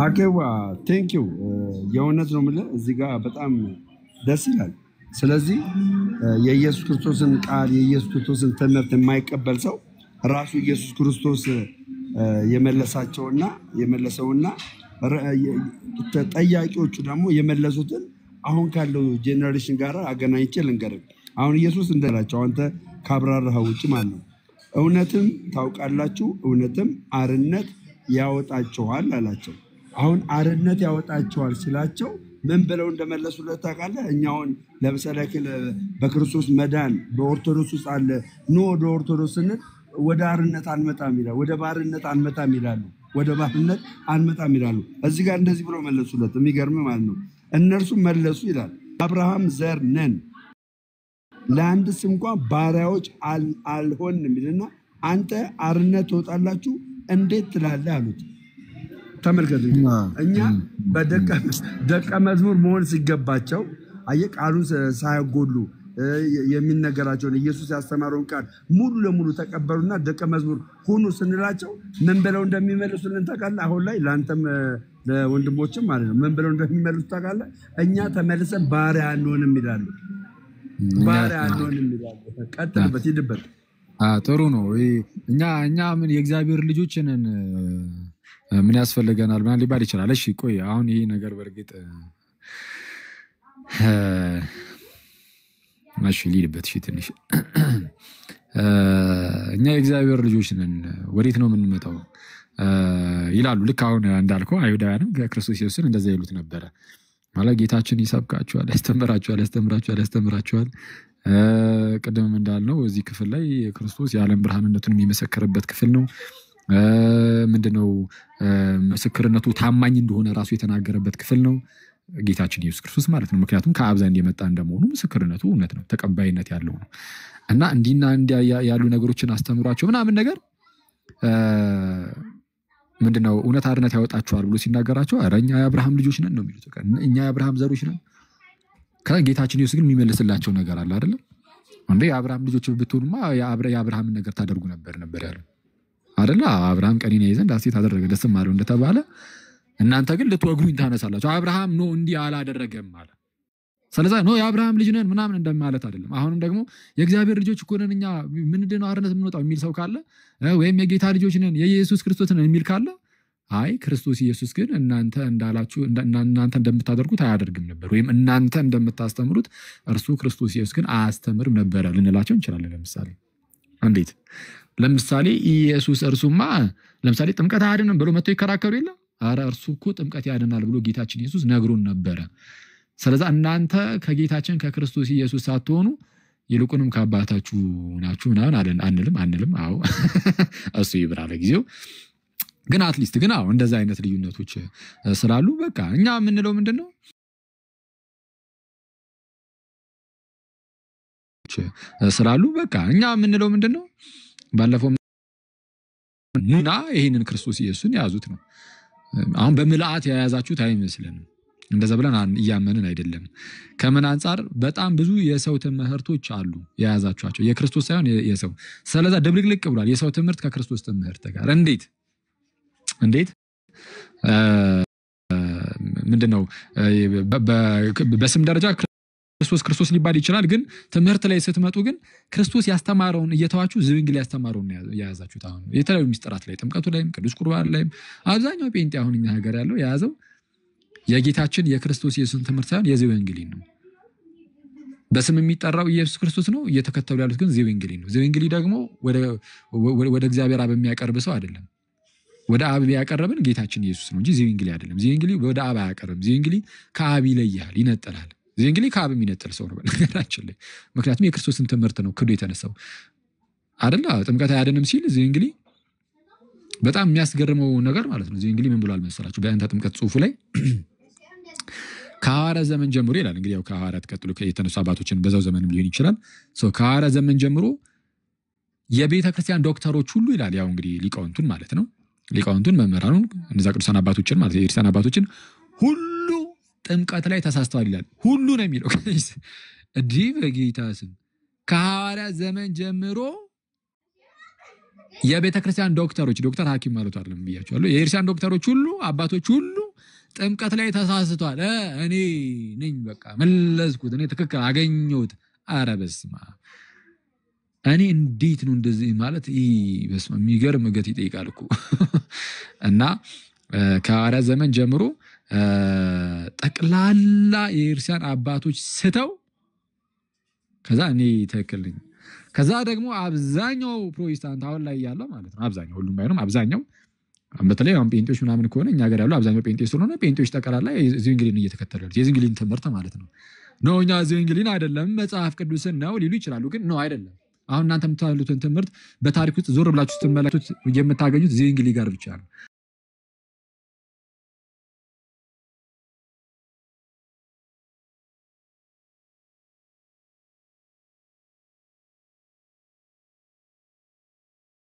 አኬዋ ቴንክ ዩ የእውነት ነው የምልህ እዚህ ጋር በጣም ደስ ይላል። ስለዚህ የኢየሱስ ክርስቶስን ቃል የኢየሱስ ክርስቶስን ትምህርት የማይቀበል ሰው ራሱ ኢየሱስ ክርስቶስ የመለሰውና ጠያቂዎቹ ደግሞ የመለሱትን አሁን ካለው ጄነሬሽን ጋር አገናኝቼ ልንገርህ። አሁን ኢየሱስ እንደላቸው አንተ ካብራራህ ውጭ ማለት ነው እውነትም ታውቃላችሁ እውነትም አርነት ያወጣችኋል አላቸው። አሁን አርነት ያወጣችኋል ሲላቸው ምን ብለው እንደመለሱለት ታውቃለህ? እኛውን ለምሳሌ በክርስቶስ መዳን በኦርቶዶክስ ውስጥ አለ ወደ ኦርቶዶክስ ወደ አርነት አንመጣም ይላል፣ ወደ ባርነት አንመጣም ይላሉ፣ ወደ ባርነት አንመጣም ይላሉ። እዚህ ጋር እንደዚህ ብሎ መለሱለት። የሚገርም ማለት ነው። እነርሱ መለሱ ይላል አብርሃም ዘር ነን ለአንድስ እንኳን ባሪያዎች አልሆንም ይልና አንተ አርነት ትወጣላችሁ እንዴት ትላለህ አሉት። ተመልከቱ እኛ በደቀ መዝሙር መሆን ሲገባቸው ቃሉን ሳያጎሉ የሚነገራቸውን ኢየሱስ ያስተማረውን ቃል ሙሉ ለሙሉ ተቀበሉና ደቀ መዝሙር ሁኑ ስንላቸው ምን ብለው እንደሚመልሱልን ታውቃለህ? አሁን ላይ ለአንተም ለወንድሞችም ማለት ነው ምን ብለው እንደሚመልሱ ታውቃለህ? እኛ ተመልሰን ባሪያ አንሆንም ይላሉ። ባሪያ አንሆንም ይላሉ። ቀጥልበት፣ ሂድበት። ጥሩ ነው። እኛ ምን የእግዚአብሔር ልጆች ነን ምን ያስፈልገናል ምናምን ሊባል ይችላል። እሺ ቆይ አሁን ይሄ ነገር በእርግጥ እሺ ሊልበት ትንሽ እኛ የእግዚአብሔር ልጆች ነን ወዴት ነው የምንመጣው ይላሉ። ልክ አሁን እንዳልከው አይሁዳውያንም ክርስቶስ ኢየሱስን እንደዛ ይሉት ነበረ። ማለት ጌታችን ይሰብካቸዋል፣ ያስተምራቸዋል። ቅድም እንዳልነው እዚህ ክፍል ላይ ክርስቶስ የዓለም ብርሃንነቱን የሚመሰክርበት ክፍል ነው። ምንድነው ምስክርነቱ ታማኝ እንደሆነ ራሱ የተናገረበት ክፍል ነው ጌታችን ኢየሱስ ክርስቶስ ማለት ነው። ምክንያቱም ከአብ ዘንድ የመጣ እንደመሆኑ ምስክርነቱ እውነት ነው፣ ተቀባይነት ያለው ነው እና እንዲና እንዲያ ያሉ ነገሮችን አስተምሯቸው ምናምን ነገር ምንድነው እውነት አርነት ያወጣቸዋል ብሎ ሲናገራቸው ኧረ እኛ የአብርሃም ልጆች ነን ነው የሚሉት። እኛ የአብርሃም ዘሮች ነን። ከጌታችን ኢየሱስ ግን የሚመልስላቸው ነገር አለ አይደለም እንዴ? የአብርሃም ልጆች ብትሆኑማ የአብርሃምን ነገር ታደርጉ ነበር ያለው አይደለ? አብርሃም ቀኔን ያይ ዘንድ ሐሴት አደረገ ደስም አለው እንደተባለ እናንተ ግን ልትወግሩኝ ታነሳላችሁ። አብርሃም ነው እንዲህ አላደረገም አለ። ስለዚህ ነው የአብርሃም ልጅ ነን ምናምን እንደማለት አይደለም። አሁንም ደግሞ የእግዚአብሔር ልጆች እኮ ነን እኛ ምንድነው አርነት የምንወጣው የሚል ሰው ካለ ወይም የጌታ ልጆች ነን የኢየሱስ ክርስቶስ ነን የሚል ካለ አይ ክርስቶስ ኢየሱስ ግን እናንተ እንዳላችሁ እናንተ እንደምታደርጉት አያደርግም ነበር ወይም እናንተ እንደምታስተምሩት እርሱ ክርስቶስ ኢየሱስ ግን አያስተምርም ነበር ልንላቸው እንችላለን። እንዴት? ለምሳሌ ኢየሱስ እርሱማ ለምሳሌ ጥምቀት አያድንም ብሎ መጥቶ ይከራከሩ የለ? አረ እርሱ እኮ ጥምቀት ያድናል ብሎ ጌታችን ኢየሱስ ነግሮን ነበረ። ስለዚህ እናንተ ከጌታችን ከክርስቶስ ኢየሱስ ሳትሆኑ ይልቁንም ከአባታችሁ ናችሁ ምናምን አንልም። አዎ እሱ ይብራ ለጊዜው ግን አትሊስት ግን አዎ እንደዛ አይነት ልዩነቶች ስላሉ በቃ እኛ የምንለው ምንድነው ባለፈው ሙና ይሄንን ክርስቶስ ኢየሱስን ያዙት ነው። አሁን በመላእክት የያዛችሁት አይመስልንም። እንደዛ ብለን እያመንን አይደለም። ከምን አንፃር በጣም ብዙ የሰው ትምህርቶች አሉ የያዛችኋቸው የክርስቶስ ሳይሆን የሰው። ስለዛ ድብልቅልቅ ብሏል የሰው ትምህርት ከክርስቶስ ትምህርት ጋር። እንዴት ምንድነው በስም ደረጃ ክርስቶስ ሊባል ይችላል። ግን ትምህርት ላይ ስትመጡ ግን ክርስቶስ ያስተማረውን እየተዋችሁ ዝንግል ያስተማረውን ያያዛችሁት። አሁን የተለያዩ ሚስጥራት ላይ ጥምቀቱ ላይም ቅዱስ ቁርባን ላይም አብዛኛው ጴንጤ አሁን እኛ ሀገር ያለው የያዘው የጌታችን የክርስቶስ ኢየሱስን ትምህርት ሳይሆን የዝንግሊን ነው። በስም የሚጠራው ኢየሱስ ክርስቶስ ነው፣ እየተከተሉ ያሉት ግን ዝንግሊን ነው። ዝንግሊ ደግሞ ወደ እግዚአብሔር አብ የሚያቀርብ ሰው አይደለም። ወደ አብ ያቀርብን ጌታችን ኢየሱስ ነው እንጂ ዝንግሊ አይደለም። ዝንግሊ ወደ አብ አያቀርብም። ዝንግሊ ከአብ ይለያል፣ ይነጥላል። ዝንግሊ ከአብ የሚነጥል ሰው ነው በነገራችን ላይ። ምክንያቱም የክርስቶስን ትምህርት ነው ክዶ የተነሳው አይደል? ጥምቀት አያድንም ሲል ዝንግሊ በጣም የሚያስገርመው ነገር ማለት ነው። ዝንግሊ ምን ብሏል መሰላችሁ? በእንተ ጥምቀት ጽሑፉ ላይ ከሐዋርያት ዘመን ጀምሮ ይላል። እንግዲህ ያው ከሐዋርያት ቀጥሎ የተነሱ አባቶችን በዛው ዘመንም ሊሆን ይችላል። ከሐዋርያት ዘመን ጀምሮ የቤተ ክርስቲያን ዶክተሮች ሁሉ ይላል። ያው እንግዲህ ሊቃውንቱን ማለት ነው። ሊቃውንቱን መምህራኑን እነዛ ቅዱሳን አባቶችን ማለት የክርስቲያን አባቶችን ሁሉ ጥምቀት ላይ ተሳስተዋል ይላል። ሁሉ ነው የሚለው እዲህ በጌታ ስም ከሐዋርያት ዘመን ጀምሮ የቤተ ክርስቲያን ዶክተሮች ዶክተር ሐኪም ማለት አይደለም ብያቸዋለሁ። የክርስቲያን ዶክተሮች ሁሉ አባቶች ሁሉ ጥምቀት ላይ ተሳስተዋል። እኔ ነኝ በቃ መለስኩት፣ እኔ ትክክል አገኘሁት። ኧረ በስመ አብ! እኔ እንዴት ነው እንደዚህ ማለት? ይሄ በስመ አብ የሚገርም እገት ይጠይቃል እኮ እና ከሐዋርያት ዘመን ጀምሮ ጠቅላላ የክርስቲያን አባቶች ስተው ከዛ እኔ ትክክል ነኝ። ከዛ ደግሞ አብዛኛው ፕሮቴስታንት አሁን ላይ ያለው ማለት ነው አብዛኛው ሁሉም ባይሆንም አብዛኛው በተለይ አሁን ጴንጤዎች ምናምን ከሆነ እኛ ሀገር ያለው አብዛኛው ጴንጤ ስለሆነ ጴንጤዎች ጠቅላላ ዝንግሊን እየተከተሉ ያሉት የዝንግሊን ትምህርት ማለት ነው። ነው እኛ ዝንግሊን አይደለም መጽሐፍ ቅዱስን ነው ሊሉ ይችላሉ። ግን ነው አይደለም። አሁን እናንተ የምታሉትን ትምህርት በታሪክ ውስጥ ዞር ብላችሁ ስትመለከቱት የምታገኙት ዝንግሊ ጋር ብቻ ነው።